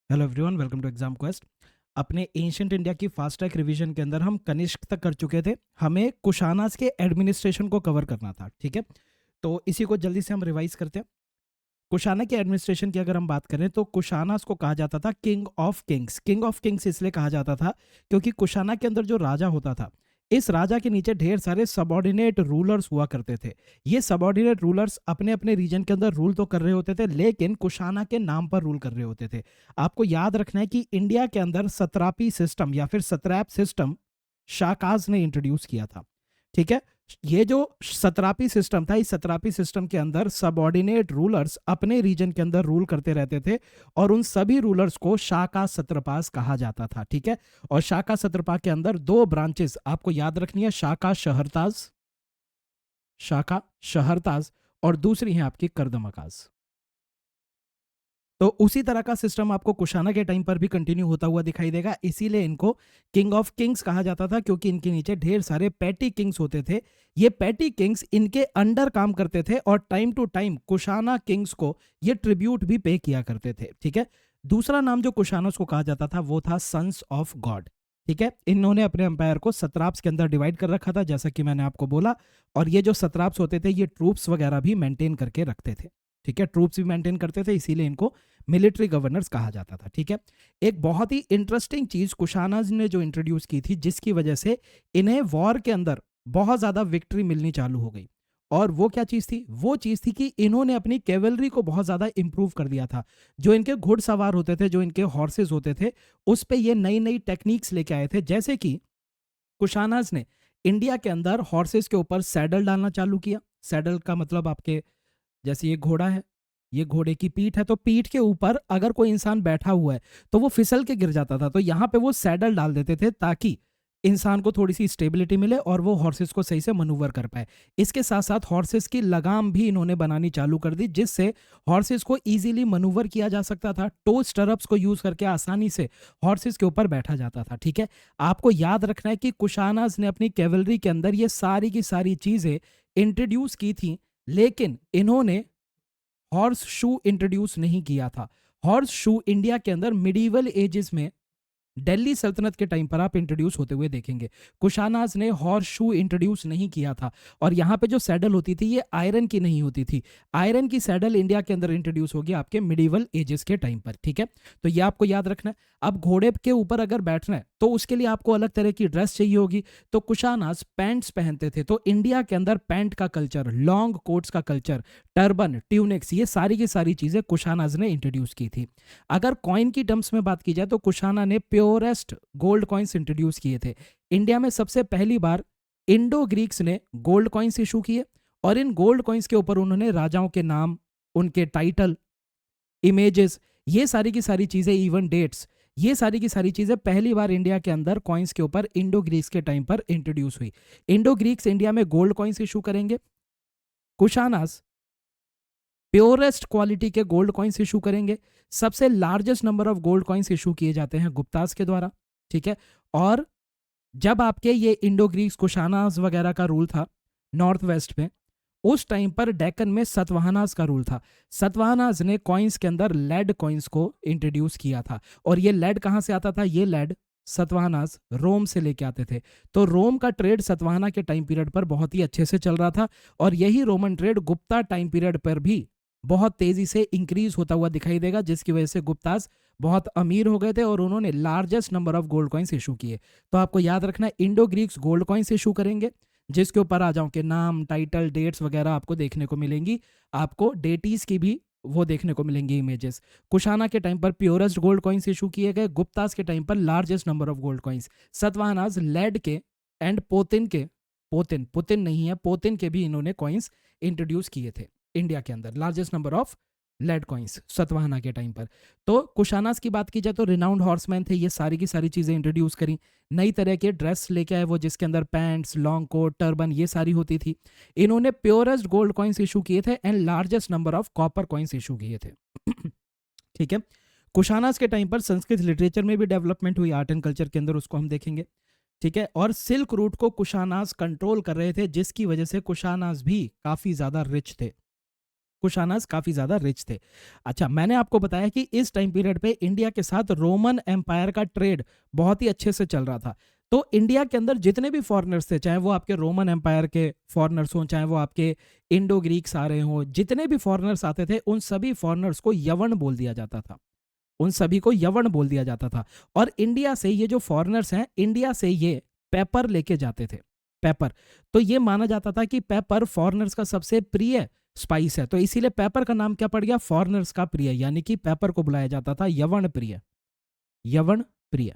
Hello everyone, welcome to exam quest. अपने ancient India की fast track revision के अंदर हम कनिष्क तक कर चुके थे। हमें कुशानास के एडमिनिस्ट्रेशन को कवर करना था, ठीक है। तो इसी को जल्दी से हम रिवाइज करते हैं। कुशाना के एडमिनिस्ट्रेशन की अगर हम बात करें तो कुशानास को कहा जाता था king of Kings. King of Kings इसलिए कहा जाता था क्योंकि कुशाना के अंदर जो राजा होता था, इस राजा के नीचे ढेर सारे सबऑर्डिनेट रूलर्स हुआ करते थे। ये सबऑर्डिनेट रूलर्स अपने अपने रीजन के अंदर रूल तो कर रहे होते थे, लेकिन कुशाना के नाम पर रूल कर रहे होते थे। आपको याद रखना है कि इंडिया के अंदर सत्रापी सिस्टम या फिर सत्रैप सिस्टम शाकाज ने इंट्रोड्यूस किया था, ठीक है। ये जो सत्रापी सिस्टम था, इस सत्रापी सिस्टम के अंदर सबऑर्डिनेट रूलर्स अपने रीजन के अंदर रूल करते रहते थे और उन सभी रूलर्स को शाका सत्रपास कहा जाता था, ठीक है। और शाका सत्रपा के अंदर दो ब्रांचेस आपको याद रखनी है, शाका शहरताज, शाका शहरताज, और दूसरी है आपकी करदमकाज। तो उसी तरह का सिस्टम आपको कुशाना के टाइम पर भी कंटिन्यू होता हुआ दिखाई देगा। इसीलिए इनको किंग ऑफ किंग्स कहा जाता था, क्योंकि इनके नीचे ढेर सारे पैटी किंग्स होते थे। ये पैटी किंग्स इनके अंडर काम करते थे और time to time Kushana kings को ये ट्रिब्यूट भी पे किया करते थे, ठीक है। दूसरा नाम जो कुशानों को कहा जाता था वो था सन्स ऑफ गॉड, ठीक है। इन्होंने अपने अंपायर को सत्राप्स के अंदर डिवाइड कर रखा था, जैसा कि मैंने आपको बोला। और ये जो सत्राप्स होते थे, ये ट्रूप्स वगैरह भी मेंटेन करके रखते थे, ठीक है। ट्रूप्स भी मेंटेन करते थे, इसीलिए इनको मिलिट्री गवर्नर्स कहा जाता था, ठीक है। एक बहुत ही इंटरेस्टिंग चीज कुशानाज ने जो इंट्रोड्यूस की थी, जिसकी वजह से इन्हें वॉर के अंदर बहुत ज्यादा विक्ट्री मिलनी चालू हो गई। और वो क्या चीज थी? वो चीज थी कि इन्होंने अपनी कैवलरी को बहुत ज्यादा इंप्रूव कर दिया था। जो इनके घुड़सवार होते थे, जो इनके हॉर्सेस होते थे, उस पे ये नई नई टेक्निक्स लेके आए थे। जैसे कि कुशानाज ने इंडिया के अंदर हॉर्सेस के ऊपर सैडल डालना चालू किया। सैडल का मतलब आपके, जैसे ये घोड़ा है, ये घोड़े की पीठ है, तो पीठ के ऊपर अगर कोई इंसान बैठा हुआ है तो वो फिसल के गिर जाता था। तो यहाँ पे वो सैडल डाल देते थे ताकि इंसान को थोड़ी सी स्टेबिलिटी मिले और वो हॉर्सेस को सही से मनूवर कर पाए। इसके साथ साथ हॉर्सेस की लगाम भी इन्होंने बनानी चालू कर दी, जिससे हॉर्सेस को इजीली मनूवर किया जा सकता था। टो स्टरअप्स को यूज करके आसानी से हॉर्सेस के ऊपर बैठा जाता था, ठीक है। आपको याद रखना है कि कुशानाज ने अपनी कैवलरी के अंदर ये सारी की सारी चीजें इंट्रोड्यूस की थी, लेकिन इन्होंने हॉर्स शू इंट्रोड्यूस नहीं किया था। हॉर्स शू इंडिया के अंदर मिडीवल एजेस में दिल्ली सल्तनत के टाइम पर आप इंट्रोड्यूस होते हुए देखेंगे। कुशानाज ने हॉर्स शू इंट्रोड्यूस नहीं किया था। और यहाँ पे जो सैडल होती थी, ये आयरन की नहीं होती थी। आयरन की सैडल इंडिया के अंदर इंट्रोड्यूस होगी आपके मिडिवल एजेस के टाइम पर, ठीक है। तो ये आपको याद रखना है। अब घोड़े के ऊपर अगर बैठना है तो उसके लिए आपको अलग तरह की ड्रेस चाहिए होगी। तो कुशानाज पैंट्स पहनते थे। तो इंडिया के अंदर पैंट का कल्चर, लॉन्ग कोट्स का कल्चर, टर्बन, ट्यूनिक्स, ये सारी की सारी चीजें कुशानाज ने इंट्रोड्यूस की थी। अगर कॉइन की टर्म्स में बात की जाए तो कुशाना ने प्योरेस्ट गोल्ड कॉइन्स इंट्रोड्यूस किए थे। इंडिया में सबसे पहली बार इंडो ग्रीक्स ने गोल्ड कॉइन्स इशू किए और इन गोल्ड कॉइन्स के ऊपर उन्होंने राजाओं के नाम, उनके टाइटल, इमेजेस, ये सारी की सारी चीजें, इवन डेट्स, ये सारी की सारी चीजें पहली बार इंडिया के अंदर कॉइन्स के ऊपर इंडो ग्रीक्स के टाइम पर इंट्रोड्यूस हुई। इंडो ग्रीक्स इंडिया में गोल्ड कॉइन्स इशू करेंगे, कुशानास प्योरेस्ट क्वालिटी के गोल्ड कॉइन्स इशू करेंगे। सबसे largest number of gold coins issue किए जाते हैं गुप्तास के द्वारा, ठीक है। और जब आपके ये इंडो ग्रीक्स, कुशानास वगैरह का रूल था नॉर्थ वेस्ट में, उस टाइम पर डेक्कन में सतवाहनास का रूल था। सतवाहनास ने कॉइन्स के अंदर लेड कॉइन्स को इंट्रोड्यूस किया था। और ये लेड कहां से आता था? ये लेड सतवाहनास रोम से लेके आते थे। तो रोम का ट्रेड सतवाहना के टाइम पीरियड पर बहुत ही अच्छे से चल रहा था। और यही Roman trade Gupta time period पर भी बहुत तेजी से इंक्रीज होता हुआ दिखाई देगा, जिसकी वजह से गुप्तास बहुत अमीर हो गए थे और उन्होंने largest number of gold coins issue किए। तो आपको याद रखना है, Indo Greeks gold coins issue करेंगे, जिसके ऊपर राजाओं के नाम, टाइटल, डेट्स वगैरह आपको देखने को मिलेंगी। आपको डेटीज की भी वो देखने को मिलेंगी इमेजेस। कुशाना के टाइम पर प्योरेस्ट गोल्ड कॉइन्स इशू किए गए, गुप्तास के टाइम पर largest number of gold coins. Satavahanas led के एंड पोतिन के, पोतिन पुतिन नहीं है, पोतिन के भी इन्होंने कॉइन्स इंट्रोड्यूस किए थे इंडिया के अंदर, largest number of lead coins Satavahana के टाइम पर। तो कुशानास की बात की जाए तो रिनाउंड हॉर्समैन थे, ये सारी की सारी चीजें इंट्रोड्यूस करी। नई तरह के ड्रेस लेके आए वो, जिसके अंदर पैंट्स, लॉन्ग कोट, टर्बन, ये सारी होती थी। इन्होंने प्योरेस्ट गोल्ड कॉइन्स इशू किए थे and largest number of copper coins issue किए थे। ठीक है। कुशानास के टाइम पर संस्कृत लिटरेचर में भी डेवलपमेंट हुई, आर्ट एंड कल्चर के अंदर, उसको हम देखेंगे, ठीक है। और सिल्क रूट को कुशानास कंट्रोल कर रहे थे, जिसकी वजह से कुशानास भी काफी ज्यादा रिच थे। कुशानास काफी ज्यादा रिच थे। अच्छा, मैंने आपको बताया कि इस टाइम पीरियड पे इंडिया के साथ रोमन एम्पायर का ट्रेड बहुत ही अच्छे से चल रहा था। तो इंडिया के अंदर जितने भी फॉरेनर्स थे, चाहे वो आपके रोमन एम्पायर के फॉरेनर्स हों, चाहे वो आपके इंडो ग्रीक्स आ रहे हों, जितने भी फॉरेनर्स आते थे उन सभी फॉरेनर्स को यवन बोल दिया जाता था। उन सभी को यवन बोल दिया जाता था। और इंडिया से ये जो फॉरेनर्स हैं, इंडिया से ये पेपर लेके जाते थे। पेपर, तो ये माना जाता था कि पेपर फॉरेनर्स का सबसे प्रिय स्पाइस है, तो इसीलिए पेपर का नाम क्या पड़ गया, फॉरेनर्स का प्रिय, यानी कि पेपर को बुलाया जाता था यवन प्रिय। यवन प्रिय,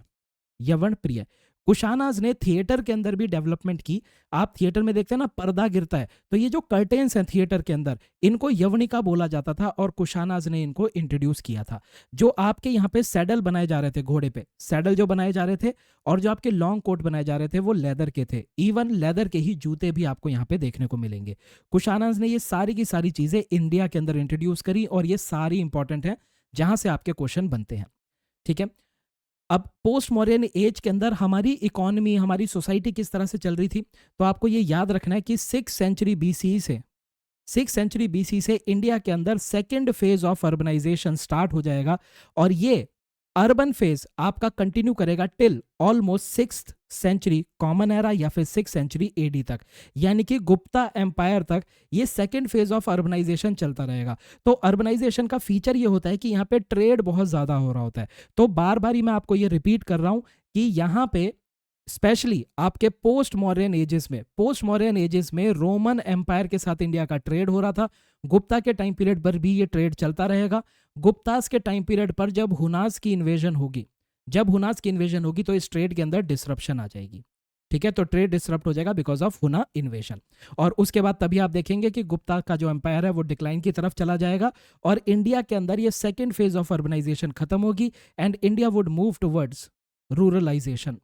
यवन प्रिय। कुशानाज ने थिएटर के अंदर भी डेवलपमेंट की। आप थिएटर में देखते हैं ना, पर्दा गिरता है, तो ये जो कर्टेन्स हैं थिएटर के अंदर, इनको यवनिका बोला जाता था और कुशानाज ने इनको इंट्रोड्यूस किया था। जो आपके यहाँ पे सैडल बनाए जा रहे थे, घोड़े पे सैडल जो बनाए जा रहे थे, और जो आपके लॉन्ग कोट बनाए जा रहे थे वो लेदर के थे। इवन लेदर के ही जूते भी आपको यहाँ पे देखने को मिलेंगे। कुशानाज ने ये सारी की सारी चीजें इंडिया के अंदर इंट्रोड्यूस करी, और ये सारी इंपॉर्टेंट है जहां से आपके क्वेश्चन बनते हैं। ठीक है, अब पोस्ट मॉडर्न एज के अंदर हमारी इकोनॉमी, हमारी सोसाइटी किस तरह से चल रही थी, तो आपको ये याद रखना है कि 6 सेंचुरी बीसी से 6 सेंचुरी बीसी से इंडिया के अंदर second phase of urbanisation start हो जाएगा, और ये अर्बन फेज आपका कंटिन्यू करेगा till almost 6th century common era या फिर 6 सेंचुरी एडी तक, यानी कि गुप्ता एम्पायर तक ये सेकेंड फेज ऑफ अर्बनाइजेशन चलता रहेगा। तो अर्बनाइजेशन का फीचर ये होता है कि यहाँ पे ट्रेड बहुत ज्यादा हो रहा होता है। तो बार बार ही मैं आपको ये रिपीट कर रहा हूं कि यहाँ पे स्पेशली आपके पोस्ट मॉडर्न एजेस में रोमन एम्पायर के साथ इंडिया का ट्रेड हो रहा था। गुप्ता के टाइम पीरियड पर भी ये ट्रेड चलता रहेगा। गुप्तास के टाइम पीरियड पर जब हुनास की इन्वेजन होगी तो इस ट्रेड के अंदर डिसरप्शन आ जाएगी। ठीक है, तो ट्रेड डिसरप्ट हो जाएगा बिकॉज ऑफ हुना इन्वेजन, और उसके बाद तभी आप देखेंगे कि गुप्ता का जो एम्पायर है वो डिक्लाइन की तरफ चला जाएगा, और इंडिया के अंदर ये सेकेंड फेज ऑफ अर्बनाइजेशन खत्म होगी and India would move towards ruralisation.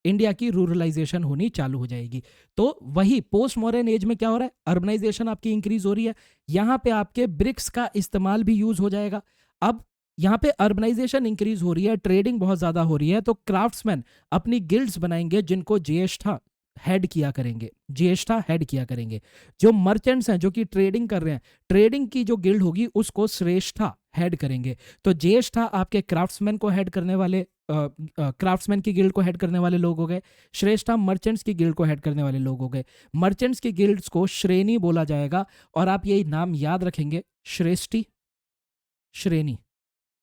India की रूरलाइजेशन होनी चालू हो जाएगी। तो वही पोस्ट मॉडर्न एज में क्या हो रहा है, अर्बनाइजेशन आपकी इंक्रीज हो रही है। यहां पे आपके ब्रिक्स का इस्तेमाल भी यूज हो जाएगा। अब यहाँ पे अर्बनाइजेशन इंक्रीज हो रही है, ट्रेडिंग बहुत ज्यादा हो रही है, तो क्राफ्ट्समैन अपनी गिल्ड्स बनाएंगे जिनको ज्येष्ठा हेड किया करेंगे, ज्येष्ठा हेड किया करेंगे। जो मर्चेंट्स हैं जो कि ट्रेडिंग कर रहे हैं, ट्रेडिंग की जो गिल्ड होगी उसको श्रेष्ठा हेड करेंगे। तो ज्येष्ठा आपके क्राफ्ट्समैन को हेड करने वाले, क्राफ्ट्समैन की गिल्ड को हेड करने वाले लोग हो गए। श्रेष्ठा मर्चेंट्स की गिल्ड को हेड करने वाले लोग हो गए। मर्चेंट्स की गिल्ड्स को श्रेणी बोला जाएगा, और आप ये नाम याद रखेंगे, श्रेष्ठी, श्रेणी।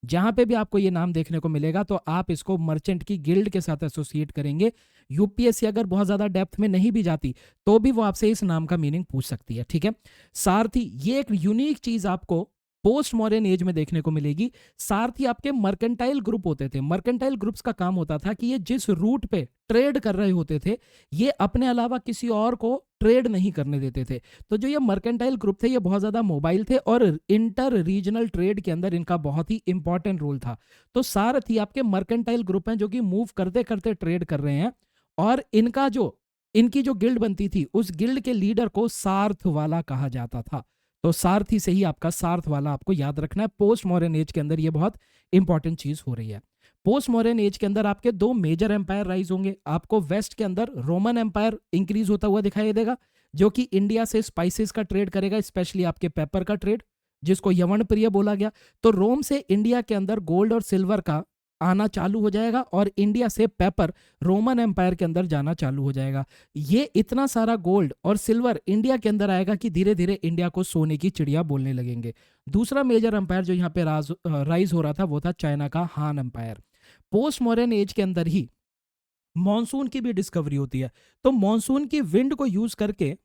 जहां पे भी आपको ये नाम देखने को मिलेगा तो आप इसको मर्चेंट की गिल्ड के साथ एसोसिएट करेंगे। यूपीएससी अगर बहुत ज्यादा डेप्थ में नहीं भी जाती तो भी वो आपसे इस नाम का मीनिंग पूछ सकती है। ठीक है, सारथी, ये एक यूनिक चीज आपको पोस्ट मॉडर्न एज में देखने को मिलेगी। सारथी आपके मर्केंटाइल ग्रुप होते थे। मर्केंटाइल ग्रुप्स का काम होता था कि ये जिस रूट पे ट्रेड कर रहे होते थे, ये अपने अलावा किसी और को ट्रेड नहीं करने देते थे। तो जो ये मर्केंटाइल ग्रुप थे ये बहुत ज्यादा मोबाइल थे, और इंटर रीजनल ट्रेड के अंदर इनका बहुत ही इंपॉर्टेंट रोल था। तो सारथी आपके मर्केंटाइल ग्रुप हैं जो कि मूव करते करते ट्रेड कर रहे हैं, और इनकी जो गिल्ड बनती थी उस गिल्ड के लीडर को सार्थ वाला कहा जाता था। तो सारथी से ही आपका सार्थ वाला आपको याद रखना है। पोस्ट मॉडर्न एज के अंदर ये बहुत इंपॉर्टेंट चीज हो रही है। पोस्ट मॉडर्न एज के अंदर आपके दो मेजर एम्पायर राइज होंगे। आपको वेस्ट के अंदर रोमन एम्पायर इंक्रीज होता हुआ दिखाई देगा, जो कि इंडिया से स्पाइसेस का ट्रेड करेगा, स्पेशली आपके पेपर का ट्रेड, जिसको यवन प्रिय बोला गया। तो रोम से इंडिया के अंदर गोल्ड और सिल्वर का आना चालू हो जाएगा, और इंडिया से पेपर रोमन एम्पायर के अंदर जाना चालू हो जाएगा। ये इतना सारा गोल्ड और सिल्वर इंडिया के अंदर आएगा कि धीरे धीरे इंडिया को सोने की चिड़िया बोलने लगेंगे। दूसरा मेजर एम्पायर जो यहाँ पे राइज हो रहा था वो था चाइना का हान एम्पायर। पोस्ट मॉडर्न एज के अंदर ही मॉनसून की भी डिस्कवरी होती है। तो मॉनसून की विंड को यूज करके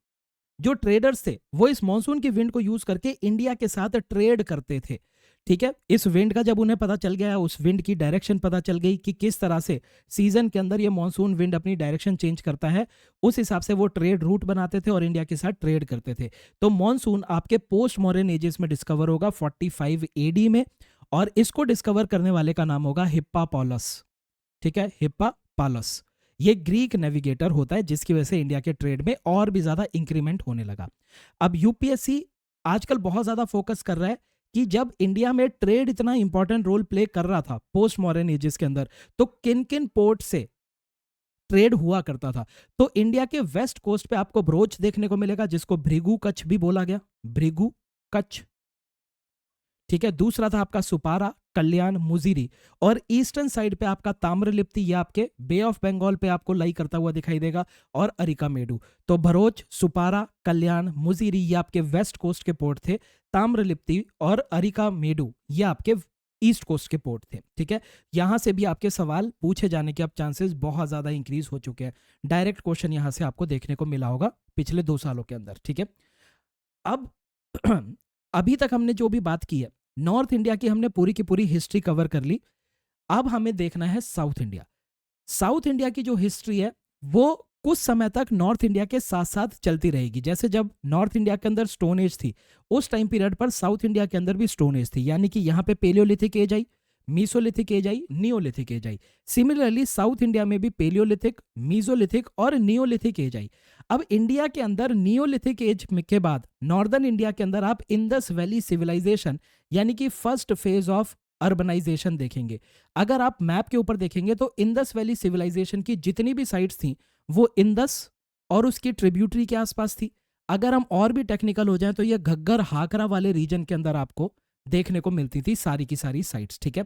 जो ट्रेडर्स थे वो इस मॉनसून की विंड को यूज करके इंडिया के साथ ट्रेड करते थे। ठीक है, इस विंड का जब उन्हें पता चल गया, उस विंड की डायरेक्शन पता चल गई कि किस तरह से सीजन के अंदर ये मॉनसून विंड अपनी डायरेक्शन चेंज करता है, उस हिसाब से वो ट्रेड रूट बनाते थे और इंडिया के साथ ट्रेड करते थे। तो मॉनसून आपके पोस्ट मॉडर्न एजेस में डिस्कवर होगा 45 एडी में, और इसको डिस्कवर करने वाले का नाम होगा हिप्पापॉलस। ठीक है, हिप्पापॉलस ये ग्रीक नेविगेटर होता है, जिसकी वजह से इंडिया के ट्रेड में और भी ज्यादा इंक्रीमेंट होने लगा। अब यूपीएससी आजकल बहुत ज्यादा फोकस कर रहा है कि जब इंडिया में ट्रेड इतना इंपॉर्टेंट रोल प्ले कर रहा था पोस्ट मॉडर्न एजेस के अंदर, तो किन किन पोर्ट से ट्रेड हुआ करता था। तो इंडिया के वेस्ट कोस्ट पे आपको ब्रोच देखने को मिलेगा, जिसको भृगु कच्छ भी बोला गया, भृगु कच्छ। ठीक है। दूसरा था आपका सुपारा, कल्याण, मुजीरी, और ईस्टर्न साइड पे आपका ताम्रलिप्ति, ये आपके बे ऑफ बंगाल पे आपको लाई करता हुआ दिखाई देगा, और अरिकामेडु। तो भरोच, सुपारा, कल्याण, मुजीरी ये आपके वेस्ट कोस्ट के पोर्ट थे। ताम्रलिप्ति और अरिकामेडु ये आपके ईस्ट कोस्ट के पोर्ट थे। ठीक है, यहां से भी आपके सवाल पूछे जाने के अब चांसेस बहुत ज्यादा इंक्रीज हो चुके हैं। डायरेक्ट क्वेश्चन यहां से आपको देखने को मिला होगा पिछले 2 सालों के अंदर। ठीक है, अब अभी तक हमने जो भी बात की है, नॉर्थ इंडिया की हमने पूरी की पूरी हिस्ट्री कवर कर ली। अब हमें देखना है साउथ इंडिया। साउथ इंडिया की जो हिस्ट्री है वो कुछ समय तक नॉर्थ इंडिया के साथ साथ चलती रहेगी। जैसे जब नॉर्थ इंडिया के अंदर स्टोन एज थी, उस टाइम पीरियड पर साउथ इंडिया के अंदर भी स्टोन एज थी, यानी कि यहाँ पे पेलियोलिथिक एज आई, मीसोलिथिक एज आई, नियोलिथिक एज आई। सिमिलरली साउथ इंडिया में भी पेलियोलिथिक, मीजोलिथिक और नियोलिथिक एज आई। अब इंडिया के अंदर नियोलिथिक एज के बाद नॉर्दर्न इंडिया के अंदर आप इंडस वैली सिविलाइजेशन यानी कि फर्स्ट फेज ऑफ अर्बनाइजेशन देखेंगे। अगर आप मैप के ऊपर देखेंगे तो इंडस वैली सिविलाइजेशन की जितनी भी साइट्स थी वो इंडस और उसकी ट्रिब्यूटरी के आसपास थी। अगर हम और भी टेक्निकल हो जाएं तो ये घग्गर हाकरा वाले रीजन के अंदर आपको देखने को मिलती थी सारी की सारी साइट्स। ठीक है,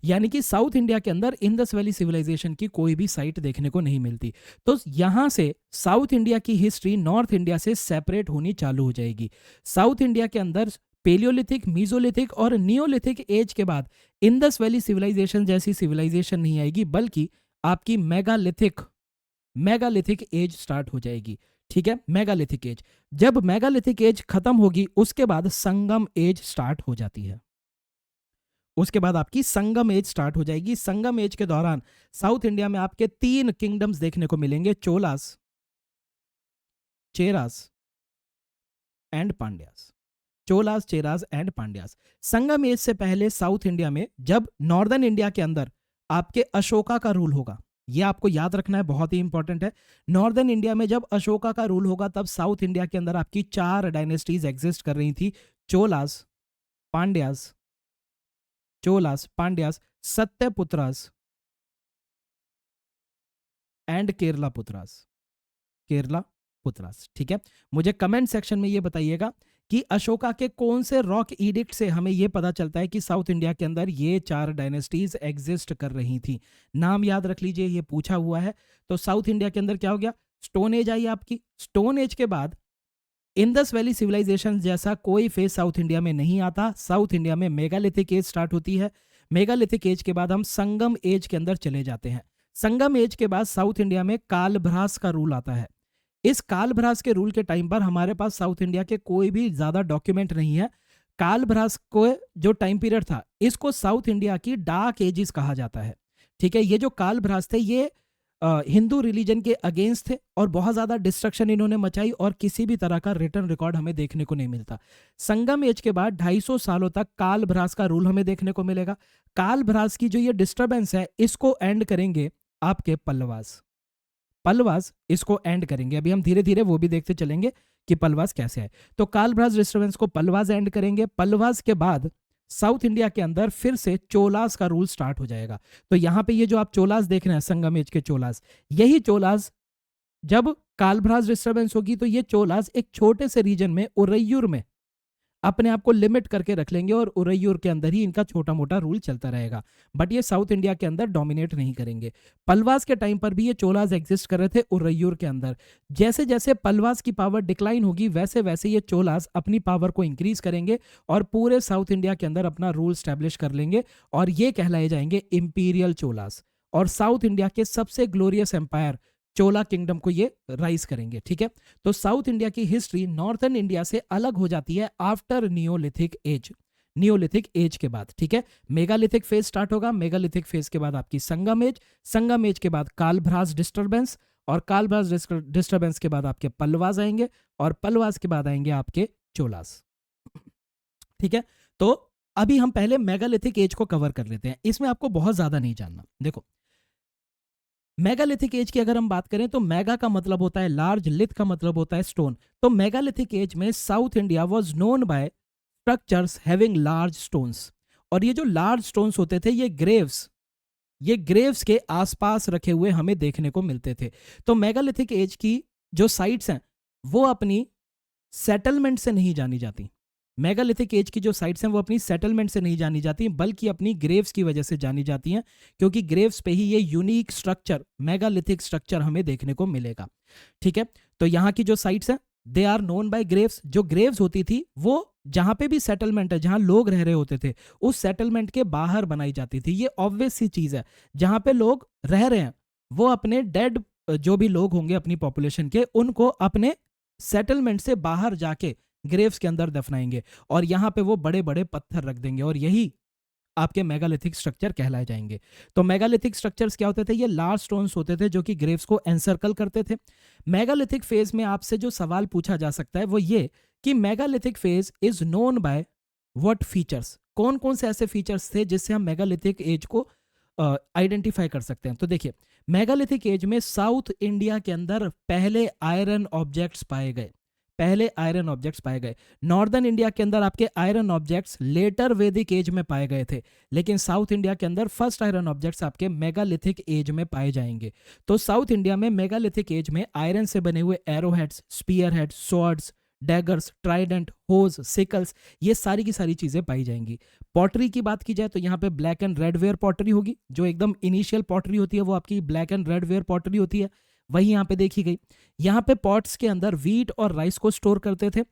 यानी कि साउथ इंडिया के अंदर इंडस वैली सिविलाइजेशन की कोई भी साइट देखने को नहीं मिलती। तो यहां से साउथ इंडिया की हिस्ट्री नॉर्थ इंडिया से सेपरेट होनी चालू हो जाएगी। साउथ इंडिया के अंदर पेलियोलिथिक, मीजोलिथिक और नियोलिथिक एज के बाद इंडस वैली सिविलाइजेशन जैसी सिविलाइजेशन नहीं आएगी, बल्कि आपकी मेगालिथिक एज स्टार्ट हो जाएगी। ठीक है, मेगालिथिक एज। जब मेगालिथिक एज खत्म होगी उसके बाद संगम एज स्टार्ट हो जाती है। उसके बाद आपकी संगम एज स्टार्ट हो जाएगी। संगम एज के दौरान साउथ इंडिया में आपके 3 किंगडम्स देखने को मिलेंगे, Cholas, Cheras and Pandyas. Cholas, Cheras and Pandyas. Sangam age से पहले साउथ इंडिया में जब नॉर्दर्न इंडिया के अंदर आपके अशोका का रूल होगा, यह आपको याद रखना है, बहुत ही इंपॉर्टेंट है। नॉर्दर्न इंडिया में जब अशोका का रूल होगा तब साउथ इंडिया के अंदर आपकी 4 डायनेस्टीज एग्जिस्ट कर रही थी, चोलास, पांड्यास, चोलास, पांड्यास, सत्यपुत्रास एंड केरला पुत्रास। केरला पुत्रास। ठीक है, मुझे कमेंट सेक्शन में ये बताइएगा कि अशोका के कौन से रॉक इडिक्ट से हमें यह पता चलता है कि साउथ इंडिया के अंदर ये 4 डायनेस्टीज एग्जिस्ट कर रही थी। नाम याद रख लीजिए, ये पूछा हुआ है। तो साउथ इंडिया के अंदर क्या हो गया, स्टोन एज आई आपकी। स्टोन एज के बाद इंडस वैली सिविलाइजेशन जैसा कोई फेज साउथ इंडिया में नहीं आता। साउथ इंडिया में मेगालिथिक एज स्टार्ट होती है। मेगालिथिक एज के बाद हम संगम एज के अंदर चले जाते हैं। संगम एज के बाद साउथ इंडिया में कालभ्रास का रूल आता है। इस कालभ्रास के रूल के टाइम पर हमारे पास साउथ इंडिया के कोई भी ज्यादा डॉक्यूमेंट नहीं है। कालभ्रास को जो टाइम पीरियड था इसको साउथ इंडिया की डार्क एजिस कहा जाता है। ठीक है, ये जो कालभ्रास थे ये हिंदू रिलीजन के अगेंस्ट थे और बहुत ज्यादा डिस्ट्रक्शन इन्होंने मचाई और किसी भी तरह का रिटर्न रिकॉर्ड हमें देखने को नहीं मिलता। संगम एज के बाद 250 सालों तक कालभ्रास का रूल हमें देखने को मिलेगा। कालभ्रास की जो ये डिस्टर्बेंस है इसको एंड करेंगे आपके पल्लवास। पल्लवास इसको एंड करेंगे। अभी हम धीरे धीरे वो भी देखते चलेंगे कि पल्लवास कैसे है। तो कालभ्रास डिस्टर्बेंस को पल्लवास एंड करेंगे। पल्लवास के बाद साउथ इंडिया के अंदर फिर से चोलास का रूल स्टार्ट हो जाएगा। तो यहां पे ये जो आप चोलास देख रहे हैं, संगम एज के चोलास, यही चोलास जब कालभ्रास डिस्टर्बेंस होगी तो ये चोलास एक छोटे से रीजन में उरैयूर में अपने आप को लिमिट करके रख लेंगे और उरैयूर के अंदर ही इनका छोटा मोटा रूल चलता रहेगा, बट ये साउथ इंडिया के अंदर डोमिनेट नहीं करेंगे। पल्लवास के टाइम पर भी ये चोलास एग्जिस्ट कर रहे थे उरैयूर के अंदर। जैसे जैसे पल्लवास की पावर डिक्लाइन होगी वैसे वैसे ये चोलास अपनी पावर को इंक्रीज करेंगे और पूरे साउथ इंडिया के अंदर अपना रूल स्टैब्लिश कर लेंगे और ये कहलाए जाएंगे इंपीरियल चोलास। और साउथ इंडिया के सबसे ग्लोरियस एम्पायर चोला किंगडम को ये राइज करेंगे। ठीक है, तो साउथ इंडिया की हिस्ट्री नॉर्थर्न इंडिया से अलग हो जाती है after neolithic age. Neolithic age के बाद, ठीक है, मेगालिथिक फेज स्टार्ट होगा। मेगालिथिक फेज के बाद आपकी संगम एज, संगम एज के बाद कालभ्रास डिस्टर्बेंस और कालभ्रास डिस्टर्बेंस के बाद आपके पल्लवास आएंगे और पल्लवास के बाद आएंगे आपके चोलास। ठीक है, तो अभी हम पहले मेगालिथिक एज को कवर कर लेते हैं। इसमें आपको बहुत ज्यादा नहीं जानना। देखो, मेगालिथिक एज की अगर हम बात करें तो मेगा का मतलब होता है लार्ज, लिथ का मतलब होता है स्टोन। तो मेगालिथिक एज में south India was known by structures having large stones. और ये जो लार्ज स्टोन्स होते थे ये ग्रेव्स के आसपास रखे हुए हमें देखने को मिलते थे। तो मेगालिथिक एज की जो साइट्स हैं वो अपनी सेटलमेंट से नहीं जानी जाती। मेगालिथिक एज की जो साइट्स हैं वो अपनी सेटलमेंट से नहीं जानी जाती बल्कि अपनी ग्रेव्स की वजह से जानी जाती हैं, क्योंकि ग्रेव्स पे ही ये यूनिक स्ट्रक्चर, मेगालिथिक स्ट्रक्चर हमें देखने को मिलेगा। ठीक है, तो यहाँ की जो साइट्स हैं they are known by graves. जो ग्रेव्स होती थी वो जहां पे भी सेटलमेंट है, जहां लोग रह रहे होते थे, उस सेटलमेंट के बाहर बनाई जाती थी। ये ऑब्वियस सी चीज है, जहां पे लोग रह रहे हैं वो अपने डेड जो भी लोग होंगे अपनी पॉपुलेशन के, उनको अपने सेटलमेंट से बाहर जाके ग्रेव्स के अंदर दफनाएंगे और यहाँ पे वो बड़े बड़े पत्थर रख देंगे और यही आपके मेगालिथिक स्ट्रक्चर कहलाए जाएंगे। तो मेगालिथिक स्ट्रक्चर्स क्या होते थे? ये लार्ज स्टोन्स होते थे जो कि ग्रेव्स को एनसर्कल करते थे। मेगालिथिक फेज में आपसे जो सवाल पूछा जा सकता है वो ये कि megalithic phase is known by what features? कौन कौन से ऐसे फीचर्स थे जिससे हम मेगालिथिक एज को आइडेंटिफाई कर सकते हैं? तो देखिए, मेगालिथिक एज में साउथ इंडिया के अंदर पहले आयरन ऑब्जेक्ट्स पाए गए, पहले आयरन ऑब्जेक्ट्स पाए गए। नॉर्दर्न इंडिया के अंदर आपके iron objects later Vedic age में पाए गए थे, लेकिन साउथ इंडिया के अंदर फर्स्ट आयरन ऑब्जेक्ट्स आपके मेगालिथिक एज में पाए जाएंगे। तो साउथ इंडिया में मेगालिथिक एज में आयरन से बने हुए arrowheads, spear heads, swords, daggers, trident, hoes, sickles, ये सारी की सारी चीजें पाई जाएंगी। पॉटरी की बात की जाए तो यहाँ पे black and red ware pottery होगी, जो एकदम इनिशियल पॉटरी होती है वो आपकी black and red ware pottery होती है, वही यहाँ पे देखी गई। यहाँ पे पॉट्स के अंदर वीट और राइस को स्टोर करते थे।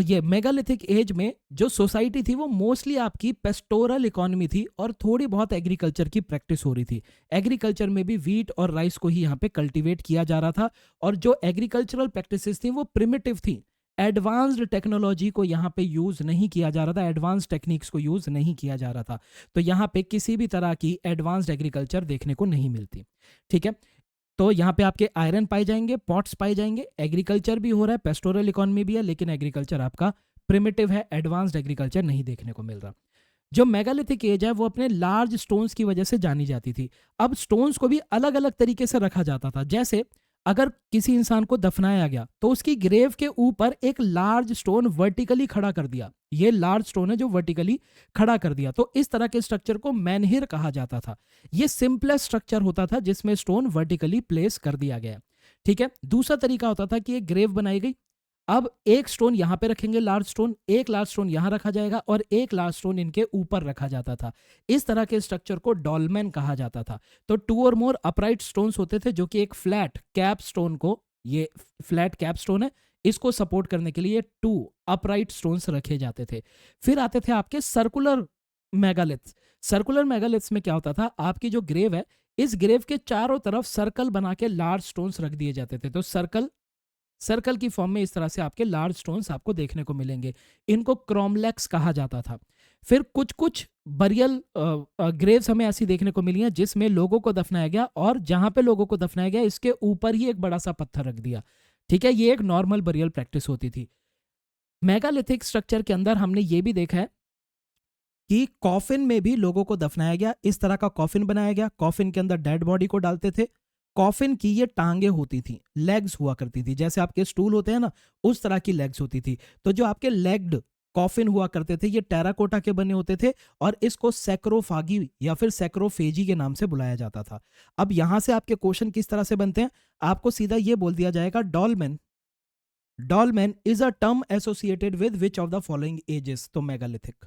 ये मेगालिथिक एज में जो सोसाइटी थी वो मोस्टली आपकी पेस्टोरल इकोनॉमी थी और थोड़ी बहुत एग्रीकल्चर की प्रैक्टिस हो रही थी। एग्रीकल्चर में भी वीट और राइस को ही यहाँ पे कल्टीवेट किया जा रहा था और जो एग्रीकल्चरल प्रैक्टिसेस थी वो प्रिमिटिव थी। एडवांस्ड टेक्नोलॉजी को यहाँ पे यूज नहीं किया जा रहा था, एडवांस टेक्निक्स को यूज नहीं किया जा रहा था। तो यहाँ पे किसी भी तरह की एडवांस्ड एग्रीकल्चर देखने को नहीं मिलती। ठीक है, तो यहाँ पे आपके आयरन पाए जाएंगे, पॉट्स पाए जाएंगे, एग्रीकल्चर भी हो रहा है, पेस्टोरल इकोनॉमी भी है, लेकिन एग्रीकल्चर आपका प्रिमिटिव है, एडवांस्ड एग्रीकल्चर नहीं देखने को मिल रहा। जो मेगालिथिक एज है वो अपने लार्ज स्टोन्स की वजह से जानी जाती थी। अब स्टोन्स को भी अलग अलग तरीके से रखा जाता था। जैसे अगर किसी इंसान को दफनाया गया तो उसकी ग्रेव के ऊपर एक लार्ज स्टोन वर्टिकली खड़ा कर दिया, ये लार्ज स्टोन है जो वर्टिकली खड़ा कर दिया, तो इस तरह के स्ट्रक्चर को मेनहिर कहा जाता था। ये सिंपलेस्ट स्ट्रक्चर होता था जिसमें स्टोन वर्टिकली प्लेस कर दिया गया। ठीक है, दूसरा तरीका होता था कि एक ग्रेव बनाई गई, अब एक स्टोन यहां पे रखेंगे लार्ज स्टोन, एक लार्ज स्टोन यहां रखा जाएगा और एक लार्ज स्टोन इनके ऊपर रखा जाता था। इस तरह के स्ट्रक्चर को डॉलमेन कहा जाता था। तो 2 और मोर अपराइट स्टोन्स होते थे जो कि एक फ्लैट कैप स्टोन को, ये फ्लैट कैप स्टोन है, इसको सपोर्ट करने के लिए 2 अपराइट स्टोन्स रखे जाते थे। फिर आते थे आपके सर्कुलर मेगालिथ्स। सर्कुलर मेगालिथ्स में क्या होता था, आपकी जो ग्रेव है इस ग्रेव के चारों तरफ सर्कल बना के लार्ज स्टोन्स रख दिए जाते थे। तो सर्कल की फॉर्म में इस तरह से आपके लार्ज स्टोन्स आपको देखने को मिलेंगे। इनको क्रोमलेक्स कहा जाता था। फिर कुछ कुछ बरियल ग्रेव्स हमें ऐसी देखने को मिली हैं जिसमें लोगों को दफनाया गया और जहां पे लोगों को दफनाया गया इसके ऊपर ही एक बड़ा सा पत्थर रख दिया। ठीक है, ये एक नॉर्मल बरियल प्रैक्टिस होती थी। मेगालिथिक स्ट्रक्चर के अंदर हमने ये भी देखा है कि कॉफिन में भी लोगों को दफनाया गया। इस तरह का कॉफिन बनाया गया, कॉफिन के अंदर डेड बॉडी को डालते थे। कॉफिन की ये टांगे होती थी, लेग्स हुआ करती थी, जैसे आपके स्टूल होते हैं ना उस तरह की लेग्स होती थी। तो जो आपके लेग्ड कॉफिन हुआ करते थे ये टेराकोटा के बने होते थे और इसको सैक्रोफागी या फिर सैक्रोफेजी के नाम से बुलाया जाता था। अब यहां से आपके क्वेश्चन किस तरह से बनते हैं, आपको सीधा ये बोल दिया जाएगा dolmen, dolmen is a term associated with which of the following ages? तो मेगालिथिक।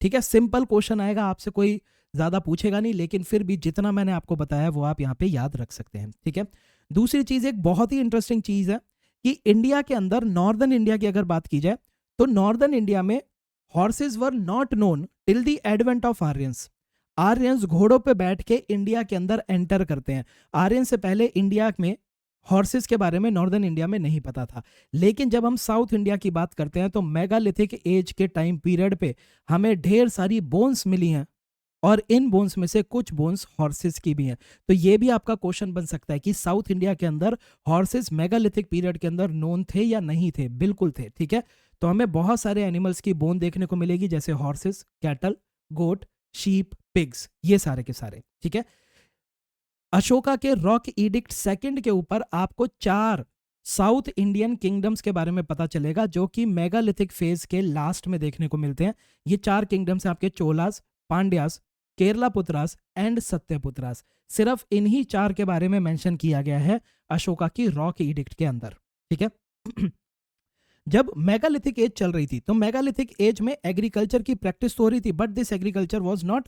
ठीक है, सिंपल क्वेश्चन आएगा, आपसे कोई ज्यादा पूछेगा नहीं, लेकिन फिर भी जितना मैंने आपको बताया वो आप यहाँ पे याद रख सकते हैं। ठीक है, दूसरी चीज एक बहुत ही इंटरेस्टिंग चीज है कि इंडिया के अंदर, नॉर्दर्न इंडिया की अगर बात की जाए तो नॉर्दर्न इंडिया में horse's were not known till the advent of Aryans. Aryans घोड़ों पे बैठ के इंडिया के अंदर एंटर करते हैं। आर्यन से पहले इंडिया में हॉर्सेस के बारे में नॉर्दर्न इंडिया में नहीं पता था, लेकिन जब हम साउथ इंडिया की बात करते हैं तो मेगालिथिक एज के टाइम पीरियड पे हमें ढेर सारी बोन्स मिली हैं और इन बोन्स में से कुछ बोन्स हॉर्सेस की भी हैं। तो ये भी आपका क्वेश्चन बन सकता है कि साउथ इंडिया के अंदर हॉर्सेस मेगालिथिक पीरियड के अंदर नोन थे या नहीं थे? बिल्कुल थे। ठीक है, तो हमें बहुत सारे एनिमल्स की बोन देखने को मिलेगी जैसे हॉर्सेस, कैटल, गोट, शीप, पिग्स, ये सारे के सारे। ठीक है, अशोका के रॉक इडिक्ट सेकंड के ऊपर आपको 4 साउथ इंडियन किंगडम्स के बारे में पता चलेगा जो कि मेगालिथिक फेज के लास्ट में देखने को मिलते हैं। ये 4 किंगडम्स आपके चोलास, पांड्यास, केरला पुत्रास एंड सत्यपुत्रास। सिर्फ इन्हीं 4 के बारे में मेंशन किया गया है अशोका की रॉक इडिक्ट के अंदर। ठीक है जब मेगालिथिक एज चल रही थी तो मेगालिथिक एज में एग्रीकल्चर की प्रैक्टिस तो हो रही थी, but this agriculture was not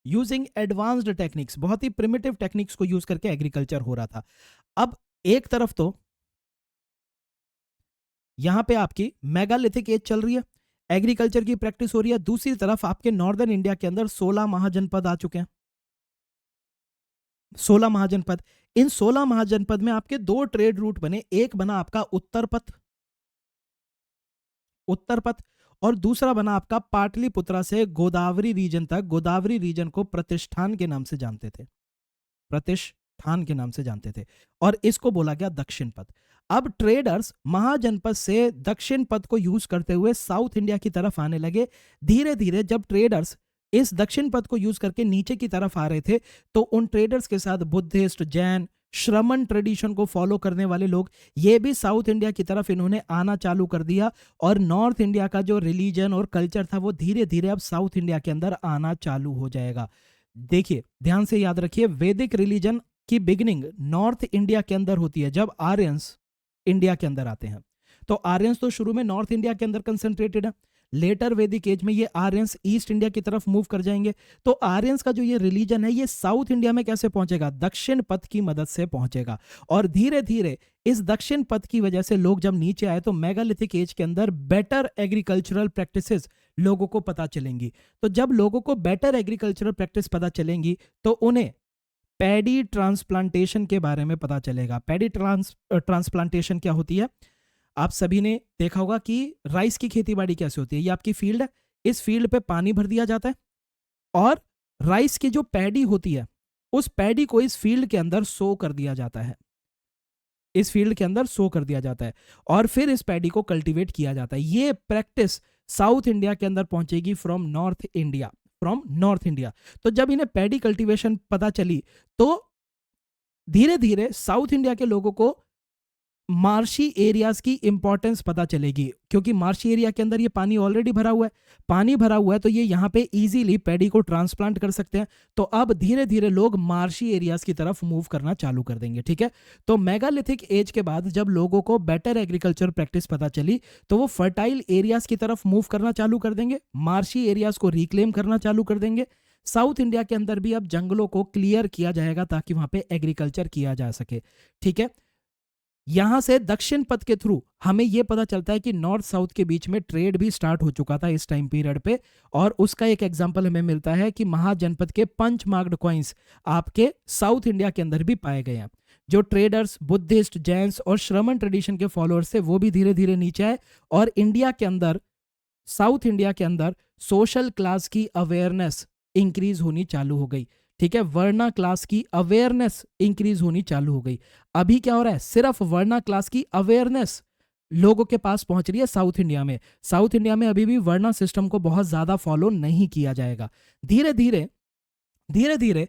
using advanced techniques, बहुत ही प्रिमिटिव टेक्निक्स को यूज करके एग्रीकल्चर हो रहा था। अब एक तरफ तो यहां पे आपकी मेगालिथिक एज चल रही है, एग्रीकल्चर की प्रैक्टिस हो रही है, दूसरी तरफ आपके नॉर्दर्न इंडिया के अंदर 16 महाजनपद आ चुके हैं। 16 महाजनपद, इन 16 महाजनपद में आपके दो ट्रेड रूट बने, एक बना आपका उत्तर पथ, उत्तर पथ, और दूसरा बना आपका पाटलिपुत्रा से गोदावरी रीजन तक। गोदावरी रीजन को प्रतिष्ठान के नाम से जानते थे, प्रतिष्ठान के नाम से जानते थे, और इसको बोला गया दक्षिण पथ। अब ट्रेडर्स महाजनपद से दक्षिण पथ को यूज करते हुए साउथ इंडिया की तरफ आने लगे। धीरे धीरे जब ट्रेडर्स इस दक्षिण पथ को यूज करके नीचे की तरफ आ रहे थे तो उन ट्रेडर्स के साथ बुद्धिस्ट, जैन, श्रमण ट्रेडिशन को फॉलो करने वाले लोग ये भी साउथ इंडिया की तरफ इन्होंने आना चालू कर दिया, और नॉर्थ इंडिया का जो रिलीजन और कल्चर था वो धीरे धीरे अब साउथ इंडिया के अंदर आना चालू हो जाएगा। देखिए ध्यान से याद रखिए, वैदिक रिलीजन की बिगिनिंग नॉर्थ इंडिया के अंदर होती है जब आर्यंस इंडिया के अंदर आते हैं। तो आर्यंस तो शुरू में नॉर्थ इंडिया के अंदर कंसंट्रेटेड है, लेटर वैदिक एज में ये आर्यंस ईस्ट इंडिया की तरफ मूव कर जाएंगे। तो आर्यंस का जो ये रिलीजन है ये साउथ इंडिया में कैसे पहुंचेगा? दक्षिण पथ की मदद से पहुंचेगा, और धीरे धीरे इस दक्षिण पथ की वजह से लोग जब नीचे आए तो मेगालिथिक एज के अंदर बेटर एग्रीकल्चरल प्रैक्टिसेस लोगों को पता चलेंगी। तो जब लोगों को बेटर एग्रीकल्चरल प्रैक्टिस पता चलेंगी तो उन्हें पैडी ट्रांसप्लांटेशन के बारे में पता चलेगा। पैडी ट्रांसप्लांटेशन क्या होती है? आप सभी ने देखा होगा कि राइस की खेतीबाड़ी कैसे होती है। ये आपकी फील्ड है, इस फील्ड पे पानी भर दिया जाता है और राइस की जो पैडी होती है उस पैडी को इस फील्ड के अंदर सो कर दिया जाता है, इस फील्ड के अंदर सो कर दिया जाता है, और फिर इस पैडी को कल्टीवेट किया जाता है। ये प्रैक्टिस साउथ इंडिया के अंदर पहुंचेगी from north India, from north India. तो जब इन्हें पैडी कल्टीवेशन पता चली तो धीरे धीरे साउथ इंडिया के लोगों को मार्शी एरियाज की इंपॉर्टेंस पता चलेगी, क्योंकि मार्शी एरिया के अंदर ये पानी ऑलरेडी भरा हुआ है, पानी भरा हुआ है तो ये यहाँ पे इजीली पैडी को ट्रांसप्लांट कर सकते हैं। तो अब धीरे धीरे लोग मार्शी एरियाज की तरफ मूव करना चालू कर देंगे। ठीक है, तो मेगालिथिक एज के बाद जब लोगों को बेटर एग्रीकल्चर प्रैक्टिस पता चली तो वो फर्टाइल एरियाज की तरफ मूव करना चालू कर देंगे, मार्शी एरियाज को रिक्लेम करना चालू कर देंगे। साउथ इंडिया के अंदर भी अब जंगलों को क्लियर किया जाएगा ताकि वहां पे एग्रीकल्चर किया जा सके। ठीक है, यहां से दक्षिण पथ के थ्रू हमें यह पता चलता है कि नॉर्थ साउथ के बीच में ट्रेड भी स्टार्ट हो चुका था इस टाइम पीरियड पे, और उसका एक एग्जांपल हमें मिलता है कि महाजनपद के पंच मार्क्ड कॉइन्स आपके साउथ इंडिया के अंदर भी पाए गए हैं। जो ट्रेडर्स, बुद्धिस्ट, जैन्स और श्रमण ट्रेडिशन के फॉलोअर्स थे वो भी धीरे धीरे नीचे आए, और इंडिया के अंदर, साउथ इंडिया के अंदर सोशल क्लास की अवेयरनेस इंक्रीज होनी चालू हो गई। ठीक है, वर्णा क्लास की अवेयरनेस इंक्रीज होनी चालू हो गई। अभी क्या हो रहा है? सिर्फ वर्णा क्लास की अवेयरनेस लोगों के पास पहुंच रही है साउथ इंडिया में। साउथ इंडिया में अभी भी वर्णा सिस्टम को बहुत ज्यादा फॉलो नहीं किया जाएगा। धीरे धीरे धीरे धीरे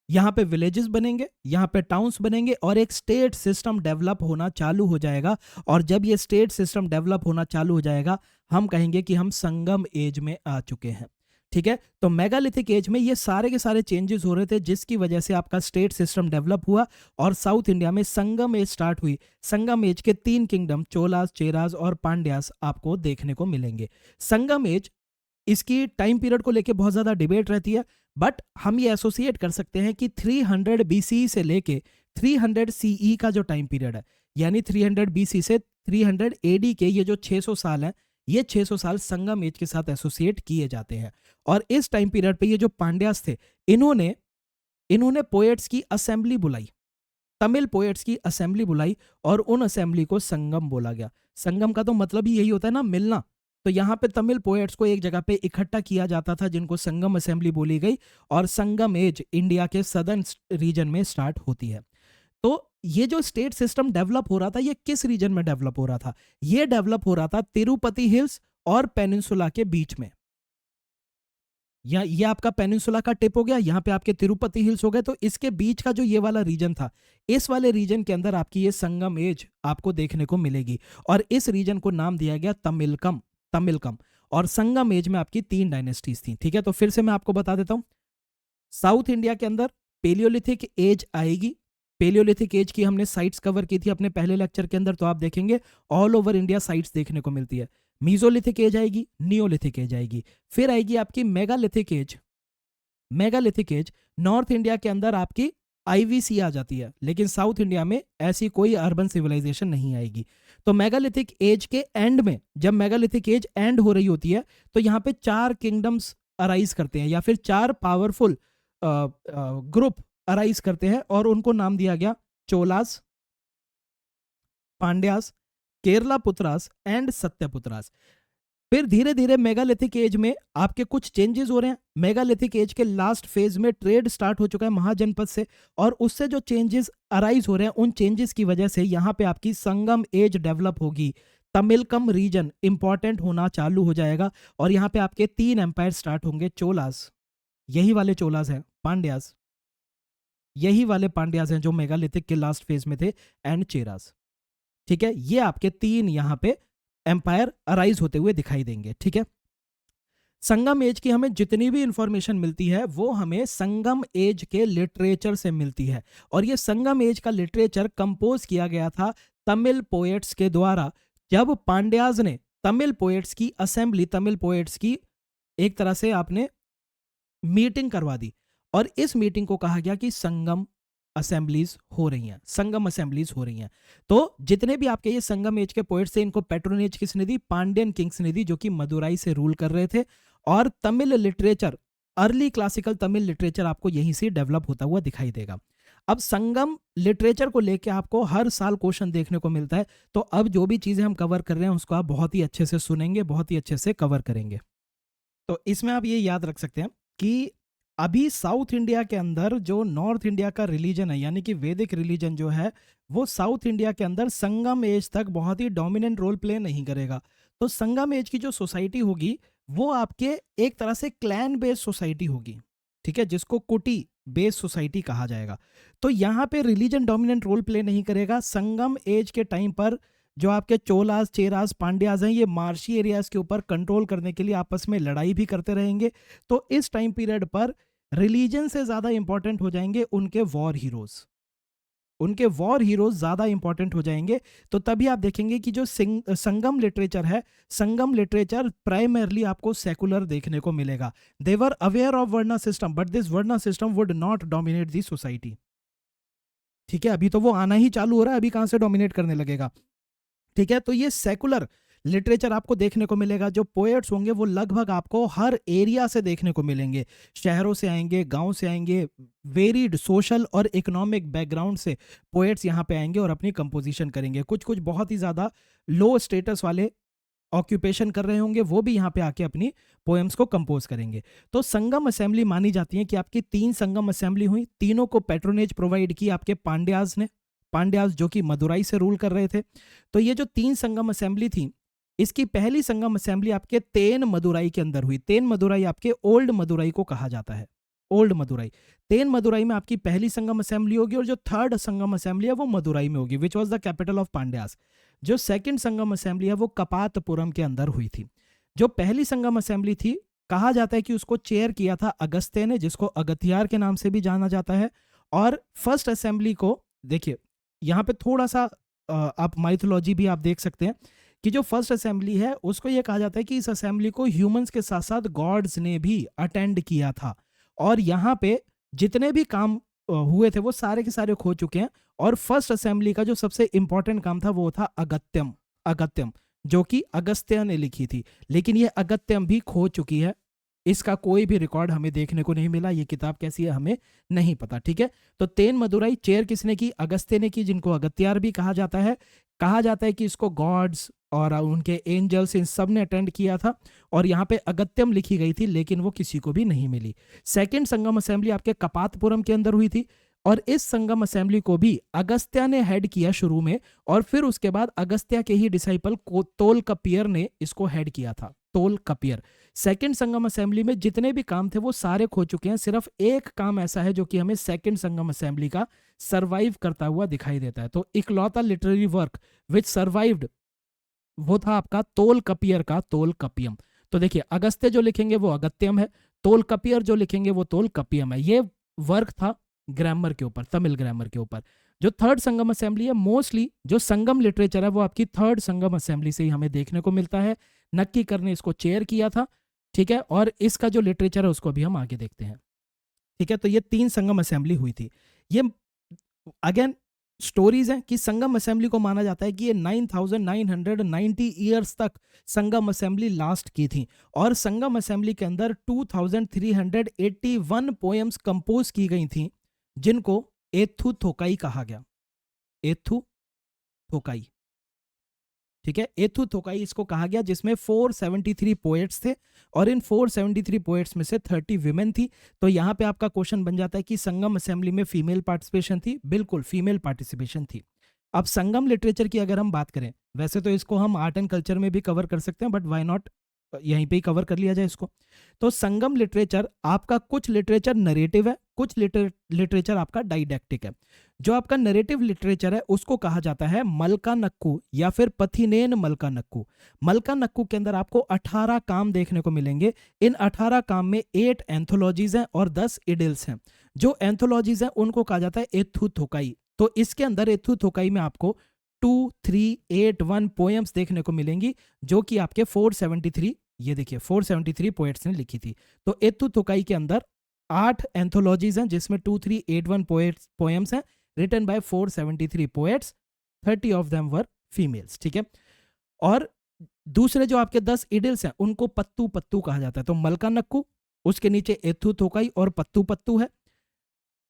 यहाँ पे विलेजेस बनेंगे, यहाँ पे टाउन्स बनेंगे, और एक स्टेट सिस्टम डेवलप होना चालू हो जाएगा। और जब ये स्टेट सिस्टम डेवलप होना चालू हो जाएगा हम कहेंगे कि हम संगम एज में आ चुके हैं। ठीक है, तो मेगालिथिक एज में ये सारे के सारे चेंजेस हो रहे थे जिसकी वजह से आपका स्टेट सिस्टम डेवलप हुआ और साउथ इंडिया में संगम एज स्टार्ट हुई। संगम एज के 3 किंगडम, चोलास, चेराज और पांड्यास आपको देखने को मिलेंगे। संगम एज, इसकी टाइम पीरियड को लेके बहुत ज्यादा डिबेट रहती है, बट हम ये एसोसिएट कर सकते हैं कि 300 बीसी से लेके 300 सीई का जो टाइम पीरियड है, यानी 300 बीसी से 300 एडी के ये जो 600 साल हैं, ये 600 साल संगम एज के साथ एसोसिएट किए जाते हैं। और इस टाइम पीरियड पे ये जो पांड्यास थे, इन्होंने पोएट्स की असेंबली बुलाई, तमिल पोएट्स की असेंबली बुलाई, और उन असेंबली को संगम बोला गया। संगम का तो मतलब ही यही होता है ना, मिलना। तो यहाँ पे तमिल पोएट्स को एक जगह पे इकट्ठा किया जाता था जिनको संगम असेंबली बोली गई, और संगम एज इंडिया के सदर्न रीजन में स्टार्ट होती है। तो ये जो स्टेट सिस्टम डेवलप हो रहा था ये किस रीजन में डेवलप हो रहा था? ये डेवलप हो रहा था तिरुपति हिल्स और पेनिनसुला के बीच में। या ये आपका पेनिनसुला का टिप हो गया, यहाँ पे आपके तिरुपति हिल्स हो गए, तो इसके बीच का जो ये वाला रीजन था, इस वाले रीजन के अंदर आपकी ये संगम एज आपको देखने को मिलेगी, और इस रीजन को नाम दिया गया तमिलकम। तमिलकम और संगम एज में आपकी 3 डायनेस्टीज थी। ठीक है, तो फिर से मैं आपको बता देता हूं, साउथ इंडिया के अंदर पेलियोलिथिक एज आएगी, पेलियोलिथिक एज की हमने साइट्स कवर की थी अपने पहले लेक्चर के अंदर, तो आप देखेंगे ऑल ओवर इंडिया साइट्स देखने को मिलती है। मीजोलिथिक एज आएगी, नियोलिथिक एज आएगी, फिर आएगी आपकी megalithic age. Megalithic age north India के अंदर आपकी आईवीसी आ जाती है, लेकिन साउथ इंडिया में ऐसी कोई अर्बन सिविलाइजेशन नहीं आएगी। तो मेगालिथिक एज के एंड में, जब मेगालिथिक एज एंड हो रही होती है, तो यहाँ पे 4 किंगडम्स अराइज करते हैं, या फिर 4 पावरफुल ग्रुप अराइज करते हैं, और उनको नाम दिया गया चोलास, पांड्यास, केरला पुत्रास एंड सत्यपुत्रास। फिर धीरे धीरे मेगालिथिक एज में आपके कुछ चेंजेस हो रहे हैं। मेगालिथिक एज के लास्ट फेज में ट्रेड स्टार्ट हो चुका है महाजनपद से, और उससे जो चेंजेस अराइज हो रहे हैं, उन चेंजेस की वजह से यहाँ पे आपकी संगम एज डेवलप होगी। तमिलकम रीजन इंपॉर्टेंट होना चालू हो जाएगा, और यहाँ पे आपके 3 एम्पायर स्टार्ट होंगे। चोलास, यही वाले चोलास हैं, पांड्यास, यही वाले पांड्यास हैं जो मेगालिथिक के लास्ट फेज में थे, एंड चेरास। ठीक है, ये आपके 3 यहाँ पे एम्पायर अराइज होते हुए दिखाई देंगे। ठीक है, संगम एज की हमें जितनी भी इंफॉर्मेशन मिलती है वो हमें संगम एज के लिटरेचर से मिलती है, और ये संगम एज का लिटरेचर कंपोज किया गया था तमिल पोएट्स के द्वारा। जब पांड्याज ने तमिल पोएट्स की असेंबली, तमिल पोएट्स की एक तरह से आपने मीटिंग करवा दी, और इस मीटिंग को कहा गया कि संगम असेंबलीज हो रही हैं, संगम असेंबलीज हो रही हैं। तो जितने भी आपके ये संगम एज के पोएट्स थे, इनको पैट्रोनेज किसने दी? पांड्यन किंग्स ने दी, जो कि मदुराई से रूल कर रहे थे। और Tamil literature, early classical Tamil literature आपको यहीं से डेवलप होता हुआ दिखाई देगा। अब संगम लिटरेचर को लेके आपको हर साल क्वेश्चन देखने को मिलता है, तो अब जो भी चीजें हम कवर कर रहे हैं उसको आप बहुत ही अच्छे से सुनेंगे, बहुत ही अच्छे से कवर करेंगे। तो इसमें आप ये याद रख सकते हैं कि अभी साउथ इंडिया के अंदर जो नॉर्थ इंडिया का रिलीजन है, यानी कि वैदिक रिलीजन जो है, वो साउथ इंडिया के अंदर संगम एज तक बहुत ही डोमिनेंट रोल प्ले नहीं करेगा। तो संगम एज की जो सोसाइटी होगी वो आपके एक तरह से क्लैन बेस्ड सोसाइटी होगी, ठीक है, जिसको कुटी बेस्ड सोसाइटी कहा जाएगा। तो यहाँ पे रिलीजन डोमिनेंट रोल प्ले नहीं करेगा। संगम एज के टाइम पर जो आपके चोलास, चेरास, पांड्याज हैं, ये मार्शी एरियाज के ऊपर कंट्रोल करने के लिए आपस में लड़ाई भी करते रहेंगे। तो इस टाइम पीरियड पर रिलीजन से ज्यादा इंपॉर्टेंट हो जाएंगे उनके वॉर हीरोज, उनके वॉर हीरोज ज्यादा इंपॉर्टेंट हो जाएंगे। तो तभी आप देखेंगे कि जो संगम लिटरेचर है, संगम लिटरेचर प्राइमरली आपको सेकुलर देखने को मिलेगा। They were aware of varna system, but this varna system would not dominate the society. ठीक है, अभी तो वो आना ही चालू हो रहा है, अभी कहां से डोमिनेट करने लगेगा। ठीक है, तो ये सेकुलर लिटरेचर आपको देखने को मिलेगा। जो पोएट्स होंगे वो लगभग आपको हर एरिया से देखने को मिलेंगे, शहरों से आएंगे, गांव से आएंगे, वेरीड सोशल और इकोनॉमिक बैकग्राउंड से पोएट्स यहाँ पे आएंगे और अपनी कंपोजिशन करेंगे। कुछ कुछ बहुत ही ज़्यादा लो स्टेटस वाले ऑक्यूपेशन कर रहे होंगे, वो भी यहाँ पे आके अपनी पोएम्स को कंपोज करेंगे। तो संगम असेंबली मानी जाती है कि आपकी 3 संगम असेंबली हुई, तीनों को पैट्रोनेज प्रोवाइड की आपके पांड्याज ने, पांड्याज जो कि मदुराई से रूल कर रहे थे। तो ये जो 3 संगम असेंबली थी, इसकी पहली संगम असेंबली आपके तेन मदुराई के अंदर हुई। तेन मदुराई आपके ओल्ड मदुराई को कहा जाता है, ओल्ड मदुराई। तेन मदुराई में आपकी पहली संगम असेंबली होगी, और जो थर्ड संगम असेंबली है वो मदुराई में होगी, which was the capital of Pandyas. जो सेकंड संगम असेंबली है वो कपातपुरम के अंदर हुई थी। जो पहली संगम असेंबली थी, कहा जाता है कि उसको चेयर किया था अगस्त्य ने, जिसको अगत्यार के नाम से भी जाना जाता है। और फर्स्ट असेंबली को देखिए, यहाँ पे थोड़ा सा आप माइथोलॉजी भी आप देख सकते हैं कि जो फर्स्ट असेंबली है उसको ये कहा जाता है कि इस असेंबली को ह्यूमंस के साथ साथ गॉड्स ने भी अटेंड किया था, और यहाँ पे जितने भी काम हुए थे वो सारे के सारे खो चुके हैं। और फर्स्ट असेंबली का जो सबसे इंपॉर्टेंट काम था वो था अगत्यम, अगत्यम जो कि अगस्त्य ने लिखी थी, लेकिन ये अगत्यम भी खो चुकी है। इसका कोई भी रिकॉर्ड हमें देखने को नहीं मिला, ये किताब कैसी है हमें नहीं पता। ठीक है, तो तेन मदुराई चेयर किसने की? अगस्त्य ने की, जिनको अगत्यार भी कहा जाता है। कहा जाता है कि इसको गॉड्स और उनके एंजल्स इन सब ने अटेंड किया था, और यहाँ पे अगत्यम लिखी गई थी, लेकिन वो किसी को भी नहीं मिली। सेकंड संगम असेंबली आपके कपातपुरम के अंदर हुई थी, और इस संगम असेंबली को भी अगस्त्य ने हेड किया शुरू में, और फिर उसके बाद अगस्त्य के ही डिसाइपल तोलकपियर ने इसको हेड किया था, तोलकपियर। सेकंड संगम असेंबली में जितने भी काम थे वो सारे खो चुके हैं, सिर्फ एक काम ऐसा है जो कि हमें सेकंड संगम असेंबली का सर्वाइव करता हुआ दिखाई देता है। तो इकलौता लिटरेरी वर्क विच सर्वाइव्ड वो था आपका तोलकपियर का तोलकपियम। तो देखिए, अगस्त्य जो लिखेंगे वो अगत्यम है, तोलकपियर जो लिखेंगे वो तोलकपियम है। ये वर्क था ग्रामर के ऊपर, तमिल ग्रामर के ऊपर। जो थर्ड संगम असेंबली है, मोस्टली जो संगम लिटरेचर है वो आपकी थर्ड संगम असेंबली से ही हमें देखने को मिलता है। नक्कीकर ने इसको चेयर किया था, ठीक है, और इसका जो लिटरेचर है उसको भी हम आगे देखते हैं, ठीक है। तो ये 3 संगम असेंबली हुई थी। ये अगेन स्टोरीज हैं कि संगम असेंबली को माना जाता है कि ये 9990 ईयर्स तक संगम असेंबली लास्ट की थी, और संगम असेंबली के अंदर 2381 पोएम्स कंपोज की गई थी, जिनको एथु थोकाई कहा गया। एथु थोकाई, ठीक है, एथु थोकाई इसको कहा गया, जिसमें 473 पोएट्स थे, और इन 473 पोएट्स में से 30 विमेन थी। तो यहाँ पे आपका क्वेश्चन बन जाता है कि संगम असेंबली में फीमेल पार्टिसिपेशन थी? बिल्कुल फीमेल पार्टिसिपेशन थी। अब संगम लिटरेचर की अगर हम बात करें, वैसे तो इसको हम आर्ट एंड कल्चर में भी कवर कर सकते हैं, बट व्हाई नॉट यहीं पे ही कवर कर लिया जाए इसको। तो संगम लिटरेचर आपका कुछ लिटरेचर नरेटिव है, कुछ लिटरेचर आपका डाइडेक्टिक है। जो आपका नरेटिव लिटरेचर है उसको कहा जाता है मलका नक्कू या फिर पथिनेन मलका नक्कू। मलका नक्कू के अंदर आपको 18 काम देखने को मिलेंगे। इन 18 काम में 8 एंथोलॉजीज हैं और 10 इडिल्स हैं। जो एंथोलॉजीज हैं उनको कहा जाता है एथु थोकाई। तो इसके अंदर एथु थोकाई में आपको 2381 पोएम्स देखने को मिलेंगी, जो कि आपके 473, ये देखिए 473 पोएट्स ने लिखी थी। तो एथु थोकाई के अंदर 8 एंथोलॉजीज हैं, जिसमें 2381 पोएम्स हैं written by 473 poets, 30 of them were females, ठीक है। और दूसरे जो आपके 10 इडिल्स हैं उनको पत्तू पत्तू कहा जाता है। तो मलका नक्कू, उसके नीचे एथु थोकाई और पत्तू पत्तू है।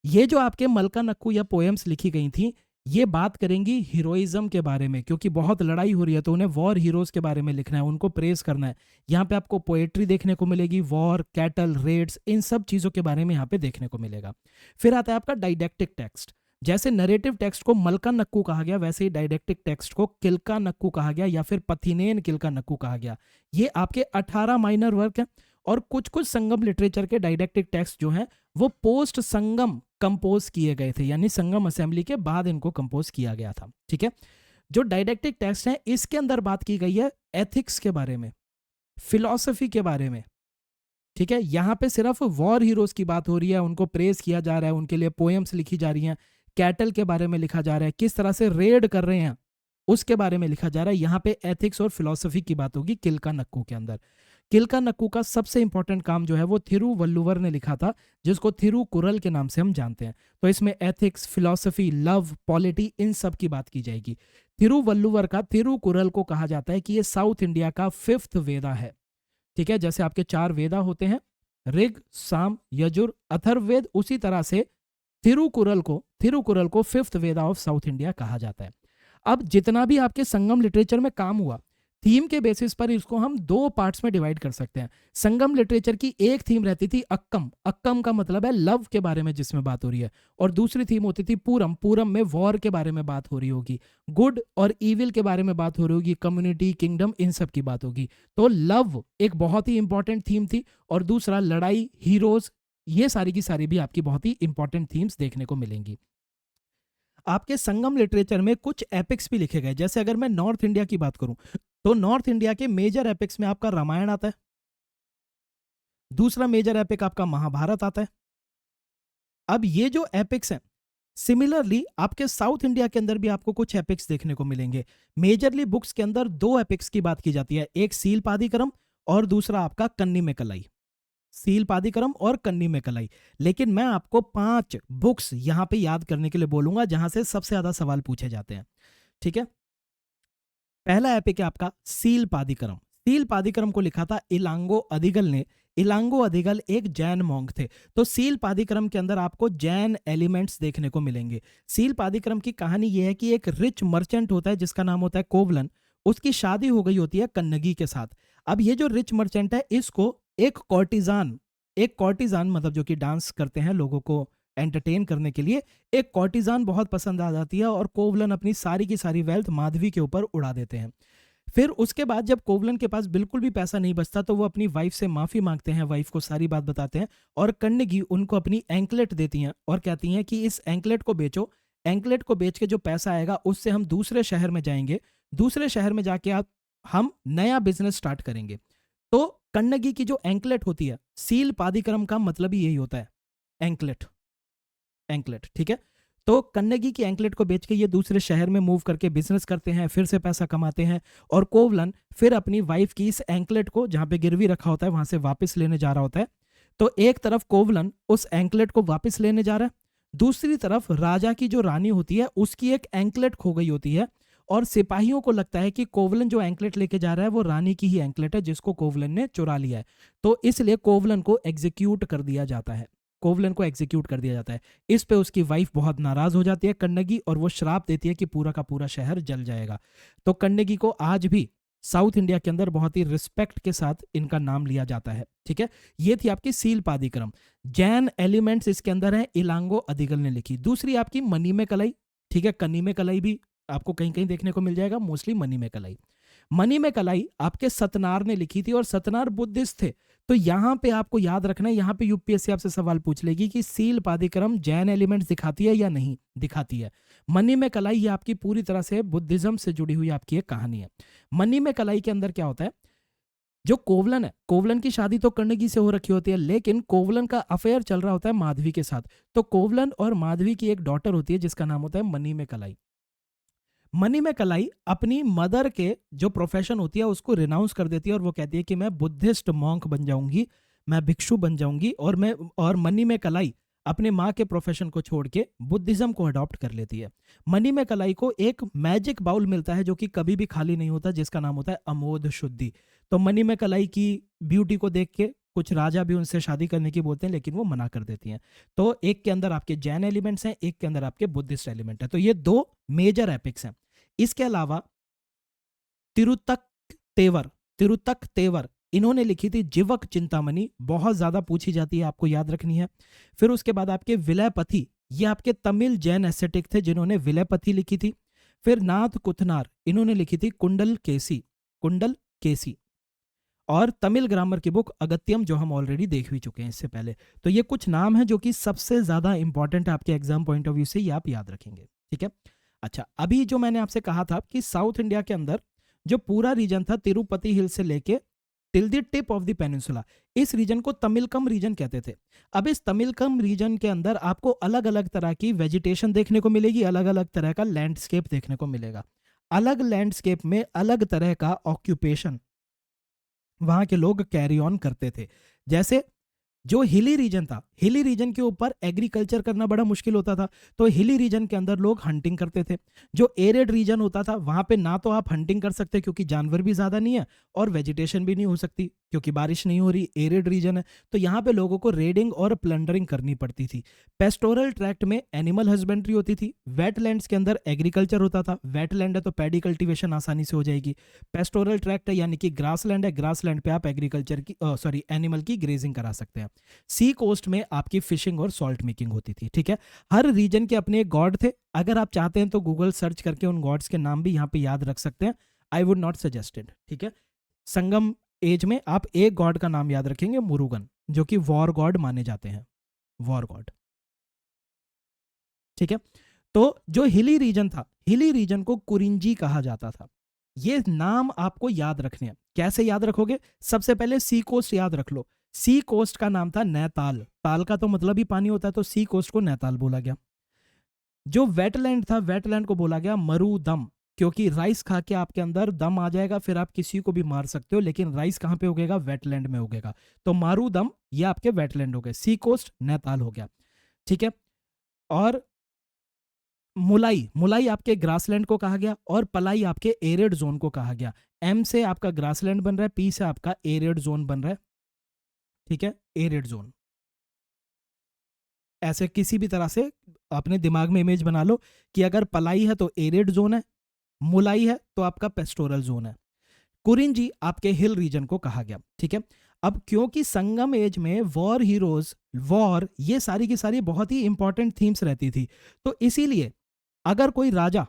ये जो आपके मलका नक्कू या पोएम्स लिखी गई थी, ये बात करेंगी हीरोइज्म के बारे में, क्योंकि बहुत लड़ाई हो रही है तो उन्हें वॉर हीरोज के बारे में लिखना है, उनको प्रेज करना है। यहाँ पे आपको पोएट्री देखने को मिलेगी, वॉर, कैटल, रेड्स, इन सब चीज़ों के बारे में यहाँ पे देखने को मिलेगा। फिर आता है आपका डाइडेक्टिक टेक्स्ट। जैसे नरेटिव टेक्स्ट को मलका नक्कू कहा गया, वैसे ही डाइडेक्टिक टेक्स्ट को किल्का नक्कू कहा गया या फिर पथिनेन किल्का नक्कू कहा गया। ये आपके 18 माइनर वर्क हैं, और कुछ कुछ संगम लिटरेचर के डाइडेक्टिक टेक्स्ट जो हैं वो पोस्ट संगम कंपोज किए गए थे, यानी संगम असेंबली के बाद इनको कंपोज किया गया था, ठीक है। जो डाइडेक्टिक टेक्स्ट हैं इसके अंदर बात की गई है एथिक्स के बारे में, फिलॉसफी के बारे में, ठीक है। यहाँ पे सिर्फ वॉर हीरोज की बात हो रही है, उनको प्रेज किया जा रहा है, उनके लिए पोएम्स लिखी जा रही हैं, कैटल के बारे में लिखा जा रहा है, किस तरह से रेड कर रहे हैं उसके बारे में लिखा जा रहा है। यहाँ पे एथिक्स और फिलॉसफी की बात होगी किल्का नक्कू के अंदर। किल्का नक्कू का सबसे इंपॉर्टेंट काम जो है वो थिरुवल्लुवर ने लिखा था, जिसको थिरुकुरल के नाम से हम जानते हैं। तो इसमें एथिक्स, फिलॉसफी, लव, पॉलिटी, इन सब की बात की जाएगी। थिरुवल्लुवर का थिरुकुरल को कहा जाता है कि ये साउथ इंडिया का 5th वेदा है, ठीक है। जैसे आपके 4 वेदा होते हैं, ऋग, साम, यजुर, अथर्ववेद, उसी तरह से थिरुकुरल को 5th Veda of south India कहा जाता है। अब जितना भी आपके संगम लिटरेचर में काम हुआ, थीम के बेसिस पर इसको हम 2 पार्ट्स में डिवाइड कर सकते हैं। संगम लिटरेचर की एक थीम रहती थी अक्कम, अक्कम का मतलब है लव के बारे में जिसमें बात हो रही है, और दूसरी थीम होती थी पूरम, पूरम में वॉर के बारे में बात हो रही होगी, गुड और ईविल के बारे में बात हो रही होगी, कम्युनिटी, किंगडम, इन सब की बात होगी। तो लव एक बहुत ही इंपॉर्टेंट थीम थी, और दूसरा लड़ाई, हीरोज, ये सारी की सारी भी आपकी बहुत ही इंपॉर्टेंट थीम्स देखने को मिलेंगी। आपके संगम लिटरेचर में कुछ एपिक्स भी लिखे गए। जैसे अगर मैं नॉर्थ इंडिया की बात करूं, तो नॉर्थ इंडिया के मेजर एपिक्स में आपका रामायण आता है, दूसरा मेजर एपिक आपका महाभारत आता है। अब ये जो एपिक्स हैं, सिमिलरली आपके साउथ इंडिया के अंदर भी आपको कुछ एपिक्स देखने को मिलेंगे। मेजरली बुक्स के अंदर 2 एपिक्स की बात की जाती है, एक सीलपादीकरम और दूसरा आपका कन्नी में कलाई। सीलपादीकरम और कन्नी में कलाई। लेकिन मैं आपको 5 बुक्स यहां पे याद करने के लिए बोलूंगा जहां से सबसे ज्यादा सवाल पूछे जाते हैं, ठीक है। पहला एपिक है आपका सीलपादीकरम। सीलपादीकरम को लिखा था इलांगो अधिगल ने। इलांगो अधिगल एक जैन मॉन्क थे। तो सीलपादीकरम के अंदर आपको जैन एलिमेंट्स देखने को मिलेंगे। सीलपादीकरम की कहानी यह है कि एक रिच मर्चेंट होता है जिसका नाम होता है कोवलन, उसकी शादी हो गई होती है कन्नगी के साथ। अब ये जो रिच मर्चेंट है, इसको एक कॉर्टिजान मतलब जो कि डांस करते हैं लोगों को एंटरटेन करने के लिए, एक कॉर्टिजान बहुत पसंद आ जाती है, और कोवलन अपनी सारी की सारी वेल्थ माधवी के ऊपर उड़ा देते हैं। फिर उसके बाद जब कोवलन के पास बिल्कुल भी पैसा नहीं बचता, तो वो अपनी वाइफ से माफी मांगते हैं, वाइफ को सारी बात बताते हैं, और कन्नगी उनको अपनी एंकलेट देती हैं और कहती हैं कि इस एंकलेट को बेचो, एंकलेट को बेच के जो पैसा आएगा उससे हम दूसरे शहर में जाएंगे, दूसरे शहर में जाके हम नया बिजनेस स्टार्ट करेंगे। तो कन्नगी की जो एंकलेट होती है, सील पादीकरम का मतलब ही यही होता है, एंकलेट, एंकलेट, ठीक है। तो कन्नगी की एंकलेट को बेच के ये दूसरे शहर में मूव करके बिजनेस करते हैं, फिर से पैसा कमाते हैं, और कोवलन फिर अपनी वाइफ की इस एंकलेट को जहां पे गिरवी रखा होता है वहां से वापस लेने जा रहा होता है। तो एक तरफ कोवलन उस एंकलेट को वापस लेने जा रहा है, दूसरी तरफ राजा की जो रानी होती है उसकी एक एंकलेट खो गई होती है, और सिपाहियों को लगता है कि कोवलन जो एंकलेट लेके जा रहा है वो रानी की ही एंकलेट है जिसको कोवलन ने चुरा लिया है। तो इसलिए कोवलन को एग्जीक्यूट कर दिया जाता है, कोवलन को एग्जीक्यूट कर दिया जाता है। इस पे उसकी वाइफ बहुत नाराज हो जाती है कन्नगी, और वो श्राप देती है कि पूरा का पूरा शहर जल जाएगा। तो कन्नगी को आज भी साउथ इंडिया के अंदर बहुत ही रिस्पेक्ट के साथ इनका नाम लिया जाता है। ठीक है, ये थी आपकी सील पादिक्रम। जैन एलिमेंट्स इसके अंदर है, इलांगो अदिगल ने लिखी। दूसरी आपकी मनी में कलाई। ठीक है, कनी में कलाई भी आपको कहीं कहीं देखने को मिल जाएगा, मोस्टली मनी में कलाई। मनी में कलाई आपके सतनार ने लिखी थी, और सतनार बुद्धिस्ट थे। तो यहां पे आपको याद रखना है, यहां पे यूपीएससी आपसे सवाल पूछ लेगी कि सील पादिक्रम जैन एलिमेंट्स दिखाती है या नहीं दिखाती है। मनी में कलाई ये आपकी पूरी तरह से बुद्धिज्म से जुड़ी हुई आपकी एक कहानी है। मनी में कलाई के अंदर क्या होता है, जो कोवलन है, कोवलन की शादी तो कन्नगी से हो रखी होती है, लेकिन कोवलन का अफेयर चल रहा होता है माधवी के साथ। तो कोवलन और माधवी की एक डॉटर होती है जिसका नाम होता है मनी में कलाई। मनी में कलाई अपनी मदर के जो प्रोफेशन होती है उसको रिनाउंस कर देती है, और वो कहती है कि मैं बुद्धिस्ट मॉन्क बन जाऊंगी, मैं भिक्षु बन जाऊंगी, और मनी में कलाई अपने माँ के प्रोफेशन को छोड़ के बुद्धिज्म को अडॉप्ट कर लेती है। मनी में कलाई को एक मैजिक बाउल मिलता है जो कि कभी भी खाली नहीं होता, जिसका नाम होता है अमोद शुद्धि। तो मनी में कलाई की ब्यूटी को देख के कुछ राजा भी उनसे शादी करने की बोलते हैं, लेकिन वो मना कर देती हैं। तो एक के अंदर आपके जैन एलिमेंट्स हैं, एक के अंदर आपके बुद्धिस्ट एलिमेंट है। तो ये दो मेजर एपिक्स हैं। इसके अलावा तिरुतक तेवर, तिरुतक तेवर इन्होंने लिखी थी जीवक चिंतामणि, बहुत ज्यादा पूछी जाती है, आपको याद रखनी है। फिर उसके बाद आपके विलयपति, ये आपके तमिल जैन एस्थेटिक थे जिन्होंने विलयपति लिखी थी। फिर नाथ कुथनार, इन्होंने लिखी थी कुंडल केसी, कुंडल केसी। और तमिल ग्रामर की बुक अगत्यम, जो हम ऑलरेडी देख भी चुके हैं इससे पहले। तो ये कुछ नाम है जो कि सबसे ज्यादा इंपॉर्टेंट है आपके एग्जाम पॉइंट ऑफ व्यू से, ये आप याद रखेंगे। ठीक है, अच्छा, अभी जो मैंने आपसे कहा था कि साउथ इंडिया के अंदर जो पूरा रीजन था तिरुपति हिल से लेके till the tip of the peninsula, इस रीजन को तमिलकम रीजन कहते थे। अब इस तमिलकम रीजन के अंदर आपको अलग अलग तरह की वेजिटेशन देखने को मिलेगी, अलग अलग तरह का लैंडस्केप देखने को मिलेगा। अलग लैंडस्केप में अलग तरह का ऑक्यूपेशन वहां के लोग कैरी ऑन करते थे। जैसे जो हिली रीजन था, हिली रीजन के ऊपर एग्रीकल्चर करना बड़ा मुश्किल होता था, तो हिली रीजन के अंदर लोग हंटिंग करते थे। जो एरिड रीजन होता था वहां पे ना तो आप हंटिंग कर सकते क्योंकि जानवर भी ज्यादा नहीं है, और वेजिटेशन भी नहीं हो सकती क्योंकि बारिश नहीं हो रही, एरिड रीजन है। तो यहाँ पे लोगों को रेडिंग और प्लंडरिंग करनी पड़ती थी। पेस्टोरल ट्रैक्ट में एनिमल हस्बेंड्री होती थी। वेटलैंड्स के अंदर एग्रीकल्चर होता था, वेटलैंड है तो पैडी कल्टीवेशन आसानी से हो जाएगी। पेस्टोरल ट्रैक्ट है यानी कि ग्रासलैंड है, ग्रासलैंड पे आप एग्रीकल्चर की एनिमल की ग्रेजिंग करा सकते हैं। सी कोस्ट में आपकी फिशिंग और सॉल्ट मेकिंग होती थी। ठीक है, हर रीजन के अपने गॉड थे। अगर आप चाहते हैं तो गूगल सर्च करके उन गॉड्स के नाम भी यहाँ पे याद रख सकते हैं। I would not suggested. ठीक है, संगम एज में आप एक गॉड का नाम याद रखेंगे, मुरुगन, जो कि वॉर गॉड माने जाते हैं, वॉर गॉड। ठीक है, तो जो हिली रीजन था, हिली रीजन को कुरिंजी कहा जाता था। ये नाम आपको याद रखने हैं। कैसे याद रखोगे? सबसे पहले सी कोस्ट याद रख लो। सी कोस्ट का नाम था नैताल, ताल का तो मतलब ही पानी होता है, तो सी कोस्ट को नैताल बोला गया। जो वेटलैंड था, वेटलैंड को बोला गया मरुदम, क्योंकि राइस खा के आपके अंदर दम आ जाएगा, फिर आप किसी को भी मार सकते हो, लेकिन राइस कहाँ पे उगेगा? वेटलैंड में उगेगा। तो मारूदम ये आपके वेटलैंड हो गए। सी कोस्ट नैताल हो गया। ठीक है, और मुलाई, मुलाई आपके ग्रासलैंड को कहा गया, और पलाई आपके एरिड जोन को कहा गया। एम से आपका ग्रासलैंड बन रहा है, पी से आपका एरिड जोन बन रहा है। ठीक है, एरिड जोन। ऐसे किसी भी तरह से अपने दिमाग में इमेज बना लो कि अगर पलाई है तो एरिड जोन है, मुलाई है तो आपका पेस्टोरल जोन है। कुरिंजी आपके हिल रीजन को कहा गया। ठीक है, अब क्योंकि संगम एज में वॉर हीरोज, वॉर, ये सारी की सारी बहुत ही इंपॉर्टेंट थीम्स रहती थी, तो इसीलिए अगर कोई राजा,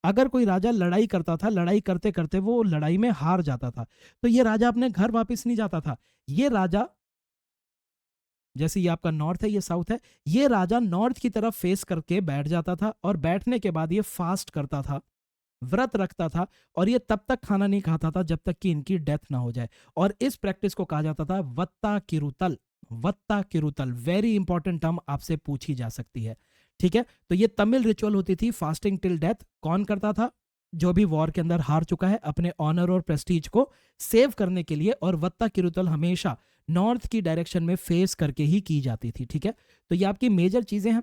अगर कोई राजा लड़ाई करता था, लड़ाई करते करते वो लड़ाई में हार जाता था, तो ये राजा अपने घर वापस नहीं जाता था। ये राजा, जैसे ये आपका नॉर्थ है, ये साउथ है, ये राजा नॉर्थ की तरफ फेस करके बैठ जाता था, और बैठने के बाद ये फास्ट करता था, व्रत रखता था, और ये तब तक खाना नहीं खाता था जब तक कि इनकी डेथ ना हो जाए। और इस प्रैक्टिस को कहा जाता था वत्ता किरुतल। वत्ता किरुतल वेरी इंपॉर्टेंट टर्म आपसे पूछी जा सकती है। ठीक है। तो ये तमिल रिचुअल होती थी फास्टिंग टिल डेथ। कौन करता था? जो भी वॉर के अंदर हार चुका है, अपने ऑनर और प्रेस्टीज को सेव करने के लिए। और वत्ता किरुतल हमेशा नॉर्थ की डायरेक्शन में फेस करके ही की जाती थी। ठीक है, तो ये आपकी मेजर चीजें हैं।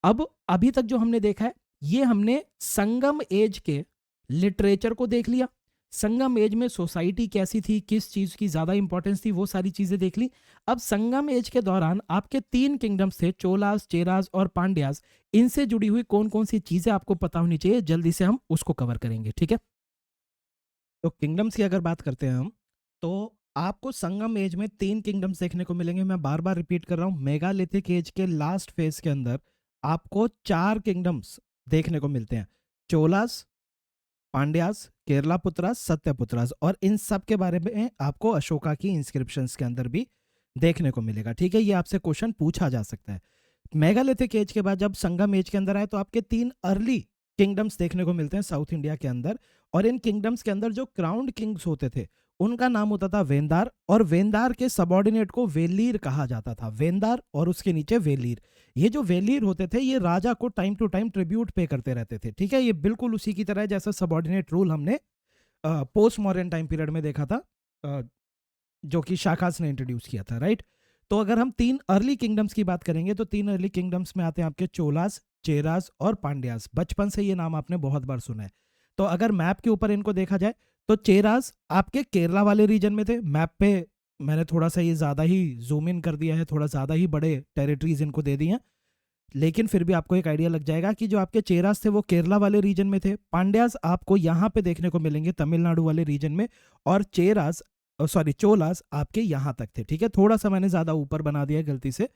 अब अभी तक जो हमने देखा है, ये हमने संगम एज के लिटरेचर को देख लिया। संगम एज में सोसाइटी कैसी थी, किस चीज की ज्यादा इंपॉर्टेंस थी, वो सारी चीजें देख ली। अब संगम एज के दौरान आपके 3 किंगडम्स थे, चोलास, चेरास और पांड्यास। इनसे जुड़ी हुई कौन कौन सी चीजें आपको पता होनी चाहिए, जल्दी से हम उसको कवर करेंगे। ठीक है, तो किंगडम्स की अगर बात करते हैं हम, तो आपको संगम एज में 3 किंगडम्स देखने को मिलेंगे। मैं बार बार रिपीट कर रहा हूं, मेगालिथिक एज के लास्ट फेज के अंदर आपको 4 किंगडम्स देखने को मिलते हैं, चोलास, पांड्यास, केरला पुत्रास, सत्यपुत्रास। और इन सब के बारे में आपको अशोका की इंस्क्रिप्शंस के अंदर भी देखने को मिलेगा। ठीक है, ये आपसे क्वेश्चन पूछा जा सकता है। मेगालिथिक एज के बाद जब संगम एज के अंदर आए, तो आपके 3 अर्ली किंगडम्स देखने को मिलते हैं साउथ इंडिया के अंदर। और इन किंगडम्स के अंदर जो क्राउंड किंग्स होते थे, उनका नाम होता था वेंदार। और वेंदार के सबॉर्डिनेट को वेलीर कहा जाता था। वेंदार और उसके नीचे वेलीर। ये जो वेलीर होते थे, ये राजा को टाइम टू टाइम ट्रिब्यूट पे करते रहते थे। ठीक है, ये बिल्कुल उसी की तरह है जैसा सबॉर्डिनेट रूल हमने पोस्ट मॉडर्न टाइम पीरियड में देखा था, अ, जो कि शाकास ने इंट्रोड्यूस किया था। राइट, तो अगर हम 3 अर्ली किंगडम्स की बात करेंगे, तो 3 अर्ली किंगडम्स में आते हैं आपके चोलास, चेरास और पांड्यास। बचपन से ये नाम आपने बहुत बार सुना है। तो अगर मैप के ऊपर इनको देखा जाए, तो चेरास आपके केरला वाले रीजन में थे। मैप पे मैंने थोड़ा सा ये ज्यादा ही जूम इन कर दिया है, थोड़ा ज्यादा ही बड़े टेरिटरीज इनको दे दी हैं, लेकिन फिर भी आपको एक आइडिया लग जाएगा कि जो आपके चेरास थे वो केरला वाले रीजन में थे। पांड्यास आपको यहाँ पे देखने को मिलेंगे तमिलनाडु वाले रीजन में। और चेरास, सॉरी, चोलास आपके यहाँ तक थे। ठीक है, थोड़ा सा मैंने ज्यादा ऊपर बना दिया गलती से,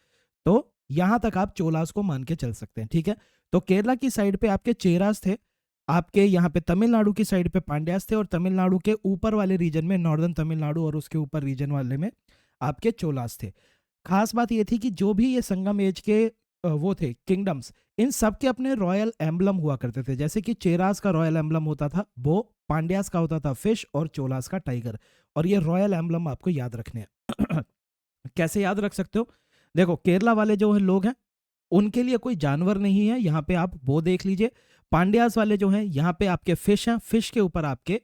तो यहाँ तक आप चोलास को मान के चल सकते हैं। ठीक है, तो केरला की साइड पे आपके चेरास थे, आपके यहाँ पे तमिलनाडु की साइड पे पांड्यास थे, और तमिलनाडु के ऊपर वाले रीजन में, नॉर्दर्न तमिलनाडु और उसके ऊपर रीजन वाले में आपके चोलास थे। खास बात ये थी कि जो भी ये संगम एज के वो थे किंगडम्स, इन सब के अपने रॉयल एम्बलम हुआ करते थे। जैसे कि चेरास का रॉयल एम्बलम होता था वो, पांड्यास का होता था फिश, और चोलास का टाइगर। और ये रॉयल एम्बलम आपको याद रखने हैं। कैसे याद रख सकते हो? देखो, केरला वाले जो है लोग हैं, उनके लिए कोई जानवर नहीं है, यहाँ पे आप वो देख लीजिए। पांड्यास वाले जो हैं, यहाँ पे आपके फिश हैं, फिश के ऊपर आपके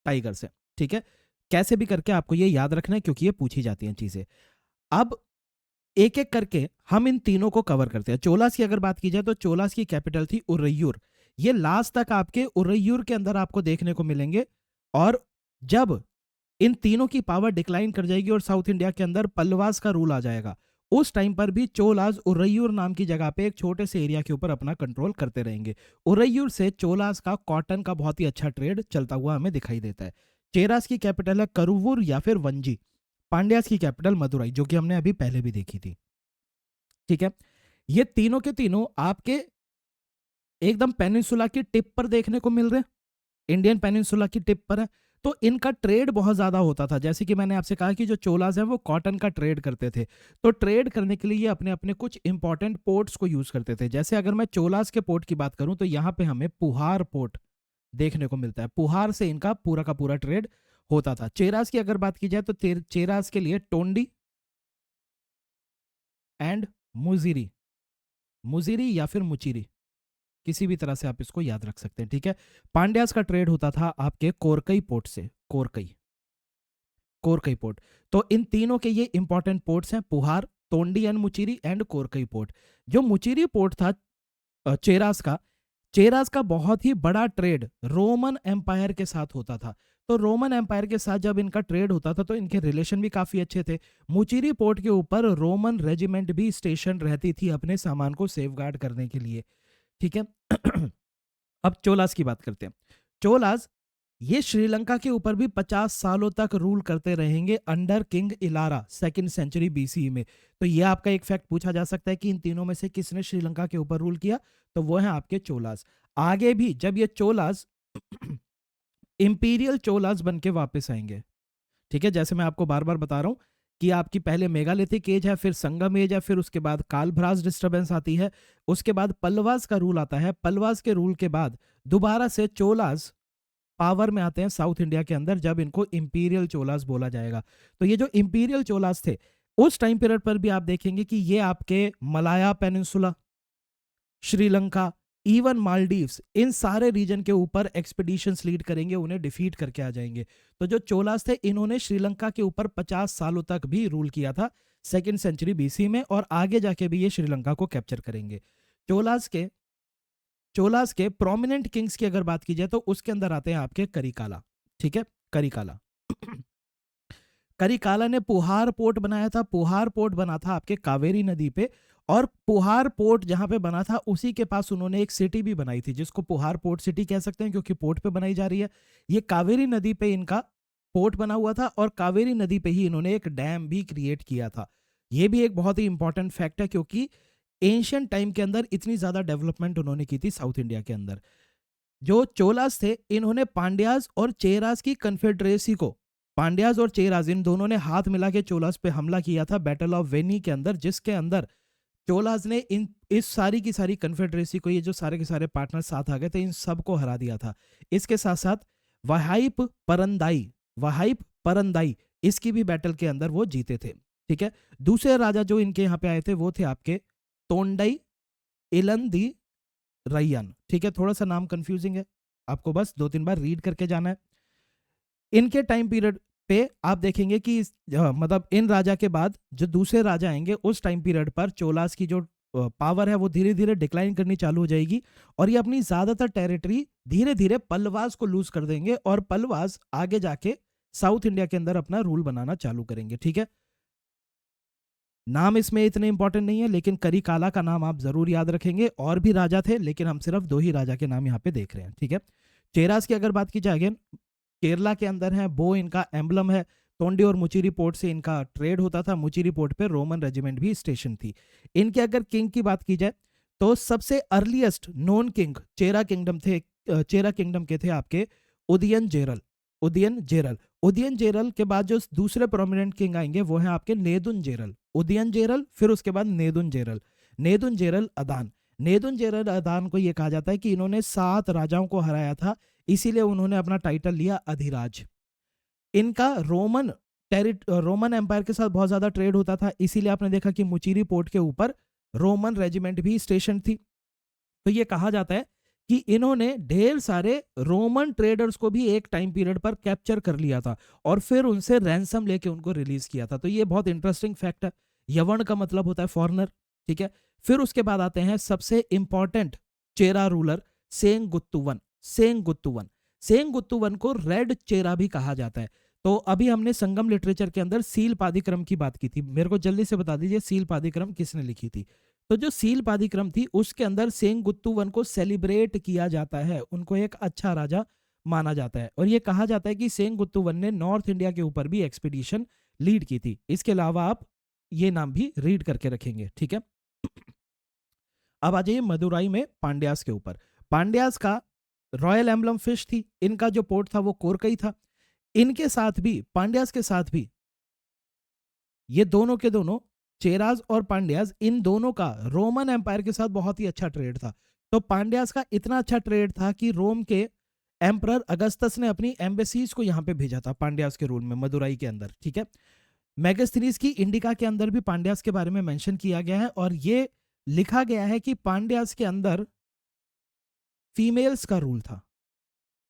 टाइगर्स हैं। ठीक है, कैसे भी करके आपको ये याद रखना है, क्योंकि ये पूछी जाती हैं चीजें। अब एक एक करके हम इन तीनों को कवर करते हैं। चोलास की अगर बात की जाए, तो चोलास की कैपिटल थी उरैयूर। ये लास्ट तक आपके उरैयूर के अंदर आपको देखने को मिलेंगे। और जब इन तीनों की पावर डिक्लाइन कर जाएगी और साउथ इंडिया के अंदर पल्लवास का रूल आ जाएगा, उस टाइम पर भी चोलास उरैयूर नाम की जगह पे एक छोटे से एरिया के ऊपर अपना कंट्रोल करते रहेंगे। उरैयूर से चोलास का कॉटन का बहुत ही अच्छा ट्रेड चलता हुआ हमें दिखाई देता है। चेरास की कैपिटल है करूवुर या फिर वंजी। पांड्यास की कैपिटल मदुराई, जो कि हमने अभी पहले भी देखी थी। ठीक है, ये तीनों के तीनों आपके एकदम पेनिनसुला की टिप पर देखने को मिल रहे हैं, इंडियन पेनिनसुला की टिप पर है। तो इनका ट्रेड बहुत ज्यादा होता था। जैसे कि मैंने आपसे कहा कि जो चोलास हैं वो कॉटन का ट्रेड करते थे, तो ट्रेड करने के लिए ये अपने अपने कुछ इंपॉर्टेंट पोर्ट्स को यूज करते थे। जैसे अगर मैं चोलास के पोर्ट की बात करूं, तो यहाँ पे हमें पुहार पोर्ट देखने को मिलता है। पुहार से इनका पूरा का पूरा ट्रेड होता था। चेरास की अगर बात की जाए, तो चेरास के लिए टोंडी एंड मुजीरी, मुजीरी या फिर मुचीरी, किसी भी तरह से आप इसको याद रख सकते हैं। ठीक है, पांड्यास का ट्रेड होता था आपके कोरकई पोर्ट से। कोरकई, कोरकई पोर्ट। तो इन तीनों के ये इंपॉर्टेंट पोर्ट्स हैं, पुहार, तोंडी एंड मुचीरी एंड कोरकई पोर्ट। जो मुचीरी पोर्ट था चेरास का, चेरास का बहुत ही बड़ा ट्रेड रोमन एम्पायर के साथ होता था। तो रोमन एम्पायर के साथ जब इनका ट्रेड होता था, तो इनके रिलेशन भी काफी अच्छे थे। मुचीरी पोर्ट के ऊपर रोमन रेजिमेंट भी स्टेशन रहती थी अपने सामान को सेफगार्ड करने के लिए। ठीक है। अब चोलास की बात करते हैं। चोलास ये श्रीलंका के ऊपर भी 50 सालों तक रूल करते रहेंगे under king Elara, 2nd century BCE में। तो ये आपका एक फैक्ट पूछा जा सकता है कि इन तीनों में से किसने श्रीलंका के ऊपर रूल किया, तो वो है आपके चोलास। आगे भी जब ये चोलास इंपीरियल चोलास बन के वापस आएंगे, ठीक है, जैसे मैं आपको बार बार बता रहा हूं कि आपकी पहले मेगालिथिक एज है, फिर संगम एज है, फिर उसके बाद कालभ्रास डिस्टर्बेंस आती है, उसके बाद पल्लवास का रूल आता है। पल्लवास के रूल के बाद दोबारा से चोलास पावर में आते हैं साउथ इंडिया के अंदर, जब इनको इंपीरियल चोलास बोला जाएगा। तो ये जो इंपीरियल चोलास थे, उस टाइम पीरियड पर भी आप देखेंगे कि ये आपके मलाया पेनिनसुला, श्रीलंका, इवन मालदीव्स, इन सारे रीजन के ऊपर एक्सपीडिशंस लीड करेंगे, उन्हें डिफीट करके आ जाएंगे। तो जो चोलास थे इन्होंने श्रीलंका के ऊपर 50 सालों तक भी रूल किया था 2nd सेंचुरी बीसी में, और आगे जाके भी ये श्रीलंका को कैप्चर करेंगे। चोलास के प्रोमिनेंट किंग्स की अगर बात की जाए तो उसके अंदर आते हैं आपके करिकाला। ठीक है, करिकाला। करिकाला ने पुहार पोर्ट बनाया था। पुहार पोर्ट बना था आपके कावेरी नदी पे, और पुहार पोर्ट जहां पे बना था उसी के पास उन्होंने एक सिटी भी बनाई थी जिसको पुहार पोर्ट सिटी कह सकते हैं, क्योंकि पोर्ट पे बनाई जा रही है। ये कावेरी नदी पे इनका पोर्ट बना हुआ था, और कावेरी नदी पे ही इन्होंने एक डैम भी क्रिएट किया था। ये भी एक बहुत ही इंपॉर्टेंट फैक्ट है, क्योंकि एंशियंट टाइम के अंदर इतनी ज्यादा डेवलपमेंट उन्होंने की थी साउथ इंडिया के अंदर। जो चोलास थे इन्होंने पांड्यास और चेरास की कन्फेडरेसी को, पांड्यास और चेरास इन दोनों ने हाथ मिला के चोलास पे हमला किया था बैटल ऑफ वेनी के अंदर, जिसके अंदर चोलास ने इन इस सारी की सारी कन्फेडरेसी को, ये जो सारे के सारे पार्टनर साथ आ गए थे, इन सबको हरा दिया था। इसके साथ साथ वहाइप परंदाई, वहाइप परंदाई इसकी भी बैटल के अंदर वो जीते थे। ठीक है, दूसरे राजा जो इनके यहाँ पे आए थे वो थे आपके तोंडई इलंदी रैयन। ठीक है, थोड़ा सा नाम कंफ्यूजिंग है, आपको बस 2-3 बार रीड करके जाना है। इनके टाइम पीरियड पे आप देखेंगे कि मतलब इन राजा के बाद जो दूसरे राजा आएंगे उस टाइम पीरियड पर चोलास की जो पावर है वो धीरे धीरे डिक्लाइन करनी चालू हो जाएगी, और ये अपनी ज्यादातर टेरिटरी धीरे धीरे पल्लवास को लूज कर देंगे, और पल्लवास आगे जाके साउथ इंडिया के अंदर अपना रूल बनाना चालू करेंगे। ठीक है, नाम इसमें इतने इंपॉर्टेंट नहीं है, लेकिन करिकाला का नाम आप जरूर याद रखेंगे। और भी राजा थे, लेकिन हम सिर्फ 2 ही राजा के नाम यहाँ पे देख रहे हैं। ठीक है, चेरास की अगर बात की जाए, अगेन केरला के अंदर है, बो इनका एम्बलम है। तोंडी और मुचिरी पोर्ट से इनका ट्रेड होता था। मुचिरी पोर्ट पे रोमन रेजिमेंट भी स्टेशन थी। इनके अगर किंग की बात की जाए तो सबसे अर्लीस्ट नोन किंग चेरा किंगडम थे, चेरा किंगडम के थे आपके उदयन जेरल। उदयन जेरल, उदयन जेरल के बाद जो दूसरे प्रोमिनेंट किंग आएंगे वो हैं आपके नेदुन जेरल। उदयन जेरल, फिर उसके बाद नेदुन जेरल। नेदुन जेरल अदान, नेदुन जेरल अदान को यह कहा जाता है कि इन्होंने 7 राजाओं को हराया था, इसीलिए उन्होंने अपना टाइटल लिया अधिराज। इनका रोमन एम्पायर के साथ बहुत ज्यादा ट्रेड होता था, इसीलिए आपने देखा कि मुचीरी पोर्ट के ऊपर रोमन रेजिमेंट भी स्टेशन थी। तो ये कहा जाता है कि इन्होंने ढेर सारे रोमन ट्रेडर्स को भी एक टाइम पीरियड पर कैप्चर कर लिया था, और फिर उनसे रैंसम लेके उनको रिलीज किया था। तो ये बहुत इंटरेस्टिंग फैक्ट है। यवन का मतलब होता है फॉरनर। ठीक है, फिर उसके बाद आते हैं सबसे इंपॉर्टेंट चेरा रूलर सेंगुत्तुवन। सेंगुत्तुवन, सेंगुत्तुवन को रेड चेरा भी कहा जाता है। तो अभी हमने संगम लिटरेचर के अंदर सील पादिक्रम की बात की थी, मेरे को जल्दी से बता दीजिए सील पादिक्रम किसने लिखी थी। तो जो सील पादिक्रम थी उसके अंदर सेंगुत्तुवन को सेलिब्रेट किया जाता है, उनको एक अच्छा राजा माना जाता है, और ये कहा जाता है कि सेंगुत्तुवन ने नॉर्थ इंडिया के ऊपर भी एक्सपीडिशन लीड की थी। इसके अलावा आप ये नाम भी रीड करके रखेंगे। ठीक है, अब आ जाइए मदुराई में पांड्यास के ऊपर। पांड्यास का रॉयल एम्बलम फिश थी, इनका जो पोर्ट था वो कोरकई था। इनके साथ भी, पांड्यास के साथ भी, ये दोनों के दोनों चेराज और पांड्यास, इन दोनों का रोमन एम्पायर के साथ बहुत ही अच्छा ट्रेड था। तो पांड्यास का इतना अच्छा ट्रेड था कि रोम के एम्परर अगस्तस ने अपनी एम्बेसीज को यहां पे भेजा था पांड्यास के रूल में मदुराई के अंदर। ठीक है, मेगास्थनीज की इंडिका के अंदर भी पांड्यास के बारे में मेंशन किया गया है, और ये लिखा गया है कि पांड्यास के अंदर फीमेल्स का रूल था।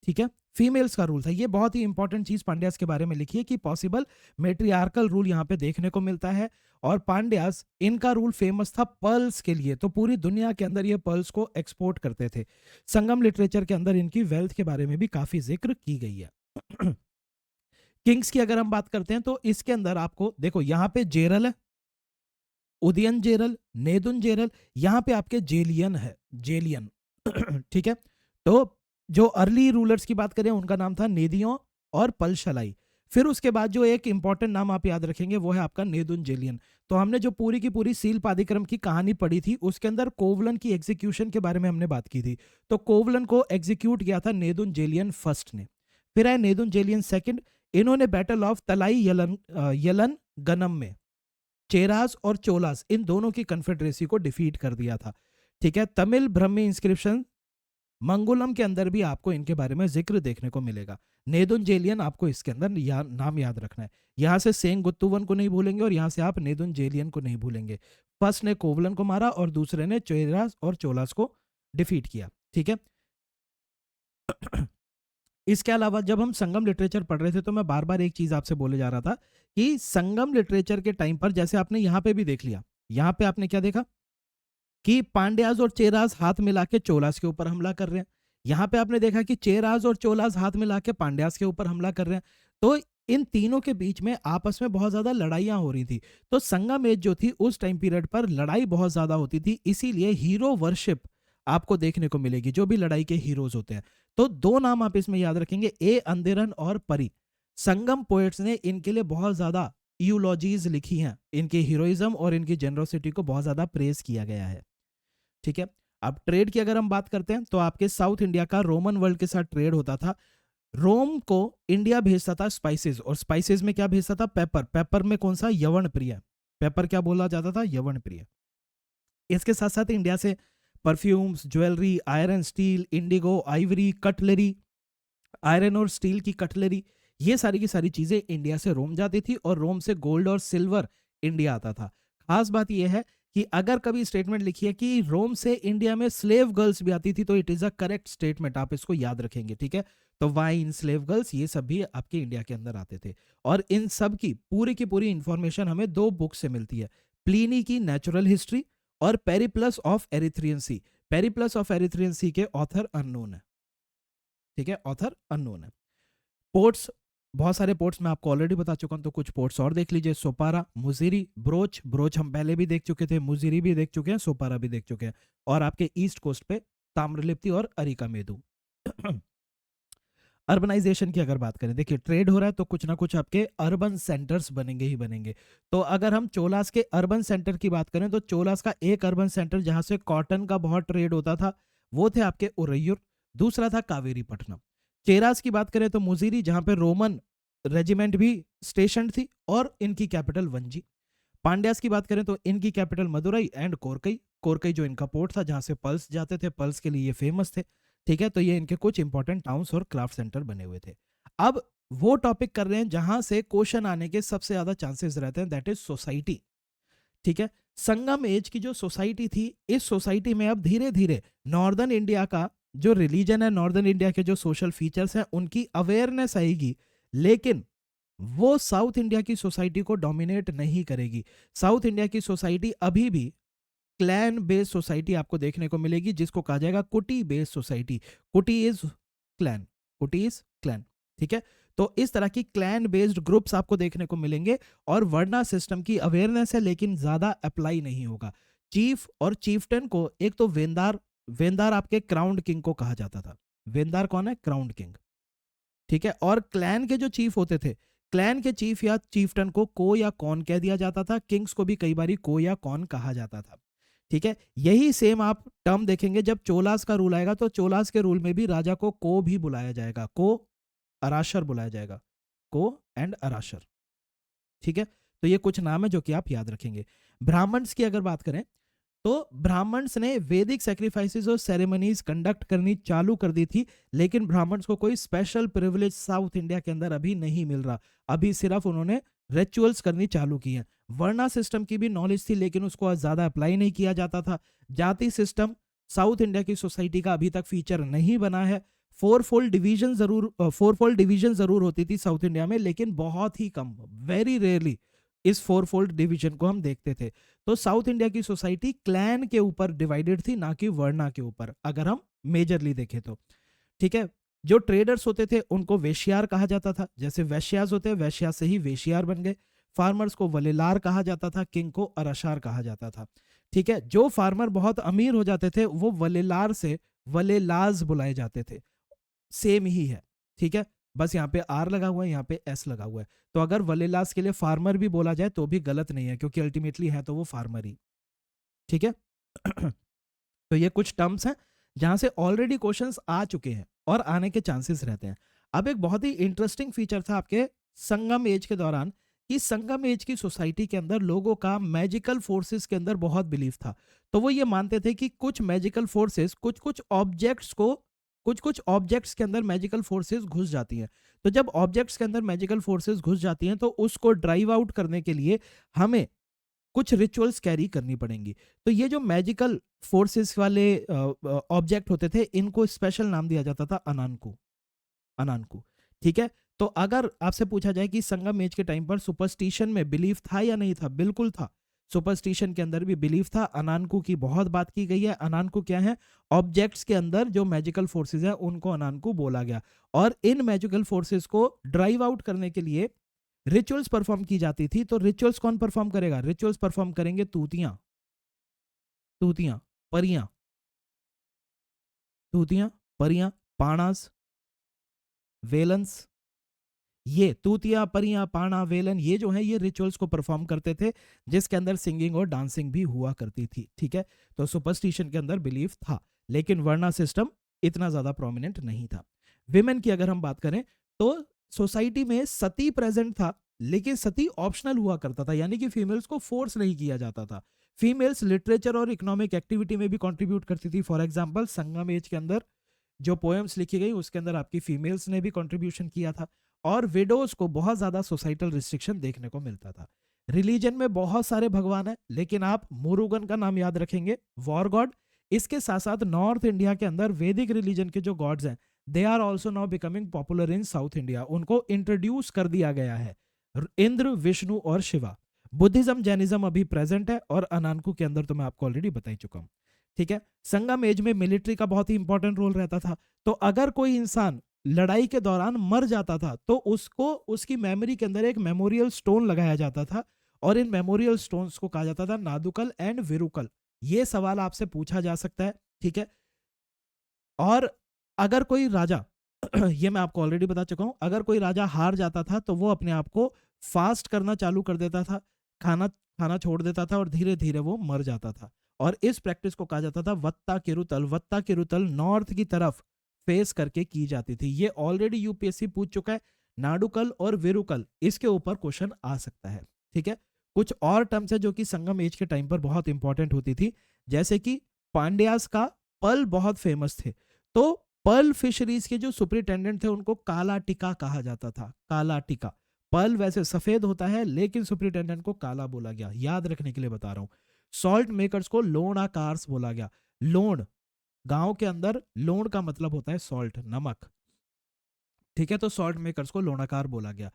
ठीक है, फीमेल्स का रूल था। ये बहुत ही इंपॉर्टेंट चीज पांड्यास के बारे में लिखी है कि पॉसिबल मेट्रियार्कल रूल यहाँ पे देखने को मिलता है। और पांड्यास, इनका रूल फेमस था पर्ल्स के लिए, तो पूरी दुनिया के अंदर ये पर्ल्स को एक्सपोर्ट करते थे। संगम लिटरेचर के अंदर इनकी वेल्थ के बारे में भी काफी जिक्र की गई है। किंग्स की अगर हम बात करते हैं तो इसके अंदर आपको देखो यहाँ पे जेरल है, उदयन जेरल, नेदुन जेरल, यहाँ पे आपके जेलियन है, जेलियन। ठीक है, तो जो अर्ली रूलर्स की बात करें उनका नाम था नेदियों और पलशलाई। फिर उसके बाद जो एक इंपॉर्टेंट नाम आप याद रखेंगे वो है आपका नेदुन जेलियन। तो हमने जो पूरी की पूरी सील पादिक्रम की कहानी पढ़ी थी उसके अंदर कोवलन की एग्जीक्यूशन के बारे में हमने बात की थी। तो कोवलन को एग्जीक्यूट किया था नेदुन जेलियन फर्स्ट ने, फिर है नेदुन जेलियन सेकंड। इन्होंने बैटल ऑफ तलाई यलन गनम में चेरास और चोलास इन दोनों की कन्फेडरेसी को डिफीट कर दिया था। ठीक है, तमिल ब्रह्मी इंस्क्रिप्शन मंगोलम के अंदर भी आपको इनके बारे में जिक्र देखने को मिलेगा। नेदुनजेलियन आपको इसके अंदर नाम याद रखना है। यहाँ से सेंगुत्तुवन को नहीं भूलेंगे और यहाँ से आप नेदुनजेलियन को नहीं भूलेंगे। फर्स्ट ने कोवलन को मारा और दूसरे ने चेरास और चोलास को डिफीट किया। ठीक है। इसके अलावा जब हम संगम लिटरेचर पढ़ रहे थे तो मैं बार बार एक चीज आपसे बोले जा रहा था कि संगम लिटरेचर के टाइम पर, जैसे आपने यहां पे भी देख लिया, यहां पे आपने क्या देखा कि पांड्याज और चेराज हाथ मिला के चोलास के ऊपर हमला कर रहे हैं। यहां पे आपने देखा कि चेराज और चोलास हाथ मिला के पांड्याज के ऊपर हमला कर रहे हैं। तो इन तीनों के बीच में आपस में बहुत ज्यादा लड़ाइयां हो रही थी। तो संगम एज जो थी उस टाइम पीरियड पर लड़ाई बहुत ज्यादा होती थी, इसीलिए हीरो वर्शिप आपको देखने को मिलेगी, जो भी लड़ाई के हीरोज होते हैं। तो दो नाम आप इसमें याद रखेंगे, ए अंदिरन और परी। संगम पोएट्स ने इनके लिए बहुत ज्यादा यूलॉजीज लिखी हैं, इनके हीरोइज्म और इनकी जेनरोसिटी को बहुत ज्यादा प्रेज किया गया है। ठीक है। अब ट्रेड की अगर हम बात करते हैं तो आपके साउथ इंडिया का रोमन वर्ल्ड के साथ ट्रेड होता था। रोम को इंडिया भेजता था स्पाइसेस, और स्पाइसेस में क्या भेजता था? पेपर। पेपर में कौन सा? यवन प्रिय। पेपर क्या बोला जाता था? यवन प्रिय। इसके साथ साथ इंडिया से perfumes, jewellery, iron, steel, Indigo, Ivory, cutlery, iron और स्टील की कटलरी, ये सारी की सारी चीजें इंडिया से रोम जाती थी और रोम से गोल्ड और सिल्वर इंडिया आता था। खास बात यह है कि अगर कभी स्टेटमेंट लिखी है कि रोम से इंडिया में स्लेव गर्ल्स भी आती थी तो it is a correct statement, आप इसको याद रखेंगे। ठीक है। तो वाइन, स्लेव गर्ल्स, ये सब भी आपके इंडिया के अंदर आते थे। और इन सब की पूरी इंफॉर्मेशन हमें दो बुक से मिलती है, प्लीनी की नेचुरल हिस्ट्री और Periplus of Erythraean Sea. Periplus of Erythraean Sea के ऑथर अननोन है। ठीक है, ऑथर अननोन है। पोर्ट्स, बहुत सारे पोर्ट्स मैं आपको ऑलरेडी बता चुका हूं, तो कुछ पोर्ट्स और देख लीजिए। सोपारा, मुजीरी, ब्रोच। ब्रोच हम पहले भी देख चुके थे, मुजीरी भी देख चुके हैं, सोपारा भी देख चुके हैं। और आपके ईस्ट कोस्ट पे ताम्रलिप्ति और अरिका मेदू। अर्बनाइजेशन की अगर बात करें, देखिए ट्रेड हो रहा है तो कुछ ना कुछ आपके अर्बन सेंटर्स बनेंगे ही बनेंगे। तो अगर हम चोलास के अर्बन सेंटर की बात करें तो चोलास का एक अर्बन सेंटर जहां से कॉटन का बहुत ट्रेड होता था वो थे आपके उरैयूर, दूसरा था कावेरीपट्टनम। चेरास की बात करें तो मुजीरी, जहां पे रोमन रेजिमेंट भी स्टेशन थी और इनकी कैपिटल वंजी। पांड्यास की बात करें तो इनकी कैपिटल मदुरई एंड कोरकई। कोरकई जो इनका पोर्ट था जहां से पल्स जाते थे, पल्स के लिए ये फेमस थे। ठीक है। तो ये इनके कुछ इंपॉर्टेंट टाउन्स और क्राफ्ट सेंटर बने हुए थे। अब वो टॉपिक कर रहे हैं जहां से क्वेश्चन आने के सबसे ज्यादा चांसेस रहते हैं, दैट इज सोसाइटी। ठीक है। संगम एज की जो सोसाइटी थी, इस सोसाइटी में अब धीरे धीरे नॉर्दर्न इंडिया का जो रिलीजन है, नॉर्दर्न इंडिया के जो सोशल फीचर्स हैं, उनकी अवेयरनेस आएगी, लेकिन वो साउथ इंडिया की सोसाइटी को डोमिनेट नहीं करेगी। साउथ इंडिया की सोसाइटी अभी भी क्लैन बेस्ड सोसाइटी आपको देखने को मिलेगी, जिसको कहा जाएगा कुटी बेस्ड सोसाइटी। कुटी इज क्लैन, कुटी इज क्लैन। ठीक है। तो इस तरह की क्लैन बेस्ड ग्रुप्स आपको देखने को मिलेंगे और वर्णा सिस्टम की अवेयरनेस है, लेकिन ज्यादा अप्लाई नहीं होगा। चीफ और चीफटन को, एक तो वेंदार, वेंदार आपके क्राउंड किंग को कहा जाता था। वेंदार कौन है? Crowned king. ठीक है। और क्लैन के जो चीफ होते थे, क्लैन के चीफ या चीफटन को या कौन कह दिया जाता था। किंग्स को भी कई बार को या कौन कहा जाता था। ठीक है। यही सेम आप टर्म देखेंगे जब चोलास का रूल आएगा, तो चोलास के रूल में भी राजा को भी बुलाया जाएगा, को अराशर बुलाया जाएगा, को एंड अराशर। ठीक है। तो ये कुछ नाम है जो कि आप याद रखेंगे। ब्राह्मण्स की अगर बात करें तो ब्राह्मण्स ने वैदिक सैक्रिफाइसेस और सेरेमनीज कंडक्ट करनी चालू कर दी थी, लेकिन ब्राह्मण्स को कोई स्पेशल प्रिविलेज साउथ इंडिया के अंदर अभी नहीं मिल रहा। अभी सिर्फ उन्होंने रिचुअल्स करनी चालू की हैं। वर्णा सिस्टम की भी नॉलेज थी, लेकिन उसको ज्यादा अप्लाई नहीं किया जाता था। जाति सिस्टम साउथ इंडिया की सोसाइटी का अभी तक फीचर नहीं बना है। फोरफोल्ड डिवीजन जरूर होती थी साउथ इंडिया में, लेकिन बहुत ही कम, वेरी रेयरली इस फोरफोल्ड डिवीजन को हम देखते थे। तो साउथ इंडिया की सोसाइटी क्लैन के ऊपर डिवाइडेड थी, ना कि वर्णा के ऊपर, अगर हम मेजरली देखें तो। ठीक है। जो ट्रेडर्स होते थे उनको वेश्यार कहा जाता था, जैसे वैश्यास होते हैं, वैश्या से ही वेश्यार बन गए। फार्मर्स को वलेलार कहा जाता था, किंग को अराशार कहा जाता था। ठीक है। जो फार्मर बहुत अमीर हो जाते थे वो वलेलार से वलेलाज बुलाए जाते थे। सेम ही है। ठीक है। बस यहाँ पे आर लगा हुआ है, यहाँ पे एस लगा हुआ है। तो अगर वलेलास के लिए फार्मर भी बोला जाए तो भी गलत नहीं है, क्योंकि अल्टीमेटली है तो वो फार्मर ही। ठीक है। तो ये कुछ टर्म्स हैं जहां से ऑलरेडी क्वेश्चंस आ चुके हैं और आने के चांसेस रहते हैं। अब एक बहुत ही इंटरेस्टिंग फीचर था आपके संगम एज के दौरान कि संगम एज की सोसाइटी के अंदर लोगों का मैजिकल फोर्सेस के अंदर बहुत बिलीफ था। तो वो ये मानते थे कि कुछ मैजिकल फोर्सेस कुछ कुछ ऑब्जेक्ट्स को कुछ कुछ ऑब्जेक्ट्स के अंदर मैजिकल फोर्सेस घुस जाती हैं। तो जब ऑब्जेक्ट्स के अंदर मैजिकल फोर्सेस घुस जाती हैं तो उसको ड्राइव आउट करने के लिए हमें कुछ रिचुअल्स कैरी करनी पड़ेंगी। तो ये जो मैजिकल फोर्सेस वाले ऑब्जेक्ट होते थे, इनको स्पेशल नाम दिया जाता था अनानकू। अनानकू, ठीक है। तो अगर आपसे पूछा जाए कि संगम एज के टाइम पर सुपरस्टिशन में बिलीफ था या नहीं था, बिल्कुल था। सुपरस्टिशन के अंदर भी बिलीफ था। अनानकू की बहुत बात की गई है। अनानकू क्या है? ऑब्जेक्ट्स के अंदर जो मैजिकल फोर्सेज है उनको अनानकू बोला गया। और इन मैजिकल फोर्सेस को ड्राइव आउट करने के लिए रिचुअल्स परफॉर्म की जाती थी। तो रिचुअल्स कौन परफॉर्म करेगा? रिचुअल्स परफॉर्म करेंगे तूतियां, तूतियां, परियां, तूतियां, परियां, पाणास, वेलंस। ये तूतिया, परियां, पाणा, वेलन, ये जो है ये रिचुअल्स को परफॉर्म करते थे, जिसके अंदर सिंगिंग और डांसिंग भी हुआ करती थी, ठीक है। तो सुपरस्टिशन के अंदर बिलीफ था, लेकिन वर्णा सिस्टम इतना ज्यादा प्रोमिनेंट नहीं था। विमेन की अगर हम बात करें तो सोसाइटी में सती प्रेजेंट था, लेकिन सती ऑप्शनल हुआ करता था, यानी कि फीमेल्स को फोर्स नहीं किया जाता था। फीमेल्स लिटरेचर और इकोनॉमिक एक्टिविटी में भी कंट्रीब्यूट करती थी। फॉर एग्जांपल संगम एज के अंदर जो पोएम्स लिखी गई उसके अंदर आपकी फीमेल्स ने भी कंट्रीब्यूशन किया था। और विडोज को बहुत ज्यादा सोसाइटल रिस्ट्रिक्शन देखने को मिलता था। रिलीजन में बहुत सारे भगवान हैं, लेकिन आप मुरुगन का नाम याद रखेंगे, वॉर गॉड। इसके साथ साथ नॉर्थ इंडिया के अंदर वैदिक रिलीजन के जो गॉड्स हैं, they are also now becoming popular in south India. उनको इंट्रोड्यूस कर दिया गया है, इंद्र, विष्णु और शिवा। बुद्धिज्म, जैनिज्म अभी प्रेजेंट है, और अनानकू के अंदर तो मैं आपको ऑलरेडी बता ही चुका हूं, ठीक है। संगम एज में मिलिट्री का बहुत ही इंपॉर्टेंट रोल रहता था। तो अगर कोई इंसान लड़ाई के दौरान मर जाता था तो उसको उसकी मेमोरी के अंदर एक मेमोरियल स्टोन लगाया जाता था, और इन मेमोरियल स्टोन्स को कहा जाता था नादुकल एंड विरुकल। ये सवाल आपसे पूछा जा सकता है, ठीक है। और अगर कोई राजा ये मैं आपको ऑलरेडी बता चुका हूं, अगर कोई राजा हार जाता था तो वो अपने आप को फास्ट करना चालू कर देता था, खाना खाना छोड़ देता था, और धीरे धीरे वो मर जाता था। और इस प्रैक्टिस को कहा जाता था वत्ता किरुतल। वत्ता किरुतल नॉर्थ की तरफ फेस करके की जाती थी। ये ऑलरेडी यूपीएससी पूछ चुका है। नाडुकल और विरुकल, इसके ऊपर क्वेश्चन आ सकता है, ठीक है। कुछ और टर्म्स है जो कि संगम एज के टाइम पर बहुत इंपॉर्टेंट होती थी, जैसे कि पांड्यास का पल बहुत फेमस थे। तो पर्ल फिशरीज के जो सुपरिटेंडेंट थे उनको काला टिका कहा जाता था। काला टिका। पर्ल वैसे सफेद होता है, लेकिन सुपरिटेंडेंट को काला बोला गया, याद रखने के लिए बता रहा हूं। सॉल्ट मेकर्स को लोणाकार्स बोला गया। लोण, गांव के अंदर लोण का मतलब होता है सॉल्ट, नमक, ठीक है। तो सॉल्ट मेकर्स को लोणाकार बोला गया।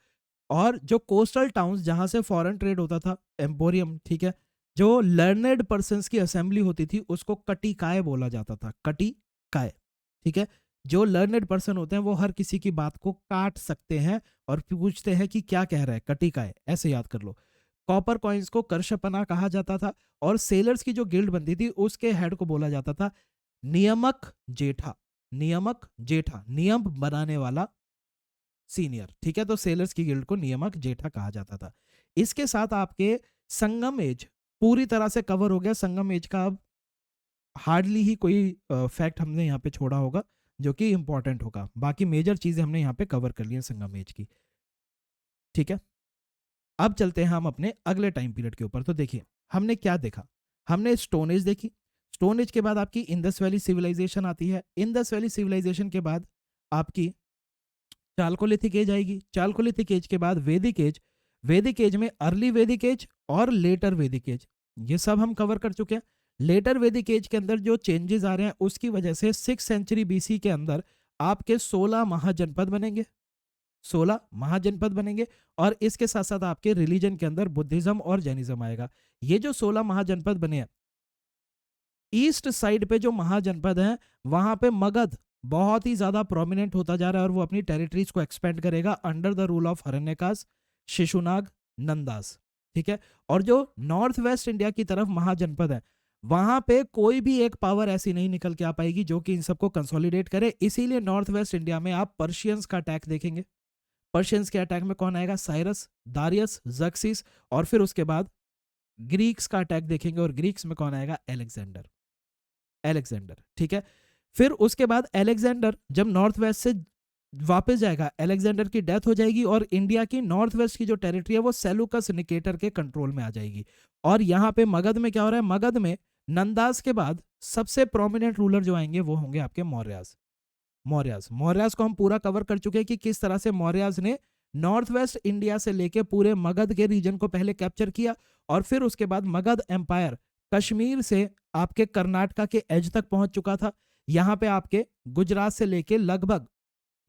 और जो कोस्टल टाउन्स जहां से फॉरेन ट्रेड होता था, एम्पोरियम, ठीक है, जो लर्नेड पर्सन्स की असेंबली होती थी उसको कटिकाय बोला जाता था। कटिकाय, ठीक है। जो लर्नेड पर्सन होते हैं वो हर किसी की बात को काट सकते हैं और पूछते हैं कि क्या कह रहा है, कटिकाय, ऐसे याद कर लो। कॉपर कॉइन्स को करशपना कहा जाता था, और सेलर्स की जो गिल्ड बनती थी उसके हेड को बोला जाता था नियमक जेठा। नियमक जेठा, नियम बनाने वाला सीनियर, ठीक है। तो सेलर्स की गिल्ड को नियमक जेठा कहा जाता था। इसके साथ आपके संगम एज पूरी तरह से कवर हो गया। संगम एज का अब हार्डली ही कोई फैक्ट हमने यहाँ पे छोड़ा होगा जो कि इंपॉर्टेंट होगा। बाकी मेजर चीजें हमने यहाँ पे कवर कर ली हैं संगम एज की, ठीक है। अब चलते हैं हम अपने अगले टाइम पीरियड के ऊपर। तो देखिए हमने क्या देखा, हमने स्टोन एज देखी। स्टोन एज के बाद आपकी इंडस वैली सिविलाइजेशन आती है। इंडस वैली सिविलाइजेशन के बाद आपकी चालकोलिथिक एज आएगी। चालकोलिथिक एज के बाद वैदिक एज। वैदिक एज में अर्ली वैदिक एज और लेटर वैदिक एज, ये सब हम कवर कर चुके हैं। लेटर वैदिक एज के अंदर जो चेंजेस आ रहे हैं उसकी वजह से 6 सेंचुरी बीसी के अंदर आपके 16 महाजनपद बनेंगे। 16 महाजनपद बनेंगे, और इसके साथ साथ आपके रिलीजन के अंदर बुद्धिज्म और जैनिज्म आएगा। ये जो 16 महाजनपद बने हैं, ईस्ट साइड पे जो महाजनपद है वहां पे मगध बहुत ही ज्यादा प्रोमिनेंट होता जा रहा है, और वो अपनी टेरिटरीज को एक्सपेंड करेगा under the rule of Haryankas, Shishunaga, Nandas, ठीक है। और जो नॉर्थ वेस्ट इंडिया की तरफ महाजनपद है वहां पे कोई भी एक पावर ऐसी नहीं निकल के आ पाएगी जो कि इन सबको कंसोलिडेट करे। इसीलिए नॉर्थ वेस्ट इंडिया में आप पर्शियंस का अटैक देखेंगे। पर्शियंस के अटैक में कौन आएगा? साइरस, दारियस, जक्सिस, और फिर उसके बाद ग्रीक्स का अटैक देखेंगे, और ग्रीक्स में कौन आएगा? एलेक्जेंडर। एलेक्जेंडर, ठीक है। फिर उसके बाद एलेक्जेंडर जब नॉर्थ वेस्ट से वापस जाएगा, एलेक्जेंडर की डेथ हो जाएगी, और इंडिया की नॉर्थ वेस्ट की जो टेरिटरी है वो सेलुकस निकेटर के कंट्रोल में आ जाएगी। और यहाँ पे मगध में क्या हो रहा है? मगध में नंदास के बाद सबसे प्रोमिनेंट रूलर जो आएंगे वो होंगे आपके मौर्यास। मौर्यास। मौर्यास को हम पूरा कवर कर चुके हैं कि किस तरह से मौर्यास ने नॉर्थ वेस्ट इंडिया से लेके पूरे मगध के रीजन को पहले कैप्चर किया और फिर उसके बाद मगध एम्पायर कश्मीर से आपके कर्नाटका के एज तक पहुंच चुका था। यहाँ पे आपके गुजरात से लेके लगभग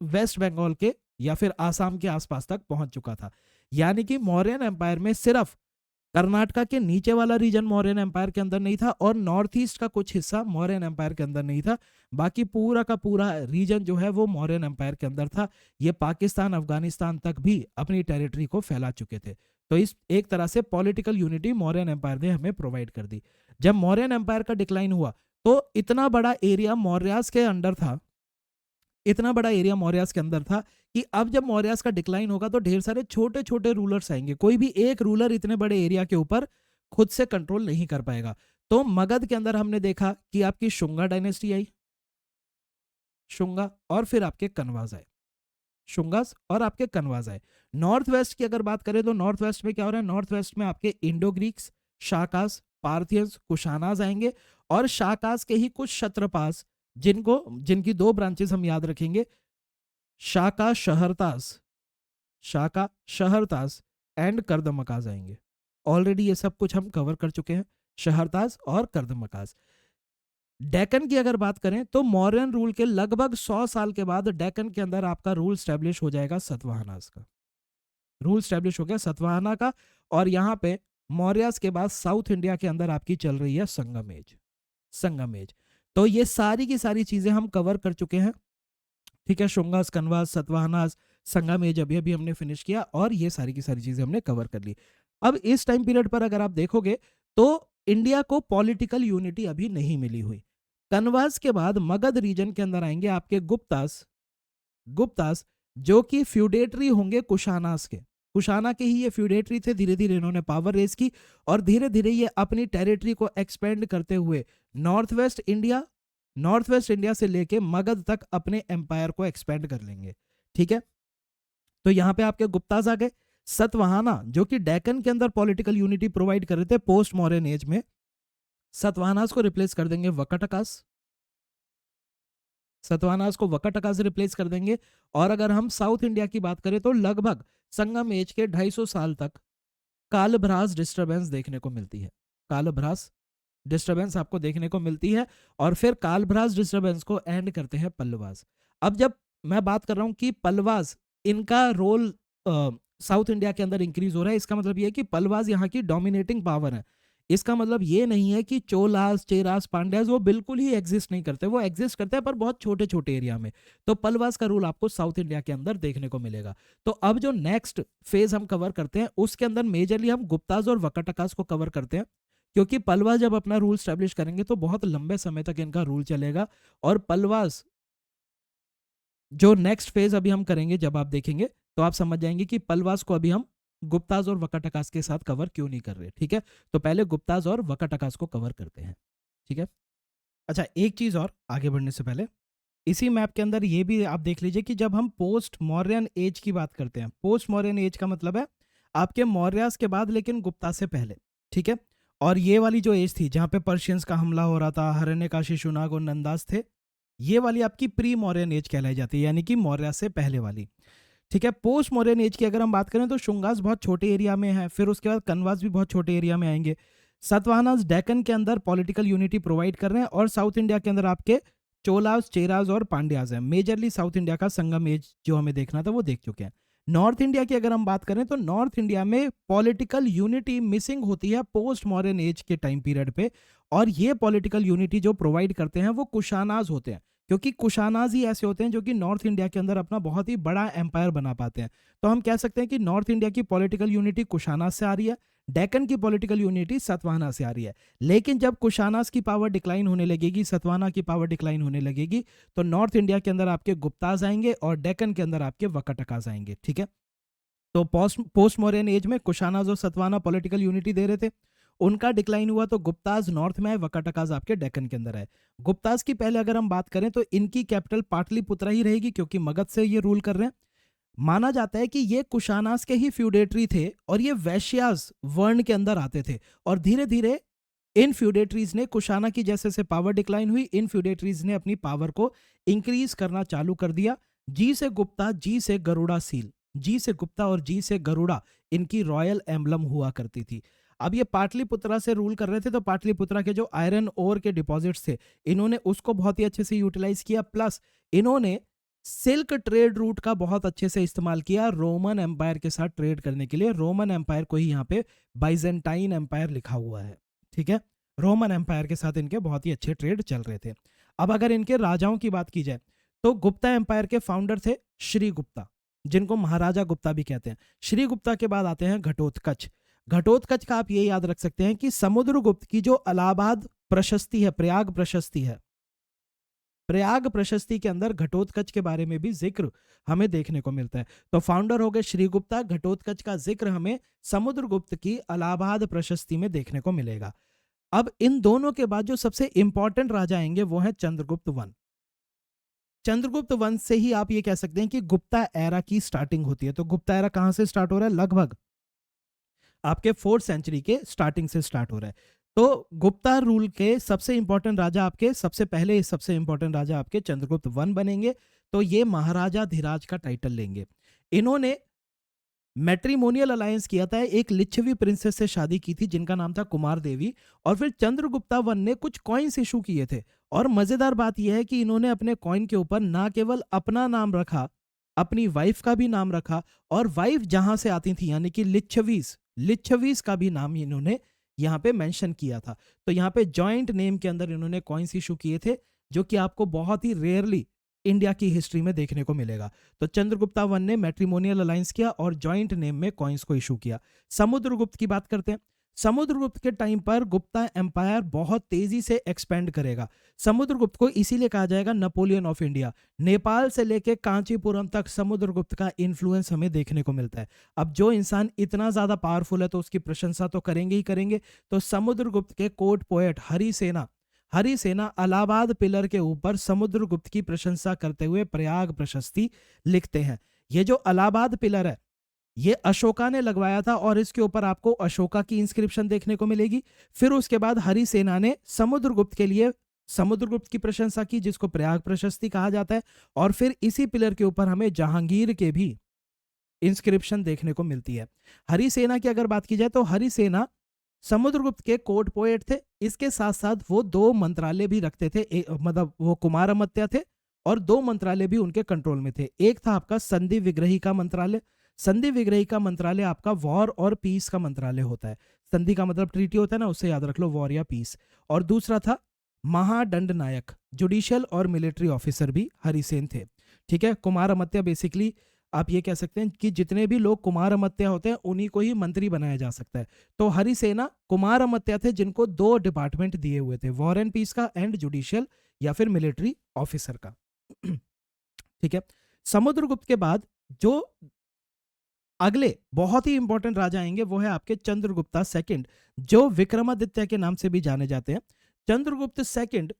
वेस्ट बंगाल के या फिर आसाम के आसपास तक पहुंच चुका था। यानी कि मौर्यन एम्पायर में सिर्फ कर्नाटका के नीचे वाला रीजन मौर्यन एम्पायर के अंदर नहीं था और नॉर्थ ईस्ट का कुछ हिस्सा मौर्यन एम्पायर के अंदर नहीं था। बाकी पूरा का पूरा रीजन जो है वो मौर्यन एम्पायर के अंदर था। ये पाकिस्तान अफगानिस्तान तक भी अपनी टेरिटरी को फैला चुके थे। तो इस एक तरह से पॉलिटिकल यूनिटी मौर्यन एम्पायर ने हमें प्रोवाइड कर दी। जब मौर्यन एम्पायर का डिक्लाइन हुआ तो इतना बड़ा एरिया मौर्यास के अंडर था, इतना बड़ा एरिया मौर्यास के अंदर था कि अब जब मौर्यास का डिक्लाइन होगा तो ढेर सारे छोटे छोटे रूलर्स आएंगे। कोई भी एक रूलर इतने बड़े एरिया के ऊपर खुद से कंट्रोल नहीं कर पाएगा। तो मगध के अंदर हमने देखा कि आपकी शुंगा डायनेस्टी आई, शुंगा, और फिर आपके कनवाज आए, शुंगास और आपके कनवाज आए। नॉर्थ वेस्ट की अगर बात करें तो नॉर्थ वेस्ट में क्या हो रहा है, नॉर्थ वेस्ट में आपके Indo Greeks, Shakas, Parthians, Kushanas आएंगे और शाकास के ही कुछ क्षत्रपास जिनकी दो ब्रांचेस हम याद रखेंगे, शाका शहरतास, शाका शहरतास एंड कर्दमकाज आएंगे। ऑलरेडी ये सब कुछ हम कवर कर चुके हैं, शहरतास और कर्दमकाज। डेक्कन की अगर बात करें तो मौर्यन रूल के लगभग 100 साल के बाद डेक्कन के अंदर आपका रूल स्टैब्लिश हो जाएगा सतवाहनास का, रूल स्टैब्लिश हो गया सतवाहना का। और यहां पे मौर्यास के बाद साउथ इंडिया के अंदर आपकी चल रही है संगम एज, संगम एज। तो ये सारी की सारी चीजें हम कवर कर चुके हैं, ठीक है। शुंगास, कनवास, सतवाहनास, संगम एज अभी अभी हमने फिनिश किया और ये सारी की सारी चीजें हमने कवर कर ली। अब इस टाइम पीरियड पर अगर आप देखोगे तो इंडिया को पॉलिटिकल यूनिटी अभी नहीं मिली हुई। कनवास के बाद मगध रीजन के अंदर आएंगे आपके गुप्तास, गुप्तास जो कि फ्यूडेटरी होंगे कुशानास के, कुशाना के ही ये फ्यूडेटरी थे। धीरे धीरे इन्होंने पावर रेस की और धीरे धीरे ये अपनी टेरिटरी को एक्सपेंड करते हुए north west India, north west India से लेके मगध तक अपने एम्पायर को एक्सपेंड कर लेंगे, ठीक है। तो यहां पे आपके गुप्ताज आ गए। सतवाहना जो कि डेक्कन के अंदर पॉलिटिकल यूनिटी प्रोवाइड कर रहे थे पोस्ट मॉडर्न एज में, सतवाहनास को रिप्लेस कर देंगे वकटकास, सतवाहनास को वकटका से रिप्लेस कर देंगे। और अगर हम साउथ इंडिया की बात करें तो लगभग संगम एज के 250 साल तक कालभ्रास डिस्टरबेंस देखने को मिलती है, कालभ्रास डिस्टरबेंस आपको देखने को मिलती है। और फिर कालभ्रास डिस्टरबेंस को एंड करते हैं पल्लवास। अब जब मैं बात कर रहा हूं कि पल्लवास, इनका रोल साउथ इंडिया के अंदर इंक्रीज हो रहा है, इसका मतलब ये है कि पल्लवास यहाँ की डोमिनेटिंग पावर है। इसका मतलब ये नहीं है कि चोलास, चेरास, पांड्यास वो बिल्कुल ही एग्जिस्ट नहीं करते, वो एग्जिस्ट करते हैं पर बहुत छोटे छोटे एरिया में। तो पल्लवास का रूल आपको साउथ इंडिया के अंदर देखने को मिलेगा। तो अब जो नेक्स्ट फेज हम कवर करते हैं उसके अंदर मेजरली हम गुप्ताज और वकटकास को कवर करते हैं, क्योंकि पल्लवा जब अपना रूल स्टैब्लिश करेंगे तो बहुत लंबे समय तक इनका रूल चलेगा। और पल्लवास जो नेक्स्ट फेज अभी हम करेंगे जब आप देखेंगे तो आप समझ जाएंगे कि पल्लवास को अभी हम गुप्ताज और वकटकास के साथ कवर क्यों नहीं कर रहे, ठीक है। तो पहले गुप्ताज और वकटकास को कवर करते हैं, ठीक है। अच्छा, एक चीज और आगे बढ़ने से पहले इसी मैप के अंदर ये भी आप देख लीजिए कि जब हम पोस्ट मौर्यन एज की बात करते हैं, पोस्ट मौर्यन एज का मतलब है आपके मौर्यास के बाद लेकिन गुप्ता से पहले, ठीक है। और ये वाली जो एज थी जहां पे पर्शियंस का हमला हो रहा था, हिरण्यकाशी, शुनाग और नंदास थे, ये वाली आपकी प्री मौर्यन एज कहलाई जाती है, यानी कि मौर्य से पहले वाली, ठीक है। पोस्ट मौर्यन एज की अगर हम बात करें तो शुंगास बहुत छोटे एरिया में है, फिर उसके बाद कनवास भी बहुत छोटे एरिया में आएंगे। सतवाहनास डेक्कन के अंदर पॉलिटिकल यूनिटी प्रोवाइड कर रहे हैं और साउथ इंडिया के अंदर आपके चोलास, चेराज और पांड्याज हैं। मेजरली साउथ इंडिया का संगम एज जो हमें देखना था वो देख चुके हैं। नॉर्थ इंडिया की अगर हम बात करें तो नॉर्थ इंडिया में पॉलिटिकल यूनिटी मिसिंग होती है पोस्ट मॉडर्न एज के टाइम पीरियड पे, और ये पॉलिटिकल यूनिटी जो प्रोवाइड करते हैं वो कुशानाज होते हैं, क्योंकि कुशानाज ही ऐसे होते हैं जो कि नॉर्थ इंडिया के अंदर अपना बहुत ही बड़ा एम्पायर बना पाते हैं। तो हम कह सकते हैं कि नॉर्थ इंडिया की पॉलिटिकल यूनिटी कुशानाज से आ रही है, डेक्कन की पॉलिटिकल यूनिटी सतवाहना से आ रही है। लेकिन जब कुशानाज की पावर डिक्लाइन होने लगेगी, सतवाहना की पावर डिक्लाइन होने लगेगी, तो नॉर्थ इंडिया के अंदर आपके गुप्ताज आएंगे और डेक्कन के अंदर आपके वकटकाज आएंगे, ठीक है। तो पोस्ट मॉडर्न एज में कुशानाज और सतवाहना पॉलिटिकल यूनिटी दे रहे थे, उनका डिक्लाइन हुआ तो गुप्ताज नॉर्थ में आए, वकटकाज आपके डेक्कन के अंदर आए। गुप्ताज की पहले अगर हम बात करें तो इनकी कैपिटल पाटलिपुत्रा ही रहेगी, क्योंकि मगध से ये रूल कर रहे हैं। माना जाता है कि ये कुशानास के ही फ्यूडेटरी थे और ये वैश्यास वर्ण के अंदर आते थे और धीरे धीरे इन फ्यूडेटरीज ने, कुशाना की जैसे जैसे पावर डिक्लाइन हुई, इन फ्यूडेटरीज ने अपनी पावर को इंक्रीज करना चालू कर दिया। जी से गुप्ता, जी से गरुड़ा सील, जी से गुप्ता और जी से गरुड़ा इनकी रॉयल एम्बलम हुआ करती थी। अब ये पाटलिपुत्रा से रूल कर रहे थे, तो पाटलिपुत्रा के जो आयरन ओर के डिपॉजिट्स थे, इन्होंने उसको बहुत ही अच्छे से यूटिलाइज किया। प्लस इन्होंने सिल्क ट्रेड रूट का बहुत अच्छे से इस्तेमाल किया रोमन एम्पायर के साथ ट्रेड करने के लिए। रोमन एम्पायर को ही यहाँ पे बाइजेंटाइन एम्पायर लिखा हुआ है, ठीक है। रोमन एम्पायर के साथ इनके बहुत ही अच्छे ट्रेड चल रहे थे। अब अगर इनके राजाओं की बात की जाए, तो गुप्ता एम्पायर के फाउंडर थे श्री गुप्ता, जिनको महाराजा गुप्ता भी कहते हैं। श्री गुप्ता के बाद आते हैं घटोत्कच। घटोत्कच का आप ये याद रख सकते हैं कि समुद्रगुप्त की जो इलाहाबाद प्रशस्ति है, प्रयाग प्रशस्ति है, प्रयाग प्रशस्ति के अंदर घटोत्कच के बारे में भी जिक्र हमें देखने को मिलता है। तो फाउंडर हो गए श्रीगुप्ता, घटोत्कच का जिक्र हमें समुद्रगुप्त की इलाहाबाद प्रशस्ति में देखने को मिलेगा। अब इन दोनों के बाद जो सबसे इंपॉर्टेंट राजा आएंगे वो है चंद्रगुप्त वन। चंद्रगुप्त वंश से ही आप ये कह सकते हैं कि गुप्ता एरा की स्टार्टिंग होती है। तो गुप्ता एरा कहां से स्टार्ट हो रहा है? लगभग आपके 4th सेंचुरी के स्टार्टिंग से स्टार्ट हो रहा है। तो गुप्ता रूल के सबसे इंपॉर्टेंट राजा आपके, सबसे पहले सबसे इंपॉर्टेंट राजा आपके चंद्रगुप्त वन बनेंगे। तो ये महाराजा धीराज का टाइटल लेंगे। इन्होंने मैट्रिमोनियल अलायंस किया था, एक लिच्छवी प्रिंसेस से शादी की थी जिनका नाम था कुमार देवी। और फिर चंद्रगुप्ता वन ने कुछ कॉइन्स इशू किए थे। और मजेदार बात यह है कि इन्होंने अपने कॉइन के ऊपर ना केवल अपना नाम रखा, अपनी वाइफ का भी नाम रखा, और वाइफ जहां से आती थी यानी कि लिच्छवीज, लिच्छवीज का भी नाम इन्होंने यहाँ पे मेंशन किया था। तो यहाँ पे जॉइंट नेम के अंदर इन्होंने कॉइन्स इशू किए थे, जो कि आपको बहुत ही रेयरली इंडिया की हिस्ट्री में देखने को मिलेगा। तो चंद्रगुप्ता वन ने मैट्रिमोनियल अलायंस किया और जॉइंट नेम में कॉइन्स को इशू किया। समुद्रगुप्त की बात करते हैं। समुद्रगुप्त के टाइम पर गुप्ता एम्पायर बहुत तेजी से एक्सपेंड करेगा। समुद्रगुप्त को इसीलिए कहा जाएगा नेपोलियन ऑफ इंडिया। नेपाल से लेके कांचीपुरम तक समुद्रगुप्त का इन्फ्लुएंस हमें देखने को मिलता है। अब जो इंसान इतना ज्यादा पावरफुल है तो उसकी प्रशंसा तो करेंगे ही करेंगे। तो समुद्रगुप्त के court poet Harisena, Harisena Allahabad pillar के ऊपर समुद्रगुप्त की प्रशंसा करते हुए प्रयाग प्रशस्ति लिखते हैं। ये जो इलाहाबाद पिलर है ये अशोका ने लगवाया था और इसके ऊपर आपको अशोका की इंस्क्रिप्शन देखने को मिलेगी। फिर उसके बाद हरिसेना ने समुद्रगुप्त के लिए समुद्रगुप्त की प्रशंसा की, जिसको प्रयाग प्रशस्ति कहा जाता है। और फिर इसी पिलर के ऊपर हमें जहांगीर के भी इंस्क्रिप्शन देखने को मिलती है। हरिसेना की अगर बात की जाए तो हरिसेना समुद्रगुप्त के कोर्ट पोएट थे। इसके साथ साथ वो 2 मंत्रालय भी रखते थे, मतलब वो कुमार अमात्य थे और 2 मंत्रालय भी उनके कंट्रोल में थे। एक था आपका संधि विग्रही का मंत्रालय। संधि विग्रही का मंत्रालय आपका वॉर और पीस का मंत्रालय होता है। संधि का मतलब ट्रीटी होता है ना, उससे याद रख लो, वॉर या पीस। और दूसरा था महादंड नायक, जुडिशियल और मिलिट्री ऑफिसर भी हरिसेन थे, ठीक है। कुमार अमात्य बेसिकली आप ये कह सकते हैं कि जितने भी लोग कुमार अमात्य होते हैं उन्हीं को ही मंत्री बनाया जा सकता है। तो हरिसेना कुमार अमात्य थे जिनको 2 डिपार्टमेंट दिए हुए थे, वॉर एंड पीस का एंड जुडिशियल या फिर मिलिट्री ऑफिसर का, ठीक है। समुद्रगुप्त के बाद जो अगले बहुत ही इंपॉर्टेंट राजा आएंगे वो है आपके चंद्रगुप्ता सेकंड, जो विक्रमादित्य के नाम से भी जाने जाते हैं। चंद्रगुप्त सेकंड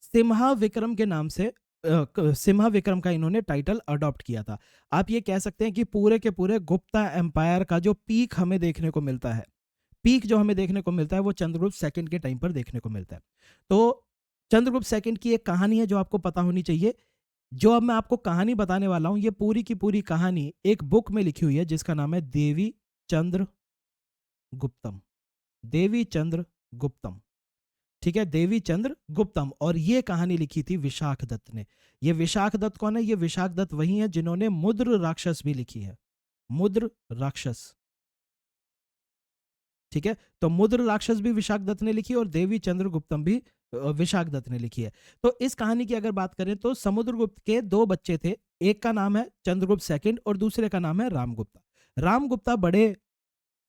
सिम्हा विक्रम के नाम से सिम्हा विक्रम का इन्होंने टाइटल अडॉप्ट किया था। आप ये कह सकते हैं कि पूरे के पूरे गुप्ता एम्पायर का जो पीक हमें देखने को मिलता है, पीक जो हमें देखने को मिलता है वो चंद्रगुप्त सेकंड के टाइम पर देखने को मिलता है। तो चंद्रगुप्त सेकंड की एक कहानी है जो आपको पता होनी चाहिए। जो अब मैं आपको कहानी बताने वाला हूं ये पूरी की पूरी कहानी एक बुक में लिखी हुई है जिसका नाम है देवी चंद्र गुप्तम, देवी चंद्र गुप्तम, ठीक है, देवी चंद्र गुप्तम। और ये कहानी लिखी थी विशाख दत्त ने। ये विशाख दत्त कौन है? ये विशाख दत्त वही है जिन्होंने मुद्र राक्षस भी लिखी है, मुद्र राक्षस, ठीक है। तो मुद्र राक्षस भी विशाख दत्त ने लिखी और देवी चंद्र गुप्तम भी विशाख दत्त ने लिखी है। तो इस कहानी की अगर बात करें तो समुद्रगुप्त के 2 बच्चे थे, एक का नाम है चंद्रगुप्त सेकंड और दूसरे का नाम है रामगुप्ता। रामगुप्ता बड़े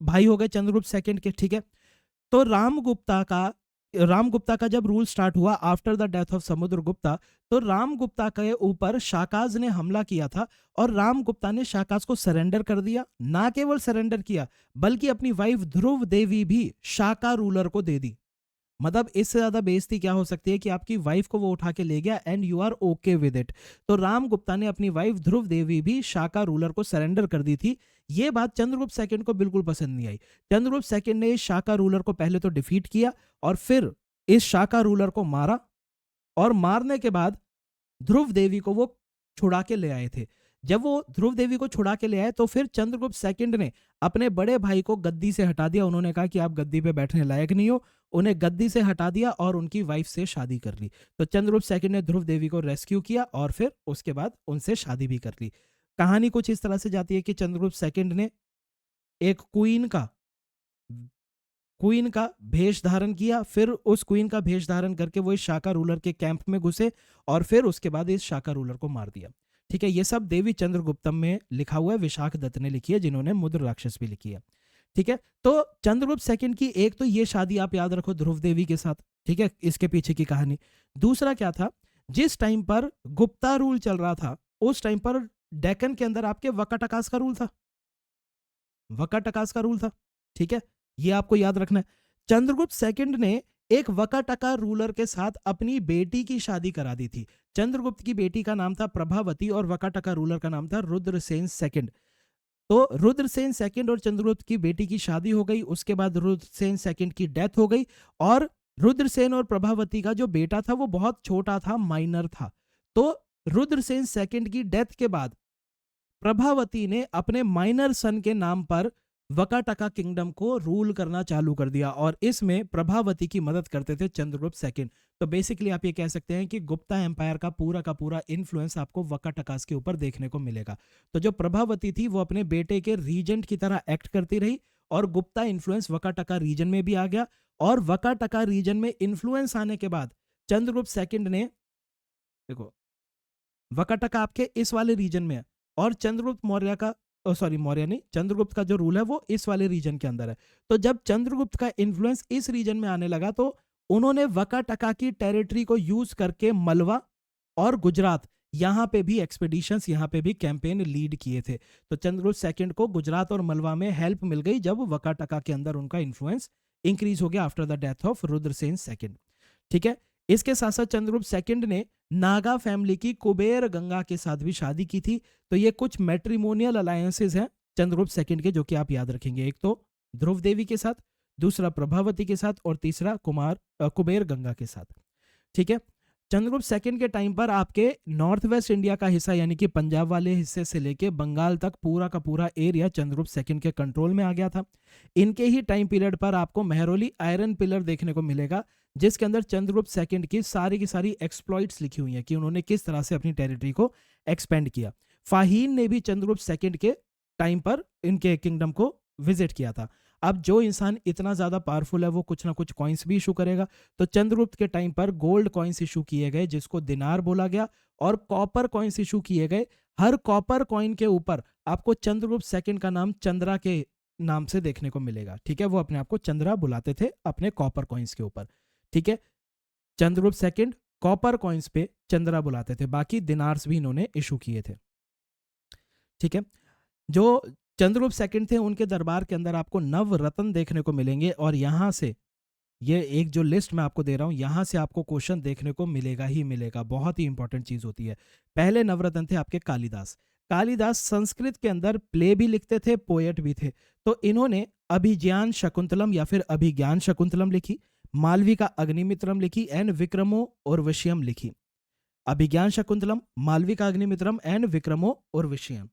भाई हो गए चंद्रगुप्त सेकंड के, ठीक है। तो रामगुप्ता का जब रूल स्टार्ट हुआ after the death of Samudragupta, तो रामगुप्ता के ऊपर शाकाज ने हमला किया था और रामगुप्ता ने शाकाज को सरेंडर कर दिया। ना केवल सरेंडर किया बल्कि अपनी वाइफ ध्रुव देवी भी शाका रूलर को दे दी। मतलब इससे ज्यादा बेइज्जती क्या हो सकती है कि आपकी वाइफ को वो उठा के ले गया and you are okay with it. तो राम गुप्ता ने अपनी वाइफ ध्रुव देवी भी शाका रूलर को सरेंडर कर दी थी। ये बात चंद्रगुप्त सेकंड को बिल्कुल पसंद नहीं आई। चंद्रगुप्त सेकंड ने इस शाका रूलर को पहले तो डिफीट किया और फिर इस शाका रूलर को मारा, और मारने के बाद ध्रुव देवी को वो छुड़ा के ले आए थे। जब वो ध्रुव देवी को छुड़ा के ले आए तो फिर चंद्रगुप्त सेकंड ने अपने बड़े भाई को गद्दी से हटा दिया। उन्होंने कहा कि आप गद्दी पे बैठने लायक नहीं हो, उन्हें गद्दी से हटा दिया और उनकी वाइफ से शादी कर ली। तो चंद्रगुप्त सेकंड ने ध्रुव देवी को रेस्क्यू किया और फिर उसके बाद उनसे शादी भी कर ली। कहानी कुछ इस तरह से जाती है कि चंद्रगुप्त सेकंड ने एक क्वीन का भेष धारण किया, फिर उस क्वीन का भेष धारण करके वो इस शाका रूलर के कैंप में घुसे और फिर उसके बाद इस शाका रूलर को मार दिया। ठीक है, ये सब देवी चंद्रगुप्तम में लिखा हुआ है, विशाख दत्त ने लिखी है, जिन्होंने मुद्र राक्षस भी लिखी है। ठीक है, तो चंद्रगुप्त सेकंड की एक तो ये शादी आप याद रखो ध्रुव देवी के साथ। ठीक है, इसके पीछे की कहानी। दूसरा क्या था, जिस टाइम पर गुप्ता रूल चल रहा था उस टाइम पर डेक्कन के अंदर आपके वकाटकास का रूल था। वकाटकास का रूल था। ठीक है, ये आपको याद रखना है। चंद्रगुप्त सेकंड ने एक वकाटका रूलर के साथ अपनी बेटी की शादी करा दी थी। चंद्रगुप्त की बेटी का नाम था प्रभावती और वकाटका रूलर का नाम था रुद्रसेन सेकंड। तो रुद्रसेन सेकंड और चंद्रगुप्त की बेटी की शादी हो गई, उसके बाद रुद्रसेन सेकंड की डेथ हो गई और रुद्रसेन और प्रभावती का जो बेटा था वो बहुत छोटा था, माइनर था। तो रुद्रसेन सेकंड की डेथ के बाद प्रभावती ने अपने माइनर सन के नाम पर वकाटका किंगडम को रूल करना चालू कर दिया और इसमें प्रभावती की मदद करते थे चंद्रगुप्त सेकंड। तो बेसिकली आप ये कह सकते हैं कि गुप्ता एम्पायर का पूरा इन्फ्लुएंस आपको वकाटकास के ऊपर देखने को मिलेगा। तो जो प्रभावती थी वो अपने बेटे के रीजेंट की तरह एक्ट करती रही और गुप्ता इन्फ्लुएंस वकाटका रीजन में भी आ गया, और वकाटका रीजन में इन्फ्लुएंस आने के बाद चंद्रगुप्त सेकंड ने, देखो वकाटका आपके इस वाले रीजन में है और चंद्रगुप्त मौर्य का, सॉरी मौर्य नहीं, चंद्रगुप्त का जो रूल है वो इस वाले रीजन के अंदर है। तो जब चंद्रगुप्त का इन्फ्लुएंस इस रीजन में आने लगा तो उन्होंने वकाटका की टेरिटरी को यूज करके मलवा और गुजरात, यहाँ पे भी एक्सपेडिशंस, यहाँ पे भी कैंपेन लीड किए थे। तो चंद्रगुप्त सेकंड को गुजरात और मलवा में हेल्प मिल गई जब वकाटका के अंदर उनका इन्फ्लुएंस इंक्रीज हो गया after the death of Rudrasena second. ठीक है, इसके साथ साथ चंद्रगुप्त सेकंड ने नागा फैमिली की कुबेर गंगा के साथ भी शादी की थी। तो ये कुछ मैट्रिमोनियल अलायंसेस हैं चंद्रगुप्त सेकंड के जो कि आप याद रखेंगे। एक तो ध्रुव देवी के साथ, दूसरा प्रभावती के साथ और तीसरा कुबेर गंगा के साथ। ठीक है, चंद्रगुप्त सेकंड के टाइम पर आपके नॉर्थ वेस्ट इंडिया का हिस्सा यानी कि पंजाब वाले हिस्से से लेके बंगाल तक पूरा का पूरा एरिया चंद्रगुप्त सेकंड के कंट्रोल में आ गया था। इनके ही टाइम पीरियड पर आपको मेहरौली आयरन पिलर देखने को मिलेगा जिसके अंदर चंद्रगुप्त सेकंड की सारी एक्सप्लॉइट्स लिखी हुई हैं कि उन्होंने किस तरह से अपनी टेरिटरी को एक्सपेंड किया। फाहीन ने भी चंद्रगुप्त सेकंड के टाइम पर इनके किंगडम को विजिट किया था। अब जो इंसान इतना ज्यादा पावरफुल है वो कुछ ना कुछ कॉइन्स भी इशू करेगा। तो चंद्रगुप्त के टाइम पर गोल्ड कॉइन्स इशू किए गए जिसको दिनार बोला गया, और कॉपर कॉइन्स इशू किए गए। हर कॉपर कॉइन के ऊपर आपको चंद्रगुप्त सेकंड का नाम चंद्रा के नाम से देखने को मिलेगा। ठीक है, वो अपने आप को चंद्रा बुलाते थे अपने कॉपर कॉइन्स के ऊपर। ठीक है, चंद्रगुप्त सेकंड कॉपर कॉइन्स पे चंद्रा बुलाते थे, बाकी दिनार्स भी इन्होंने इशू किए थे। ठीक है, जो चंद्रगुप्त सेकंड थे उनके दरबार के अंदर आपको नवरत्न देखने को मिलेंगे, और यहां से ये एक जो लिस्ट मैं आपको दे रहा हूं यहां से आपको क्वेश्चन देखने को मिलेगा ही मिलेगा, बहुत ही इंपॉर्टेंट चीज होती है। पहले नवरत्न थे आपके कालिदास। कालिदास संस्कृत के अंदर प्ले भी लिखते थे, पोएट भी थे। तो इन्होंने अभिज्ञान शकुंतलम या फिर अभिज्ञान शकुंतलम लिखी, मालविका अग्निमित्रम लिखी एंड विक्रमो और विषयम लिखी। अभिज्ञान शकुंतलम, मालविका अग्निमित्रम एंड विक्रमो और विषयम।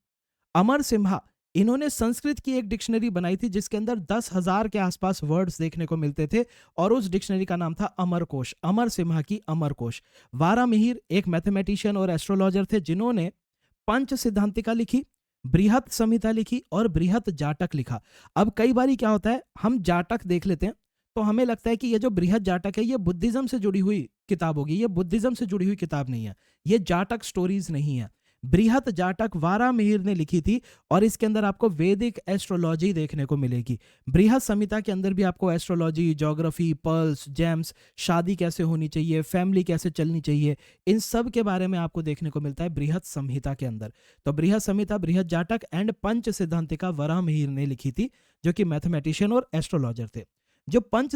अमर सिम्हा, इन्होंने संस्कृत की एक डिक्शनरी बनाई थी जिसके अंदर 10,000 के आसपास वर्ड्स देखने को मिलते थे, और उस डिक्शनरी का नाम था अमरकोश, अमर सिम्हा की अमरकोश। वारामिहिर एक मैथमेटिशियन और एस्ट्रोलॉजर थे जिन्होंने पंच सिद्धांतिका लिखी, बृहत संहिता लिखी और बृहत जाटक लिखा। अब कई बार क्या होता है, हम जाटक देख लेते हैं तो हमें लगता है कि ये जो बृहत जाटक है ये बुद्धिज्म से जुड़ी हुई किताब होगी। ये बुद्धिज्म से जुड़ी हुई किताब नहीं है, ये जाटक स्टोरीज नहीं है। बृहत जाटक वारामिहिर ने लिखी थी और इसके अंदर आपको वैदिक एस्ट्रोलॉजी देखने को मिलेगी। बृहत संहिता के अंदर भी आपको एस्ट्रोलॉजी, ज्योग्राफी, पल्स, जेम्स, शादी कैसे होनी चाहिए, फैमिली कैसे चलनी चाहिए, इन सब के बारे में आपको देखने को मिलता है बृहत संहिता के अंदर। तो बृहत संहिता, बृहत जाटक एंड पंच सिद्धांतिका वारामिहिर ने लिखी थी जो कि मैथमेटिशियन और एस्ट्रोलॉजर थे। जो पंच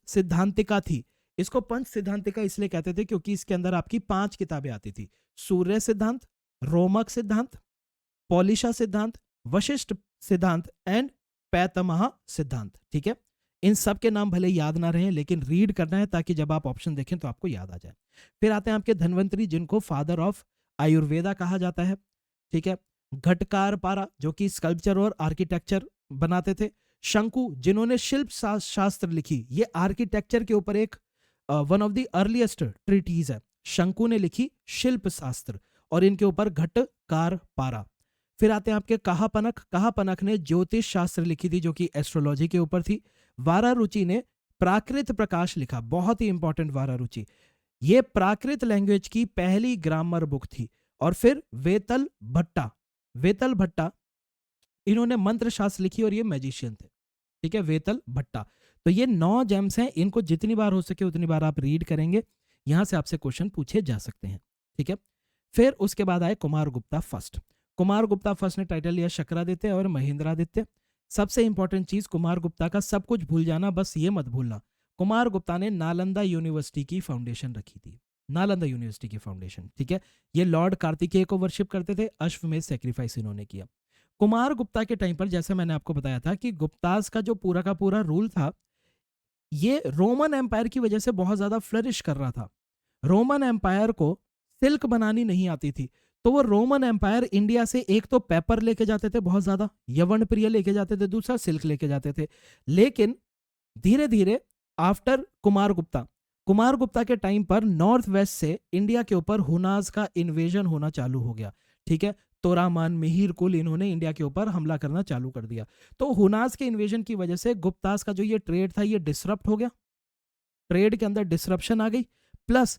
सिद्धांतिका थी, इसको पंच सिद्धांतिका इसलिए कहते थे क्योंकि इसके अंदर आपकी 5 किताबें आती थी। सूर्य सिद्धांत, रोमक सिद्धांत, पॉलिशा सिद्धांत, वशिष्ठ सिद्धांत एंड पैतमह सिद्धांत। ठीक है, इन सब के नाम भले याद ना रहे लेकिन रीड करना है ताकि जब आप ऑप्शन देखें तो आपको याद आ जाए। फिर आते हैं आपके धन्वंतरी, जिनको फादर ऑफ आयुर्वेदा कहा जाता है। ठीक है, घटकार पारा जो कि स्कल्पचर और आर्किटेक्चर बनाते थे। शंकु जिन्होंने शिल्प शास्त्र लिखी, ये आर्किटेक्चर के ऊपर एक one of the earliest treatise है। शंकु ने लिखी शिल्प शास्त्र और इनके ऊपर घटकार पारा। फिर आते हैं आपके कहापनख, कहापनख ने ज्योतिष शास्त्र लिखी थी जो कि एस्ट्रोलॉजी के ऊपर थी। वारारुचि ने प्राकृत प्रकाश लिखा, बहुत ही इंपॉर्टेंट वारारुचि, ये प्राकृत लैंग्वेज की पहली ग्रामर बुक थी। और फिर वेतल भट्टा, वेतल भट्टा इन्होंने मंत्र शास्त्र लिखी और ये मैजिशियन थे। ठीक है, वेतल भट्टा। तो ये 9 जेम्स हैं, इनको जितनी बार हो सके उतनी बार आप रीड करेंगे, यहां से आपसे क्वेश्चन पूछे जा सकते हैं। ठीक है, फिर उसके बाद आए कुमार गुप्ता फर्स्ट। कुमार गुप्ता फर्स्ट ने टाइटल लिया शक्रादित्य और महेंद्रादित्य। सबसे इंपॉर्टेंट चीज कुमार गुप्ता का, सब कुछ भूल जाना, बस ये मत भूलना, कुमार गुप्ता ने नालंदा यूनिवर्सिटी की फाउंडेशन रखी थी, नालंदा यूनिवर्सिटी की फाउंडेशन। ठीक है, ये लॉर्ड कार्तिकेय को वर्शिप करते थे, अश्वमेध सेक्रीफाइस इन्होंने किया। कुमार गुप्ता के टाइम पर जैसे मैंने आपको बताया था कि गुप्तास का जो पूरा का पूरा रूल था, ये रोमन एम्पायर की वजह से बहुत ज्यादा फ्लरिश कर रहा था। रोमन एम्पायर को सिल्क बनानी नहीं आती थी, तो वो रोमन एम्पायर इंडिया से एक तो पेपर लेके जाते थे बहुत ज्यादा, यवन प्रिय लेके जाते थे, दूसरा सिल्क लेके जाते थे। लेकिन धीरे धीरे आफ्टर कुमार गुप्ता के टाइम पर नॉर्थ वेस्ट से इंडिया के ऊपर हुनाज का इन्वेजन होना चालू हो गया। ठीक है, तोरामन, मिहिर कुल, इन्होंने इंडिया के ऊपर हमला करना चालू कर दिया। तो हुनाज के इन्वेजन की वजह से गुप्तास का जो ये ट्रेड था ये डिसरप्ट हो गया, ट्रेड के अंदर डिसरप्शन आ गई। प्लस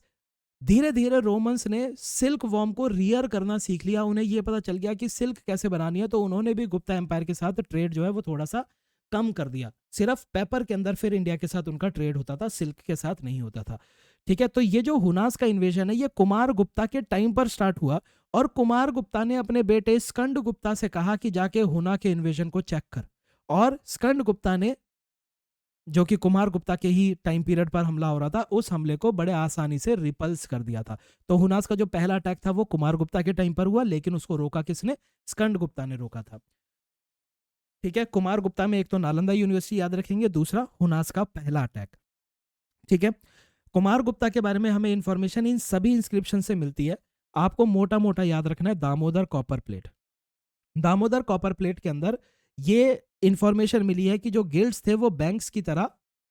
धीरे धीरे रोमन्स ने सिल्क वॉर्म को रियर करना सीख लिया, उन्हें यह पता चल गया कि सिल्क कैसे बनानी है, तो उन्होंने भी गुप्ता एम्पायर के साथ ट्रेड जो है वो थोड़ा सा कम कर दिया। सिर्फ पेपर के अंदर फिर इंडिया के साथ उनका ट्रेड होता था, सिल्क के साथ नहीं होता था। ठीक है, तो ये जो हुनास का इन्वेजन है ये कुमार गुप्ता के टाइम पर स्टार्ट हुआ और कुमार गुप्ता ने अपने बेटे स्कंद गुप्ता से कहा कि जाके हुना के इन्वेजन को चेक कर, और स्कंद गुप्ता ने, जो कि कुमार गुप्ता के ही टाइम पीरियड पर हमला हो रहा था, उस हमले को बड़े आसानी से रिपल्स कर दिया था। तो हुनास का जो पहला अटैक था वो कुमार गुप्ता के टाइम पर हुआ, लेकिन उसको रोका किसने? स्कंद गुप्ता ने रोका था। ठीक है, कुमार गुप्ता में एक तो नालंदा यूनिवर्सिटी याद रखेंगे, दूसरा हुनास का पहला अटैक। ठीक है, कुमार गुप्ता के बारे में हमें इंफॉर्मेशन इन सभी इंस्क्रिप्शन से मिलती है। आपको मोटा मोटा याद रखना है Damodar copper plate. Damodar copper plate के अंदर ये इंफॉर्मेशन मिली है कि जो गिल्ड्स थे वो बैंक्स की तरह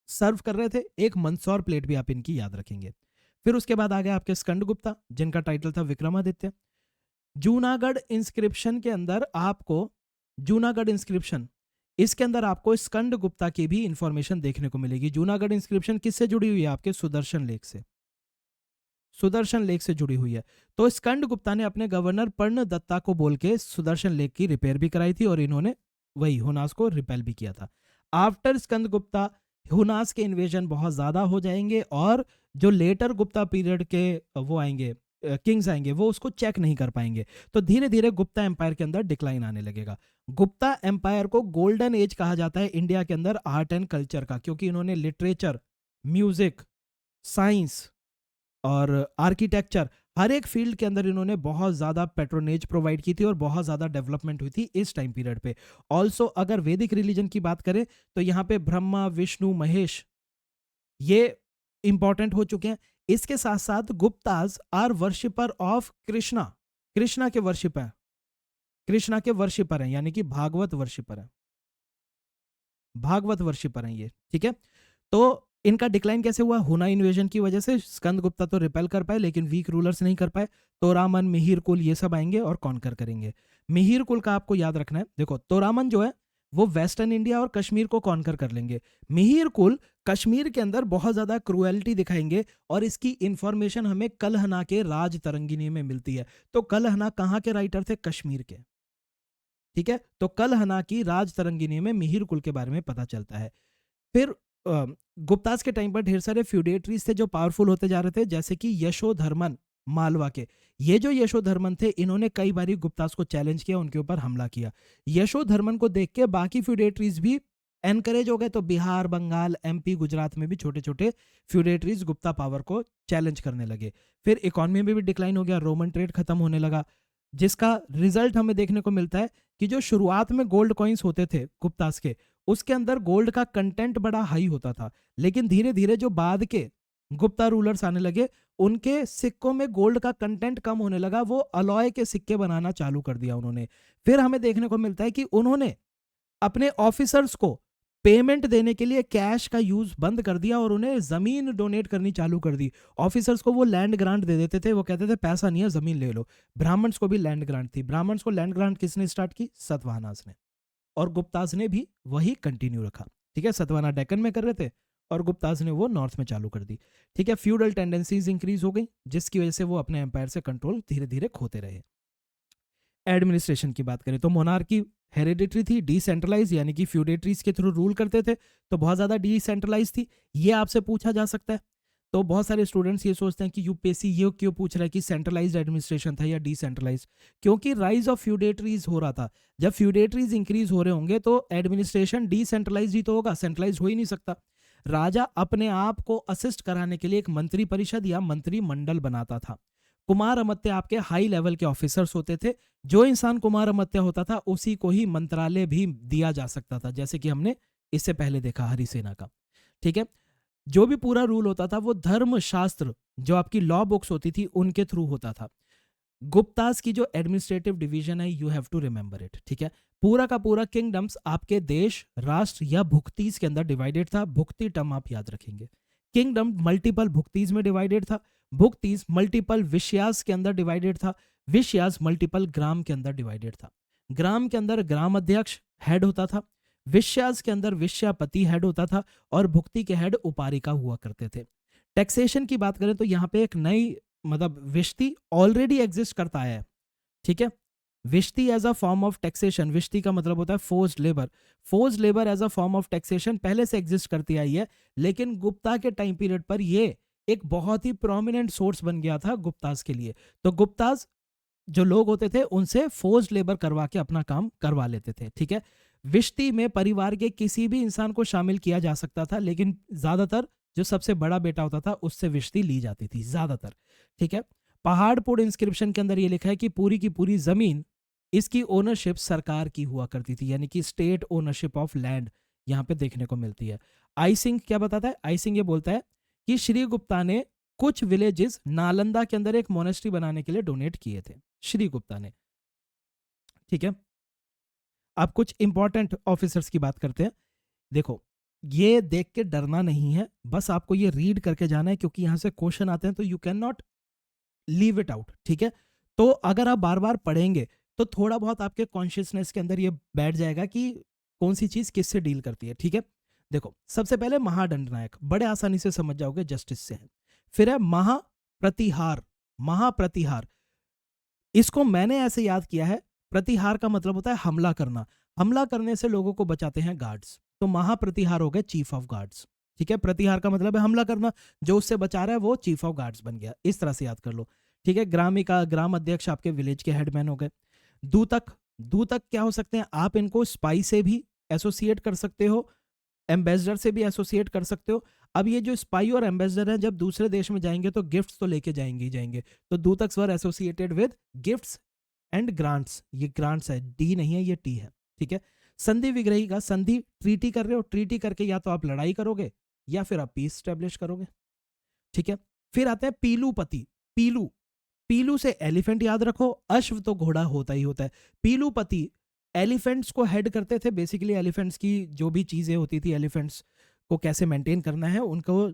सर्व कर रहे थे। एक मंदसौर प्लेट भी आप इनकी याद रखेंगे। फिर उसके बाद आ गया आपके स्कंद गुप्ता, जिनका टाइटल था विक्रमादित्य। जूनागढ़ इंस्क्रिप्शन के अंदर आपको, जूनागढ़ इंस्क्रिप्शन, इसके अंदर आपको स्कंद गुप्ता की भी इंफॉर्मेशन देखने को मिलेगी। जूनागढ़ इंस्क्रिप्शन किससे जुड़ी हुई है? आपके सुदर्शन लेक से, सुदर्शन लेक से जुड़ी हुई है। तो स्कंद गुप्ता ने अपने गवर्नर पर्ण दत्ता को बोल के सुदर्शन लेक की रिपेयर भी कराई थी और इन्होंने वही हुनास को रिपेल भी किया था। आफ्टर स्कंद गुप्ता हुनास के इन्वेजन बहुत ज्यादा हो जाएंगे और जो लेटर गुप्ता पीरियड के वो आएंगे, किंग्स आएंगे, वो उसको चेक नहीं कर पाएंगे। तो धीरे धीरे गुप्ता एम्पायर के अंदर डिक्लाइन आने लगेगा। गुप्ता एम्पायर को गोल्डन एज कहा जाता है इंडिया के अंदर आर्ट एंड कल्चर का, क्योंकि इन्होंने लिटरेचर, म्यूजिक, साइंस और आर्किटेक्चर, हर एक फील्ड के अंदर इन्होंने बहुत ज्यादा पेट्रोनेज प्रोवाइड की थी और बहुत ज्यादा डेवलपमेंट हुई थी इस टाइम पीरियड पे। ऑल्सो अगर वैदिक रिलीजन की बात करें तो यहाँ पे ब्रह्मा, विष्णु, महेश ये इंपॉर्टेंट हो चुके हैं। इसके साथ साथ Guptas are worshipper of Krishna, Krishna के वर्शिपर, कृष्णा के वर्शिपर हैं, यानी कि भागवत वर्शिपर हैं, भागवत वर्शिपर हैं ये। ठीक है, तो इनका डिक्लाइन कैसे हुआ? हुना इन्वेजन की वजह से। स्कंद गुप्ता तो रिपेल कर पाए लेकिन वीक रूलर्स नहीं कर पाए। तोरामन, मिहिर कुल ये सब आएंगे और कॉन्कर करेंगे। मिहिर कुल का आपको याद रखना है, देखो तोरामन जो है वो वेस्टर्न इंडिया और कश्मीर को कॉन्कर कर लेंगे। मिहिर कुल कश्मीर के अंदर बहुत ज्यादा क्रुएलिटी दिखाएंगे और इसकी इंफॉर्मेशन हमें कलहना के राज तरंगिनी में मिलती है। तो कलहना कहाँ के राइटर थे? कश्मीर के। ठीक है, तो कलहना की राज तरंगिनी में मिहिर कुल के बारे में पता चलता है। फिर गुप्तास के टाइम पर ढेर सारे फ्यूडेटरीज थे जो पावरफुल होते जा रहे थे, जैसे कि यशोधर्मन मालवा के। ये जो यशोधर्मन थे इन्होंने कई बारी गुप्तास को चैलेंज किया, उनके ऊपर हमला किया। यशोधर्मन को देख के बाकी फ्यूडेटरीज भी एनकरेज हो गए तो बिहार, बंगाल, एमपी, गुजरात में भी छोटे छोटे फ्यूडेटरीज गुप्ता पावर को चैलेंज करने लगे। फिर इकोनॉमी में भी डिक्लाइन हो गया, रोमन ट्रेड खत्म होने लगा, जिसका रिजल्ट हमें देखने को मिलता है कि जो शुरुआत में गोल्ड कॉइन्स होते थे गुप्तास के, उसके अंदर गोल्ड का कंटेंट बड़ा हाई होता था, लेकिन धीरे धीरे जो बाद के गुप्ता रूलर्स आने लगे, उनके सिक्कों में गोल्ड का कंटेंट कम होने लगा, वो अलॉय के सिक्के बनाना चालू कर दिया उन्होंने। फिर हमें देखने को मिलता है कि उन्होंने अपने ऑफिसर्स को पेमेंट देने के लिए कैश का यूज बंद कर दिया और उन्हें जमीन डोनेट करनी चालू कर दी। ऑफिसर्स को वो लैंड ग्रांट दे देते थे, वो कहते थे पैसा नहीं है जमीन ले लो। ब्राह्मण्स को भी लैंड ग्रांट थी। ब्राह्मण्स को लैंड ग्रांट किसने स्टार्ट की? सतवाहनास ने। और गुप्ताज ने भी वही कंटिन्यू रखा। ठीक है, सतवाहना डेक्कन में कर रहे थे और गुप्ताज ने वो नॉर्थ में चालू कर दी। ठीक है, फ्यूडल टेंडेंसीज इंक्रीज हो गई, जिसकी वजह से वो अपने एम्पायर से कंट्रोल धीरे धीरे खोते रहे। एडमिनिस्ट्रेशन की बात करें तो मोनार्की हेरिडिटरी थी, डिसेंट्रलाइज यानी कि फ्यूडेटरीज के थ्रू रूल करते थे, तो बहुत ज्यादा डिसेंट्रलाइज थी। ये आपसे पूछा जा सकता है। तो बहुत सारे स्टूडेंट्स ये सोचते हैं कि यूपीएससी ये क्यों पूछ रहा है कि सेंट्रलाइज्ड एडमिनिस्ट्रेशन था या डिसेंट्रलाइज, क्योंकि राइज ऑफ फ्यूडेटरीज हो रहा था। जब फ्यूडेटरीज इंक्रीज हो रहे होंगे तो एडमिनिस्ट्रेशन डिसेंट्रलाइज ही तो होगा, सेंट्रलाइज हो ही नहीं सकता। राजा अपने आप को असिस्ट कराने के लिए एक मंत्री परिषद या मंत्रिमंडल बनाता था। कुमार अमात्य आपके हाई लेवल के ऑफिसर्स होते थे। जो इंसान कुमार अमात्य होता था उसी को ही मंत्रालय भी दिया जा सकता था, जैसे कि हमने इससे पहले देखा हरिसेना का। ठीक है, जो भी पूरा रूल होता था वो धर्म शास्त्र, जो आपकी लॉ बुक्स होती थी, उनके थ्रू होता था। गुप्तास की जो एडमिनिस्ट्रेटिव डिवीजन है, you have to remember it. ठीक है, पूरा का पूरा किंगडम्स आपके देश, राष्ट्र या भुक्तीज के अंदर डिवाइडेड था। भुक्ति टर्म आप याद रखेंगे। किंगडम मल्टीपल भुक्तीज में डिवाइडेड था। भुक्तीज मल्टीपल विषयास के अंदर डिवाइडेड था। विषयास मल्टीपल ग्राम के अंदर डिवाइडेड था। ग्राम के अंदर ग्राम अध्यक्ष हेड होता था। विषयास के अंदर विषयापति हेड होता था और भुक्ति के हेड उपारिका हुआ करते थे। टैक्सेशन की बात करें तो यहाँ पे एक नई मतलब विष्टी ऑलरेडी एग्जिस्ट करता है। ठीक है, vishti as a form of taxation, vishti का मतलब होता है forced labour. Forced labour as a form of taxation पहले से एग्जिस्ट करती आई है, लेकिन गुप्ता के टाइम पीरियड पर ये एक बहुत ही प्रोमिनेंट सोर्स बन गया था गुप्ताज के लिए। तो गुप्ताज जो लोग होते थे उनसे फोर्स्ड लेबर करवा के अपना काम करवा लेते थे। ठीक है, विष्टी में परिवार के किसी भी इंसान को शामिल किया जा सकता था, लेकिन ज्यादातर जो सबसे बड़ा बेटा होता था उससे विष्टी ली जाती थी ज्यादातर। ठीक है, पहाड़पुर इंस्क्रिप्शन के अंदर ये लिखा है कि पूरी की पूरी जमीन, इसकी ओनरशिप सरकार की हुआ करती थी, यानी कि स्टेट ओनरशिप ऑफ लैंड यहाँ पे देखने को मिलती है। आइसिंग क्या बताता है? आइसिंग ये बोलता है कि श्री गुप्ता ने कुछ विलेजेस नालंदा के अंदर एक मोनेस्ट्री बनाने के लिए डोनेट किए थे, श्री गुप्ता ने। ठीक है, अब कुछ इंपॉर्टेंट ऑफिसर्स की बात करते हैं। देखो, ये देख के डरना नहीं है, बस आपको ये रीड करके जाना है, क्योंकि यहां से क्वेश्चन आते हैं तो you can not leave it out. ठीक है, तो अगर आप बार बार पढ़ेंगे तो थोड़ा बहुत आपके कॉन्शियसनेस के अंदर ये बैठ जाएगा कि कौन सी चीज किससे डील करती है। ठीक है, देखो, सबसे पहले महादंडनायक, बड़े आसानी से समझ जाओगे, जस्टिस से है। फिर है महाप्रतिहार। महाप्रतिहार, इसको मैंने ऐसे याद किया है, प्रतिहार का मतलब होता है हमला करना। हमला करने से लोगों को बचाते हैं गार्ड्स, तो महाप्रतिहार हो गए चीफ ऑफ गार्ड्स। ठीक है, प्रतिहार का मतलब है हमला करना, जो उससे बचा रहा है वो चीफ ऑफ गार्ड्स बन गया। इस तरह से याद कर लो। ठीक है, ग्रामिका, ग्राम अध्यक्ष आपके विलेज के हेडमैन हो गए। दूतक, दूतक क्या हो सकते हैं? आप इनको स्पाई से भी एसोसिएट कर सकते हो, एम्बेसडर से भी एसोसिएट कर सकते हो। अब ये जो स्पाई और एम्बेसडर हैं, जब दूसरे देश में जाएंगे तो गिफ्ट्स तो लेके जाएंगे ही जाएंगे, तो dutakas were associated with gifts and grants. ये ग्रांट्स है, डी नहीं है, ये टी है। ठीक है, संधि विग्रही का, संधि ट्रीटी कर रहे हो, ट्रीटी करके या तो आप लड़ाई करोगे या फिर आप पीस स्टेब्लिश करोगे। ठीक है, फिर आते हैं पीलूपति। पीलू, पीलू से एलिफेंट याद रखो, अश्व तो घोड़ा होता ही होता है। पीलूपति एलिफेंट्स को हेड करते थे। बेसिकली एलिफेंट्स की जो भी चीजें होती थी, एलिफेंट्स को कैसे मेंटेन करना है, उनको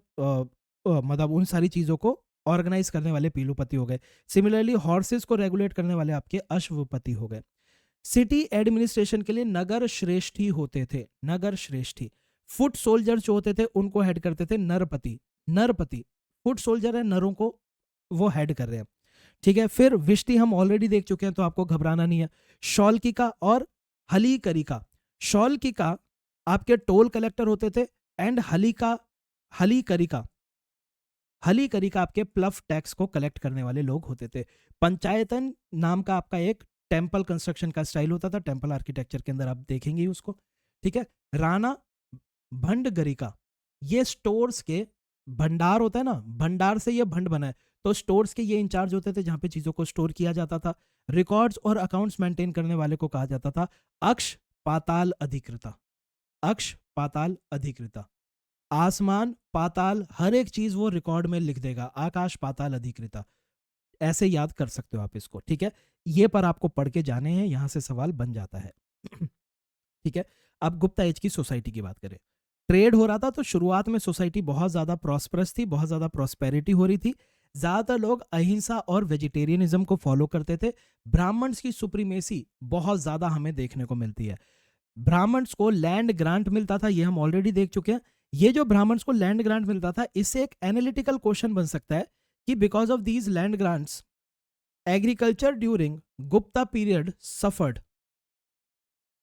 मतलब उन सारी चीजों को ऑर्गेनाइज करने वाले पीलूपति हो गए। सिमिलरली हॉर्सेस को रेगुलेट करने वाले आपके अश्वपति हो गए। सिटी एडमिनिस्ट्रेशन के लिए नगर श्रेष्ठी होते थे, नगर श्रेष्ठी। फुट सोल्जर जो होते थे उनको हेड करते थे नरपति। नरपति, फुट सोल्जर है, नरों को वो हेड कर रहे हैं। ठीक है, फिर विष्टि हम ऑलरेडी देख चुके हैं तो आपको घबराना नहीं है। शौल्किका और हलीकरिका। शौल्किका आपके टोल कलेक्टर होते थे एंड हलीकरिका, हलीकरिका आपके प्लफ टैक्स को कलेक्ट करने वाले लोग होते थे। पंचायतन नाम का आपका एक टेम्पल कंस्ट्रक्शन का स्टाइल होता था, टेम्पल आर्किटेक्चर के अंदर आप देखेंगे उसको। ठीक है, राणा भंडगरिका, ये स्टोर्स के भंडार होता है ना, भंडार से ये भंड बना है, तो स्टोर्स के ये इंचार्ज होते थे जहां पे चीजों को स्टोर किया जाता था। रिकॉर्ड्स और अकाउंट्स मेंटेन करने वाले को कहा जाता था अक्ष पाताल अधिकृता। अक्ष पाताल अधिकृता, आसमान पाताल हर एक चीज वो रिकॉर्ड में लिख देगा, आकाश पाताल अधिकृता। ऐसे याद कर सकते हो आप इसको, ठीक है। ये पर आपको पढ़ के जाने हैं, यहां से सवाल बन जाता है। ठीक है। अब गुप्ता एज की सोसाइटी की बात करें। ट्रेड हो रहा था तो शुरुआत में सोसाइटी बहुत ज्यादा प्रॉस्परस थी, बहुत ज्यादा प्रॉस्पेरिटी हो रही थी। ज्यादातर लोग अहिंसा और वेजिटेरियनिज्म को फॉलो करते थे। ब्राह्मण्स की सुप्रीमेसी बहुत ज्यादा हमें देखने को मिलती है। ब्राह्मण्स को लैंड ग्रांट मिलता था, ये हम ऑलरेडी देख चुके हैं। ये जो ब्राह्मण्स को लैंड ग्रांट मिलता था, इससे एक एनालिटिकल क्वेश्चन बन सकता है कि because of these land grants agriculture during Gupta period suffered.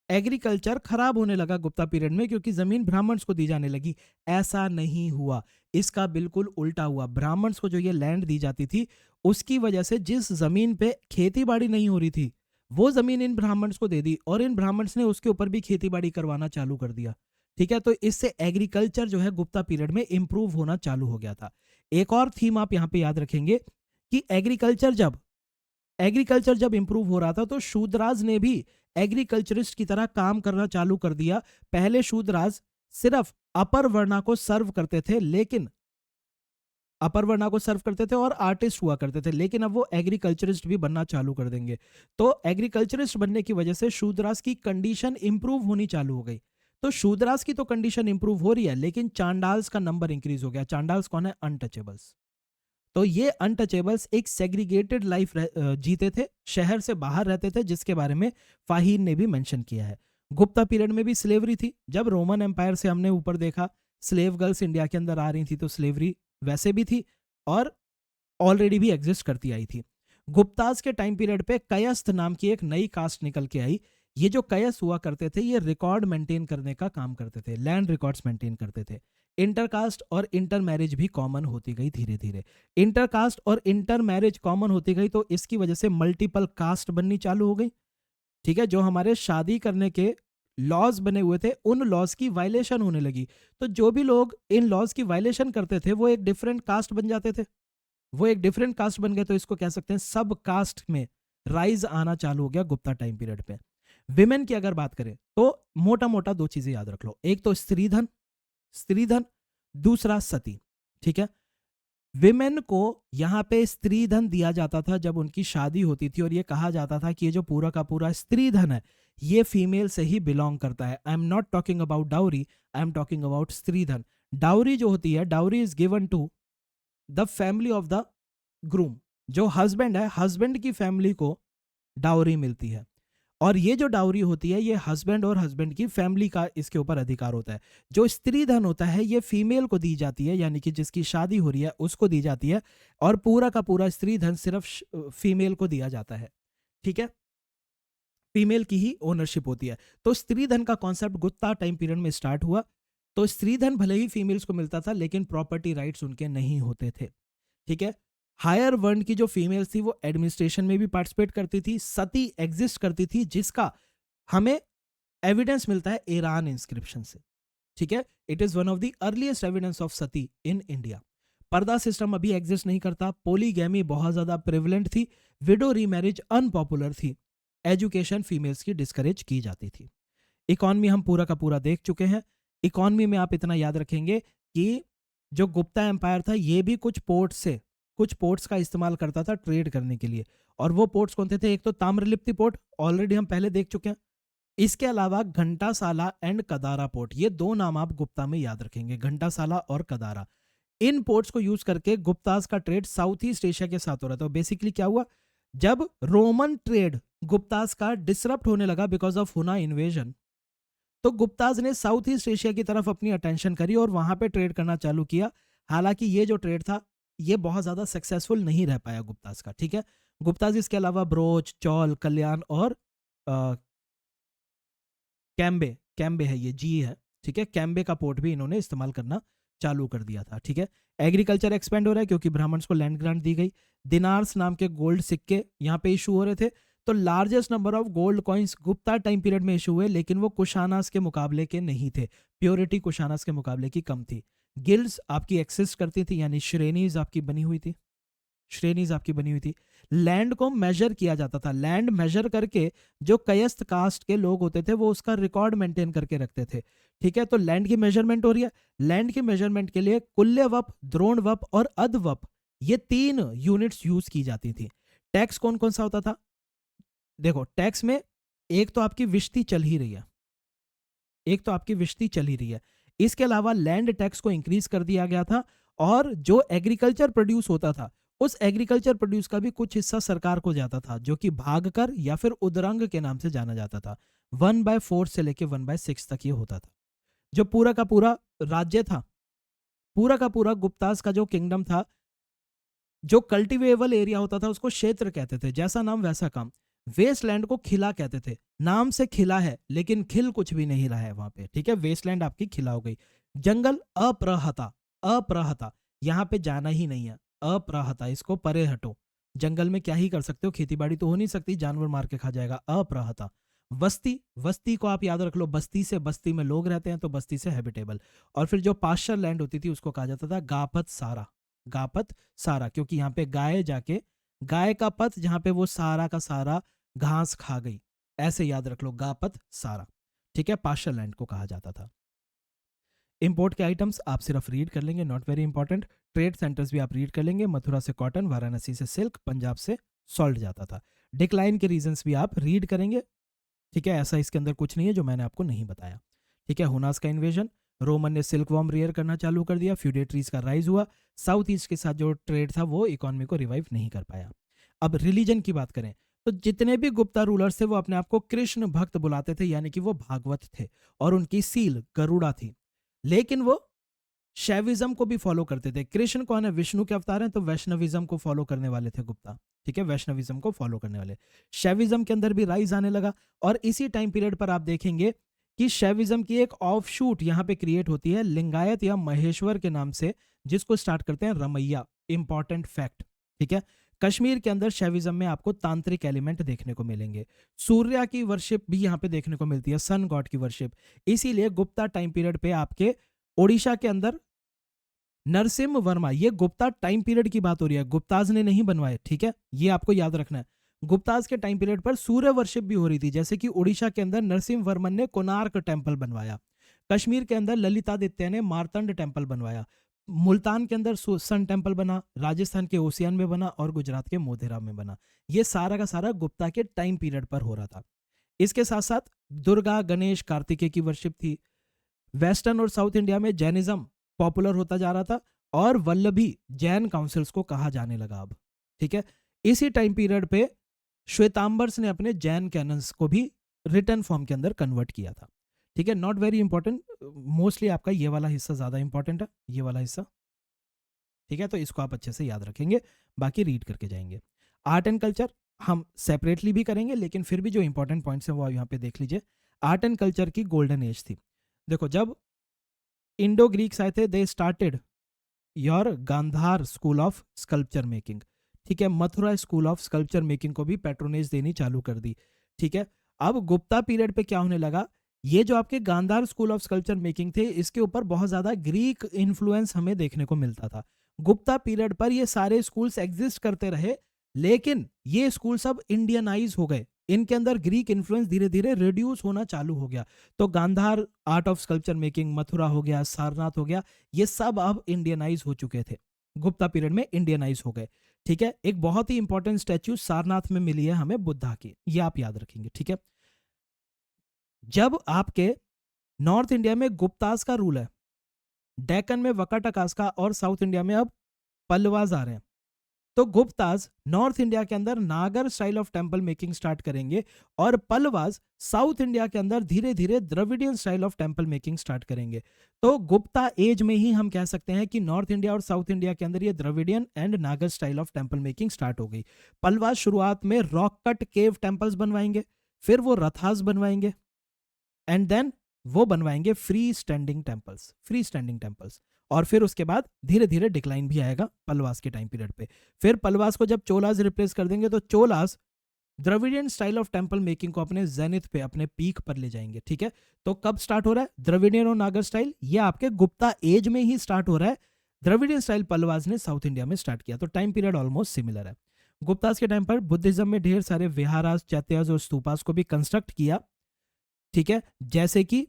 Agriculture खराब होने लगा गुप्ता पीरियड में क्योंकि जमीन ब्राह्मण्स को दी जाने लगी। ऐसा नहीं हुआ, इसका बिल्कुल उल्टा हुआ। ब्राह्मण्स को जो ये लैंड दी जाती थी, उसकी वजह से जिस जमीन पे खेती बाड़ी नहीं हो रही थी, वो जमीन इन ब्राह्मण्स को दे दी और इन ब्राह्मण्स ने उसके ऊपर भी खेती बाड़ी करवाना चालू कर दिया। ठीक है, तो इससे एग्रीकल्चर जो है गुप्ता पीरियड में इंप्रूव होना चालू हो गया था। एक और थीम आप यहाँ पे याद रखेंगे कि एग्रीकल्चर जब इंप्रूव हो रहा था तो शूद्राज ने भी एग्रीकल्चरिस्ट की तरह काम करना चालू कर दिया। पहले शूद्राज सिर्फ अपर वर्णा को सर्व करते थे, लेकिन अपर वर्णा को सर्व करते थे और आर्टिस्ट हुआ करते थे, लेकिन अब वो एग्रीकल्चरिस्ट भी बनना चालू कर देंगे। तो एग्रीकल्चरिस्ट बनने की वजह से शूद्रास की कंडीशन इंप्रूव होनी चालू हो गई। तो शूद्रास की तो कंडीशन इंप्रूव हो रही है, लेकिन चांडाल्स का नंबर इंक्रीज हो गया। चांडाल्स कौन है? अनटचेबल्स। तो ये अनटचेबल्स एक सेग्रीगेटेड लाइफ जीते थे, शहर से बाहर रहते थे, जिसके बारे में फाहीन ने भी मेंशन किया है। गुप्ता पीरियड में भी स्लेवरी थी। जब रोमन एम्पायर से हमने ऊपर देखा स्लेव गर्ल्स इंडिया के अंदर आ रही थी, तो स्लेवरी वैसे भी थी और ऑलरेडी भी एग्जिस्ट करती आई थी। गुप्ताज के टाइम पीरियड पे कयस्थ नाम की एक नई कास्ट निकल के आई। ये जो कयस हुआ करते थे, ये रिकॉर्ड मेंटेन करने का काम करते थे, लैंड रिकॉर्ड्स मेंटेन करते थे। इंटरकास्ट और इंटर मैरिज भी कॉमन होती गई धीरे धीरे। इंटरकास्ट और इंटर मैरिज कॉमन होती गई तो इसकी वजह से मल्टीपल कास्ट बननी चालू हो गई। ठीक है, जो हमारे शादी करने के लॉज बने हुए थे, उन लॉज की वायलेशन होने लगी। तो जो भी लोग इन लॉज की वायलेशन करते थे, वो एक डिफरेंट कास्ट बन जाते थे। वो एक डिफरेंट कास्ट बन गए, तो इसको कह सकते हैं सब कास्ट में राइज आना चालू हो गया गुप्ता टाइम पीरियड पे। विमेन की अगर बात करें तो मोटा मोटा दो चीजें याद रख लो, एक तो स्त्रीधन, दूसरा सती। ठीक है, विमेन को यहाँ पे स्त्री धन दिया जाता था जब उनकी शादी होती थी, और ये कहा जाता था कि ये जो पूरा का पूरा स्त्री धन है, ये फीमेल से ही बिलोंग करता है। I am not talking about dowry, I am talking about stridhan. Dowry जो होती है, dowry is given to the family of the groom. जो हस्बैंड है, हस्बैंड की फैमिली को डाउरी मिलती है, और ये जो डाउरी होती है, ये हस्बैंड और हस्बैंड की फैमिली का इसके ऊपर अधिकार होता है। जो स्त्री धन होता है, ये फीमेल को दी जाती है, यानी कि जिसकी शादी हो रही है उसको दी जाती है, और पूरा का पूरा स्त्री धन सिर्फ फीमेल को दिया जाता है। ठीक है, फीमेल की ही ओनरशिप होती है। तो स्त्री धन का कॉन्सेप्ट गुप्ता टाइम पीरियड में स्टार्ट हुआ। तो स्त्री धन भले ही फीमेल्स को मिलता था, लेकिन प्रॉपर्टी राइट्स उनके नहीं होते थे। ठीक है, हायर वर्ण की जो फीमेल्स थी वो एडमिनिस्ट्रेशन में भी पार्टिसिपेट करती थी, सती एग्जिस्ट करती थी, जिसका हमें एविडेंस मिलता है ईरान इंस्क्रिप्शन से। ठीक है, it is one of the earliest evidence of Sati in India. पर्दा सिस्टम अभी एग्जिस्ट नहीं करता, पोलीगैमी बहुत ज्यादा प्रिवलेंट थी, विडो रीमैरिज अनपॉपुलर थी, एजुकेशन फीमेल्स की डिस्करेज की जाती थी। इकॉनमी हम पूरा का पूरा देख चुके हैं। इकॉनमी में आप इतना याद रखेंगे कि जो गुप्ता एम्पायर था, ये भी कुछ पोर्ट्स का इस्तेमाल करता था ट्रेड करने के लिए। और वो पोर्ट्स कौन थे? एक तो ताम्रलिप्ति पोर्ट, ऑलरेडी हम पहले देख चुके हैं। इसके अलावा घंटासाला एंड कदारा पोर्ट, ये दो नाम आप गुप्ता में याद रखेंगे, घंटासाला और कदारा। इन पोर्ट्स को यूज करके गुप्ताज का ट्रेड साउथ ईस्ट एशिया के साथ हो रहा था। बेसिकली क्या हुआ, जब रोमन ट्रेड गुप्ताज का डिसरप्ट होने लगा बिकॉज ऑफ हुना इन्वेजन, तो गुप्ताज ने साउथ ईस्ट एशिया की तरफ अपनी अटेंशन करी और वहां पे ट्रेड करना चालू किया। हालांकि ये जो ट्रेड था, ये बहुत ज्यादा सक्सेसफुल नहीं रह पाया गुप्ताज का। ठीक है, गुप्ताज इसके अलावा ब्रोच, चौल, कल्याण और कैम्बे है, ये जी है। ठीक है, कैम्बे का पोर्ट भी इन्होंने इस्तेमाल करना चालू कर दिया था। ठीक है, एग्रीकल्चर एक्सपेंड हो रहा है क्योंकि ब्राह्मण्स को लैंड ग्रांट दी गई। दिनार्स नाम के गोल्ड सिक्के यहाँ पे इशू हो रहे थे, तो largest number of gold coins Gupta time period में इशू हुए, लेकिन वो कुशानास के मुकाबले के नहीं थे। प्योरिटी कुशानास के मुकाबले की कम थी। गिल्ड्स आपकी एक्सिस्ट करती थी, यानी श्रेणीज आपकी बनी हुई थी। श्रेणीज आपकी बनी हुई थी। लैंड को मेजर किया जाता था। लैंड मेजर करके जो कयस्थ कास्ट के लोग होते थे वो उसका रिकॉर्ड मेंटेन करके रखते थे। ठीक है, तो लैंड की मेजरमेंट हो रही है। लैंड की मेजरमेंट के लिए कुल्यवप, द्रोणवप और अधवप, ये 3 यूनिट्स यूज की जाती थी। टैक्स कौन कौन सा होता था? देखो, टैक्स में एक तो आपकी विश्ती चल ही रही है, एक तो आपकी विश्ती चल ही रही है। इसके अलावा लैंड टैक्स को इंक्रीज कर दिया गया था, और जो एग्रीकल्चर प्रोड्यूस होता था उस एग्रीकल्चर प्रोड्यूस का भी कुछ हिस्सा सरकार को जाता था, जो कि भागकर या फिर उदरंग के नाम से जाना जाता था। 1/4 से लेके 1/6 तक ये होता था। जो पूरा का पूरा राज्य था, पूरा का पूरा गुप्तास का जो किंगडम था, जो कल्टिवेबल एरिया होता था उसको क्षेत्र कहते थे। जैसा नाम वैसा काम। वेस्टलैंड को खिला कहते थे। नाम से खिला है लेकिन खिल कुछ भी नहीं रहा है वहां पे। ठीक है, वेस्टलैंड आपकी खिला हो गई। जंगल अप्रहता, अप्रहता, यहां पे जाना ही नहीं है। अप्रहता, इसको परे हटो। जंगल में क्या ही कर सकते हो, खेती बाड़ी तो हो नहीं सकती, जानवर मार के खा जाएगा। अप्रहता। वस्ती, वस्ती को आप याद रख लो, बस्ती से, बस्ती में लोग रहते हैं तो बस्ती से हैबिटेबल। और फिर जो पास्चर लैंड होती थी उसको कहा जाता था गापत सारा। गापत सारा, क्योंकि यहाँ पे गाय जाके, गाय का पथ जहां पे वो सारा का सारा घास खा गई, ऐसे याद रख लो, गापत सारा। ठीक है, पास्चर लैंड को कहा जाता था। इंपोर्ट के आइटम्स आप सिर्फ रीड कर लेंगे, not very important. Trade centres भी आप रीड कर लेंगे। मथुरा से कॉटन, वाराणसी से सिल्क, पंजाब से सॉल्ट जाता था। डिक्लाइन के रीजंस भी आप रीड करेंगे। ठीक है, ऐसा इसके अंदर कुछ नहीं है जो मैंने आपको नहीं बताया। ठीक है, हुनास का इन्वेजन, रोमन ने सिल्क वॉर्म रेयर करना चालू कर दिया, फ्यूडेटरीज का राइज हुआ, साउथ ईस्ट के साथ जो ट्रेड था वो इकोनॉमी को रिवाइव नहीं कर पाया। अब रिलीजन की बात करें तो जितने भी गुप्ता रूलर्स थे वो अपने आप को कृष्ण भक्त बुलाते थे, यानी कि वो भागवत थे, और उनकी सील गरुड़ा थी। लेकिन वो शैविज्म को भी फॉलो करते थे। कृष्ण कौन है? विष्णु के अवतार हैं, तो वैष्णविज्म को फॉलो करने वाले थे गुप्ता। ठीक है, वैष्णविज्म को फॉलो करने वाले। शैविज्म के अंदर भी राइज आने लगा, और इसी टाइम पीरियड पर आप देखेंगे कि शैविज्म की एक ऑफशूट यहाँ पे क्रिएट होती है लिंगायत या महेश्वर के नाम से, जिसको स्टार्ट करते हैं रमैया। Important fact. ठीक है, कश्मीर के अंदर शैविज्म में आपको तांत्रिक एलिमेंट देखने को मिलेंगे। सूर्य की वर्शिप भी यहाँ पे देखने को मिलती है, सन गॉड की वर्शिप। इसीलिए गुप्ता टाइम पीरियड पे आपके ओडिशा के अंदर नरसिम्हा वर्मा, ये गुप्ता टाइम पीरियड की बात हो रही है, गुप्ताज ने नहीं बनवाए। ठीक है, ये आपको याद रखना है। गुप्ताज के टाइम पीरियड पर सूर्य वर्शिप भी हो रही थी, जैसे कि उड़ीसा के अंदर नरसिम्हा वर्मन ने कोणार्क टेम्पल बनवाया, कश्मीर के अंदर ललितादित्य ने मार्तंड टेम्पल बनवाया, मुल्तान के अंदर सन टेम्पल बना, राजस्थान के ओसियन में बना, और गुजरात के मोधेरा में बना। ये सारा का सारा गुप्ता के टाइम पीरियड पर हो रहा था। इसके साथ साथ दुर्गा, गणेश, कार्तिकेय की वर्शिप थी। वेस्टर्न और साउथ इंडिया में जैनिज्म पॉपुलर होता जा रहा था, और वल्लभी जैन काउंसिल्स को कहा जाने लगा अब। ठीक है, इसी टाइम पीरियड पे श्वेतांबर्स ने अपने जैन कैनन्स को भी रिटर्न फॉर्म के अंदर कन्वर्ट किया था। ठीक है, नॉट वेरी इंपॉर्टेंट, मोस्टली आपका ये वाला हिस्सा ज्यादा इंपॉर्टेंट है, ये वाला हिस्सा। ठीक है, तो इसको आप अच्छे से याद रखेंगे, बाकी रीड करके जाएंगे। आर्ट एंड कल्चर हम सेपरेटली भी करेंगे, लेकिन फिर भी जो इंपॉर्टेंट पॉइंट्स हैं वो आप यहाँ पे देख लीजिए। आर्ट एंड कल्चर की गोल्डन एज थी। देखो, जब इंडो ग्रीक्स आए थे, they started your Gandhara school of sculpture making. ठीक है, Mathura school of sculpture making को भी पैट्रोनेज देनी चालू कर दी। ठीक है, अब गुप्ता पीरियड पे क्या होने लगा, ये जो आपके Gandhara school of sculpture making थे, इसके ऊपर बहुत ज्यादा ग्रीक इन्फ्लुएंस हमें देखने को मिलता था। गुप्ता पीरियड पर ये सारे स्कूल्स एग्जिस्ट करते रहे, लेकिन ये स्कूल सब इंडियनाइज हो गए, इनके अंदर ग्रीक इन्फ्लुएंस धीरे धीरे रिड्यूस होना चालू हो गया। तो Gandhara art of sculpture making, Mathura हो गया, सारनाथ हो गया, ये सब अब इंडियनाइज हो चुके थे, गुप्ता पीरियड में इंडियनाइज हो गए। ठीक है, एक बहुत ही इंपॉर्टेंट स्टैच्यू सारनाथ में मिली है हमें बुद्धा की, ये आप याद रखेंगे। ठीक है, जब आपके नॉर्थ इंडिया में गुप्तास का रूल है, डेक्कन में वकाटकास का, और साउथ इंडिया में अब पल्लवाज आ रहे हैं, तो गुप्ताज नॉर्थ इंडिया के अंदर नागर style of temple making start करेंगे, और पल्लवाज साउथ इंडिया के अंदर धीरे धीरे Dravidian style of temple making start करेंगे। तो गुप्ता एज में ही हम कह सकते हैं कि नॉर्थ इंडिया और साउथ इंडिया के अंदर ये द्रविडियन एंड नागर style of temple making start हो गई। पल्लवाज शुरुआत में रॉक कट केव टेम्पल्स बनवाएंगे, फिर वो रथास बनवाएंगे, एंड देन वो बनवाएंगे free standing temples, free standing temples. और फिर उसके बाद धीरे धीरे डिक्लाइन भी आएगा पल्लवास के टाइम पीरियड पे। फिर पल्लवास को जब चोलास रिप्लेस कर देंगे, तो Cholas Dravidian style of temple making को अपने जेनिथ पे, अपने पीक पर ले जाएंगे। ठीक है, तो कब स्टार्ट हो रहा है द्रविडियन और नागर स्टाइल? ये आपके गुप्ता एज में ही स्टार्ट हो रहा है। द्रविडियन स्टाइल पल्लवाज ने साउथ इंडिया में स्टार्ट किया, तो टाइम पीरियड ऑलमोस्ट सिमिलर है। गुप्तास के टाइम पर बुद्धिज्म में ढेर सारे विहारास, चैत्यास और स्तूपास को भी कंस्ट्रक्ट किया। ठीक है, जैसे कि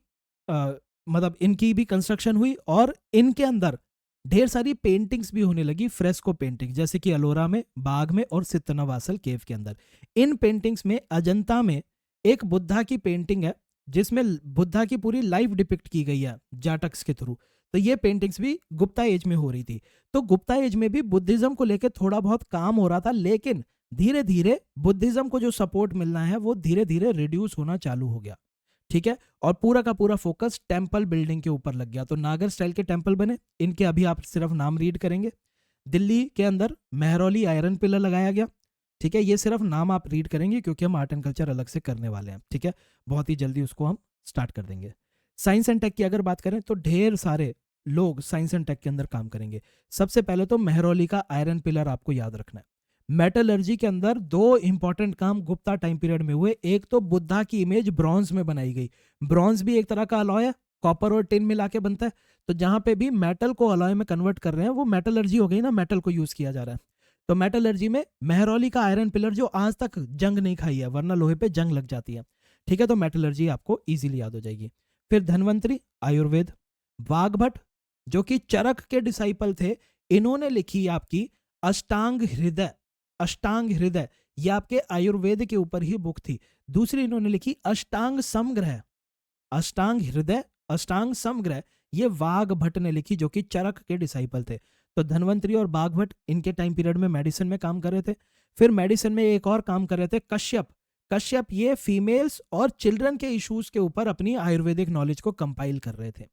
मतलब इनकी भी कंस्ट्रक्शन हुई और इनके अंदर ढेर सारी पेंटिंग्स भी होने लगी, फ्रेस्को पेंटिंग, जैसे कि अलोरा में, बाग में और सितनावासल केव के अंदर। इन पेंटिंग्स में अजंता में एक बुद्धा की पेंटिंग है जिसमें बुद्धा की पूरी लाइफ डिपिक्ट की गई है जाटक्स के थ्रू। तो ये पेंटिंग्स भी गुप्ता एज में हो रही थी। तो गुप्ता एज में भी बुद्धिज्म को लेकर थोड़ा बहुत काम हो रहा था, लेकिन धीरे धीरे बुद्धिज्म को जो सपोर्ट मिलना है वो धीरे धीरे रिड्यूस होना चालू हो गया। ठीक है, और पूरा का पूरा फोकस टेम्पल बिल्डिंग के ऊपर लग गया। तो नागर स्टाइल के टेम्पल बने, इनके अभी आप सिर्फ नाम रीड करेंगे। दिल्ली के अंदर मेहरौली आयरन पिलर लगाया गया। ठीक है, ये सिर्फ नाम आप रीड करेंगे क्योंकि हम आर्ट एंड कल्चर अलग से करने वाले हैं। ठीक है, बहुत ही जल्दी उसको हम स्टार्ट कर देंगे। साइंस एंड टेक की अगर बात करें तो ढेर सारे लोग साइंस एंड टेक के अंदर काम करेंगे। सबसे पहले तो मेहरौली का आयरन पिलर आपको याद रखना है। मेटलर्जी के अंदर दो इंपॉर्टेंट काम गुप्ता टाइम पीरियड में हुए। एक तो बुद्धा की इमेज ब्रॉन्ज में बनाई गई। ब्रॉन्ज भी एक तरह का अलॉय है, कॉपर और टिन मिला के बनता है। तो जहां पे भी मेटल को अलॉय में कन्वर्ट कर रहे हैं वो मेटलर्जी हो गई ना, मेटल को यूज किया जा रहा है। तो मेटलर्जी में मेहरौली का आयरन पिलर जो आज तक जंग नहीं खाई है, वरना लोहे पे जंग लग जाती है। ठीक है, तो मेटलर्जी आपको इजीली याद हो जाएगी। फिर धन्वंतरी आयुर्वेद, वाघभट जो कि चरक के डिसाइपल थे, इन्होंने लिखी आपकी अष्टांग हृदय। अष्टांग हृदय ये आपके आयुर्वेद के ऊपर ही बुक थी। दूसरी इन्होंने लिखी अष्टांग समग्रह। अष्टांग हृदय, अष्टांग समग्रह ये वाघभट ने लिखी जो कि चरक के डिसाइपल थे। तो धन्वंतरी और वाघभट इनके टाइम पीरियड में मेडिसिन में काम कर रहे थे। फिर मेडिसिन में एक और काम कर रहे थे कश्यप। कश्यप ये फीमेल्स और चिल्ड्रन के इश्यूज के ऊपर अपनी आयुर्वेदिक नॉलेज को कंपाइल कर रहे थे।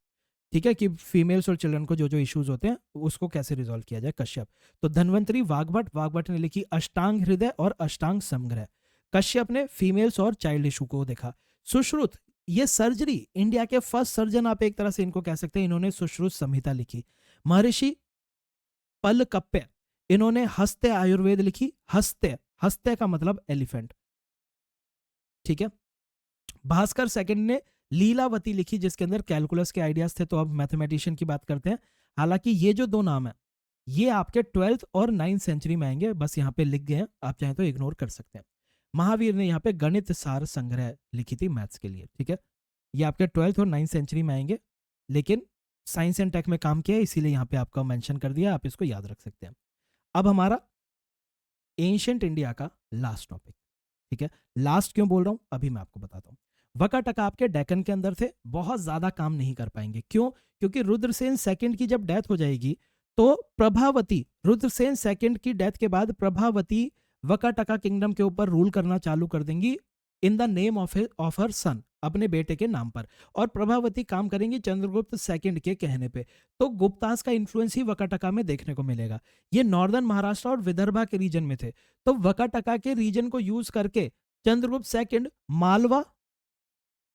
ठीक है, कि फीमेल्स और चिल्ड्रन को जो जो इश्यूज होते हैं उसको कैसे रिजॉल्व किया जाए, कश्यप। तो धन्वंतरी वाघभट, वाघभट ने लिखी अष्टांग हृदय और अष्टांग समग्रह। कश्यप ने फीमेल्स और चाइल्ड इशू को देखा। सुश्रुत ये सर्जरी, इंडिया के फर्स्ट सर्जन आप एक तरह से इनको कह सकते हैं, इन्होंने सुश्रुत संहिता लिखी। महर्षि पलकप्पे इन्होंने हस्ते आयुर्वेद लिखी। हस्ते, हस्ते का मतलब एलिफेंट। ठीक है, भास्कर सेकंड ने लीलावती लिखी जिसके अंदर कैलकुलस के आइडियाज थे। तो अब मैथमेटिशियन की बात करते हैं। हालांकि ये जो दो नाम है ये आपके 12th और 9th सेंचुरी में आएंगे, बस यहाँ पे लिख गए हैं, आप चाहें तो इग्नोर कर सकते हैं। महावीर ने यहाँ पे गणित सार संग्रह लिखी थी मैथ्स के लिए। ठीक है, ये आपके 12th और 9th सेंचुरी में आएंगे, लेकिन साइंस एंड टेक में काम किया है इसीलिए यहाँ पे आपका मेंशन कर दिया, आप इसको याद रख सकते हैं। अब हमारा एंशिएंट इंडिया का लास्ट टॉपिक। ठीक है, लास्ट क्यों बोल रहा हूं अभी मैं आपको बताता हूं। वकाटक आपके डेक्कन के अंदर थे, बहुत ज्यादा काम नहीं कर पाएंगे। क्यों? क्योंकि रुद्रसेन सेकंड की जब डेथ हो जाएगी तो प्रभावती, रुद्रसेन सेकंड की डेथ के बाद प्रभावती वकाटका किंगडम के ऊपर रूल करना चालू कर देंगी in the name of her son, अपने बेटे के नाम पर। और प्रभावती काम करेंगी चंद्रगुप्त सेकंड के कहने पे। तो गुप्तास का इन्फ्लुएंस ही वकाटका में देखने को मिलेगा। ये नॉर्दर्न महाराष्ट्र और विदर्भा के रीजन में थे। तो वकाटका के रीजन को यूज करके चंद्रगुप्त सेकंड मालवा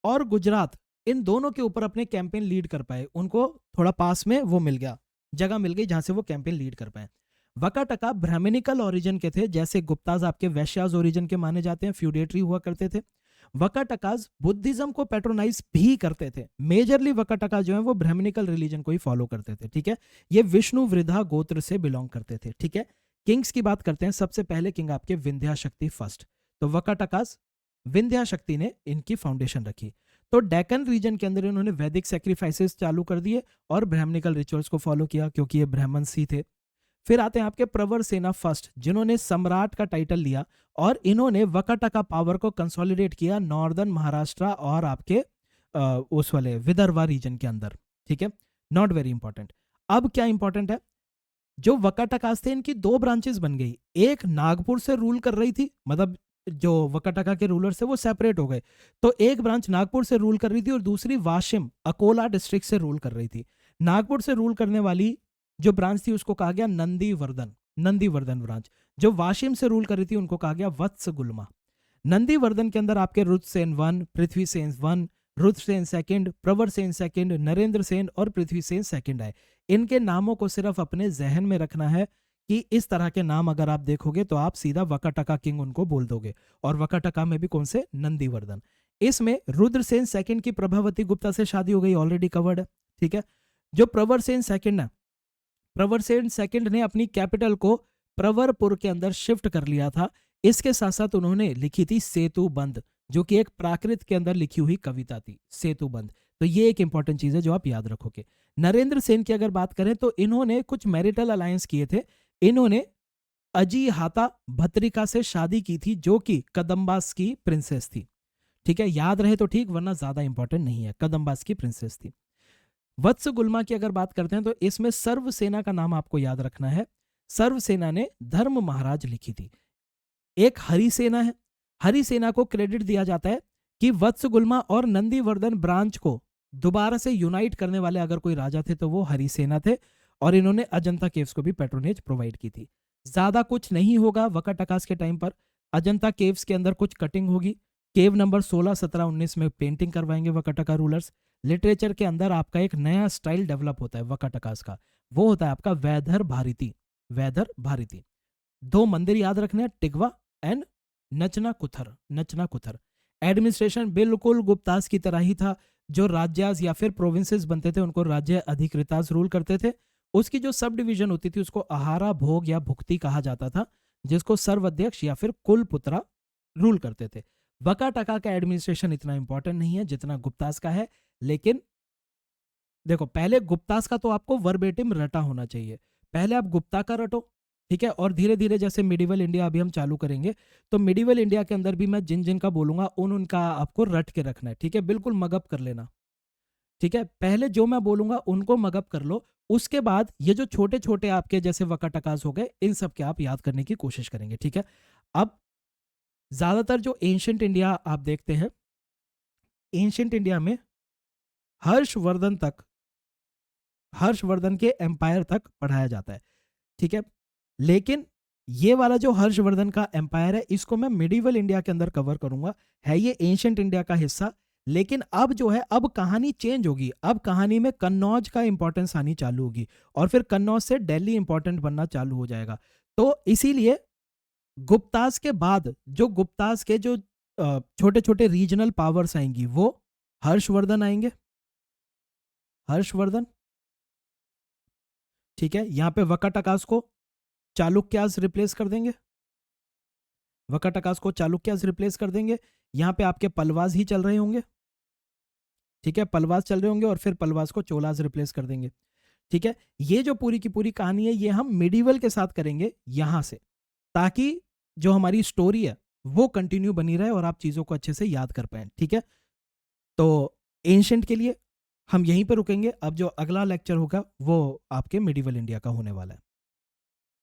और गुजरात इन दोनों के ऊपर अपने कैंपेन लीड कर पाए। उनको थोड़ा पास में वो मिल गया, जगह मिल गई जहां से वो कैंपेन लीड कर पाए। वकाटका ब्राह्मणिकल ओरिजिन के थे, जैसे गुप्ताज आपके वैश्याज ओरिजिन के माने जाते हैं, फ्यूडेटरी हुआ करते थे। वकाटकाज बुद्धिज्म को पेट्रोनाइज भी करते थे। मेजरली वकाटका जो है वो ब्राह्मणिकल रिलीजन को ही फॉलो करते थे। ठीक है, ये विष्णु वृद्धा गोत्र से बिलोंग करते थे। ठीक है, किंग्स की बात करते हैं। सबसे पहले किंग आपके विंध्या शक्ति फर्स्ट। तो वकाटकाज विंध्या शक्ति ने इनकी फाउंडेशन रखी। तो डेक्कन रीजन के अंदर इन्होंने वैदिक सैक्रिफाइसेस चालू कर दिए और ब्राह्मणिकल रिचुअल्स को फॉलो किया क्योंकि ये ब्राह्मण्स ही थे। फिर आते हैं आपके प्रवर सेना फर्स्ट, जिन्होंने सम्राट का टाइटल लिया और इन्होंने वकाटका पावर को कंसोलिडेट किया नॉर्दर्न महाराष्ट्र और आपके उस वाले विदर्भा रीजन के अंदर। ठीक है, नॉट वेरी इंपॉर्टेंट। अब क्या इंपॉर्टेंट है, जो वकाटकास थे इनकी दो ब्रांचेस बन गई। एक नागपुर से रूल कर रही थी, मतलब जो वकाटका के रूलर थे वो सेपरेट हो गए। तो एक ब्रांच नागपुर से रूल कर रही थी और दूसरी वाशिम अकोला डिस्ट्रिक्ट से रूल कर रही थी। नागपुर से रूल करने वाली जो ब्रांच थी उसको कहा गया नंदीवर्धन, नंदीवर्धन ब्रांच। जो वाशिम से रूल कर रही थी उनको कहा गया वत्सगुल्मा। नंदीवर्धन के अंदर आपके Rudrasena one, Prithvisena one, Rudrasena second, Pravarasena second, Narendra Sena और पृथ्वीसेन सेकंड आए। इनके नामों को सिर्फ अपने जहन में रखना है कि इस तरह के नाम अगर आप देखोगे तो आप सीधा वकाटका किंग उनको बोल दोगे। और वकाटका में भी कौन से, नंदीवर्धन। इसमें रुद्रसेन सेकंड की प्रभावती गुप्ता से शादी हो गई, ऑलरेडी कवर्ड है। ठीक है, जो प्रवरसेन सेकंड है, प्रवरसेन सेकंड ने अपनी कैपिटल को प्रवरपुर के अंदर शिफ्ट कर लिया था। इसके साथ साथ उन्होंने लिखी थी सेतुबंध, जो कि एक प्राकृत के अंदर लिखी हुई कविता थी, सेतुबंध। तो ये एक इंपॉर्टेंट चीज है जो आप याद रखोगे। नरेंद्र सेन की अगर बात करें तो इन्होंने कुछ मैरिटल अलायंस किए थे। इन्होंने अजीहाता भत्रिका से शादी की थी, जो कि कदम्बास की प्रिंसेस थी। ठीक है, याद रहे तो ठीक, वरना ज्यादा इंपॉर्टेंट नहीं है, कदम्बास की प्रिंसेस थी। वत्स गुल्मा की अगर बात करते हैं तो इसमें सर्वसेना का नाम आपको याद रखना है। सर्वसेना ने धर्म महाराज लिखी थी। एक हरिसेना है, हरिसेना को क्रेडिट दिया जाता है कि वत्स गुल्मा और नंदीवर्धन ब्रांच को दोबारा से यूनाइट करने वाले अगर कोई राजा थे तो वो हरिसेना थे। और इन्होंने अजंता केव्स को भी पेट्रोनेज प्रोवाइड की थी। ज्यादा कुछ नहीं होगा वकाटकास के टाइम पर। अजंता केव्स के अंदर कुछ कटिंग होगी, केव नंबर 16, 17, 19 में पेंटिंग करवाएंगे वकाटका रूलर्स। लिटरेचर के अंदर आपका एक नया स्टाइल डेवलप होता है वकाटकास का, वो होता है आपका वैधर भारती। वैधर भारती। दो मंदिर याद रखने हैं, टिगवा एंड नचना कुथर। नचना कुथर। एडमिनिस्ट्रेशन बिल्कुल गुप्तास की तरह ही था। जो राज्यास या फिर प्रोविंसेस बनते थे उनको राज्य अधिकृतास रूल करते थे। उसकी जो सब डिवीजन होती थी उसको आहारा, भोग या भुक्ति कहा जाता था, जिसको सर्वाध्यक्ष या फिर कुलपुत्रा रूल करते थे। वकाटका का एडमिनिस्ट्रेशन इतना इंपॉर्टेंट नहीं है जितना गुप्तास का है। लेकिन देखो, पहले गुप्तास का तो आपको वर्बेटिम रटा होना चाहिए। पहले आप गुप्ता का रटो, ठीक है, और धीरे धीरे जैसे मिडिवल इंडिया अभी हम चालू करेंगे तो मिडिवल इंडिया के अंदर भी मैं जिन जिन का बोलूंगा उनका आपको रट के रखना है। ठीक है, बिल्कुल मगअप कर लेना। ठीक है, पहले जो मैं बोलूंगा उनको मगअप कर लो, उसके बाद ये जो छोटे छोटे आपके जैसे वकाटकास हो गए इन सब के आप याद करने की कोशिश करेंगे। ठीक है, अब ज्यादातर जो एंशंट इंडिया आप देखते हैं, एंशंट इंडिया में हर्षवर्धन तक, हर्षवर्धन के एम्पायर तक पढ़ाया जाता है। ठीक है, लेकिन ये वाला जो हर्षवर्धन का एम्पायर है इसको मैं मिडिवल इंडिया के अंदर कवर करूंगा। है ये एंशंट इंडिया का हिस्सा, लेकिन अब जो है अब कहानी चेंज होगी। अब कहानी में कन्नौज का इंपॉर्टेंस आनी चालू होगी और फिर कन्नौज से दिल्ली इंपॉर्टेंट बनना चालू हो जाएगा। तो इसीलिए गुप्तास के बाद जो गुप्तास के जो छोटे छोटे रीजनल पावर्स आएंगी वो हर्षवर्धन आएंगे। हर्षवर्धन। ठीक है, यहां पे वकाटकास को चालुक्यास रिप्लेस कर देंगे। वकाटकास को चालुक्यास रिप्लेस कर देंगे। यहां पे आपके पलवास ही चल रहे होंगे। ठीक है, पलवास चल रहे होंगे और फिर पलवास को चोलास रिप्लेस कर देंगे। ठीक है, ये जो पूरी की पूरी कहानी है ये हम मिडिवल के साथ करेंगे यहां से, ताकि जो हमारी स्टोरी है वो कंटिन्यू बनी रहे और आप चीजों को अच्छे से याद कर पाए। ठीक है, तो एंशंट के लिए हम यहीं पर रुकेंगे। अब जो अगला लेक्चर होगा वो आपके मिडिवल इंडिया का होने वाला है।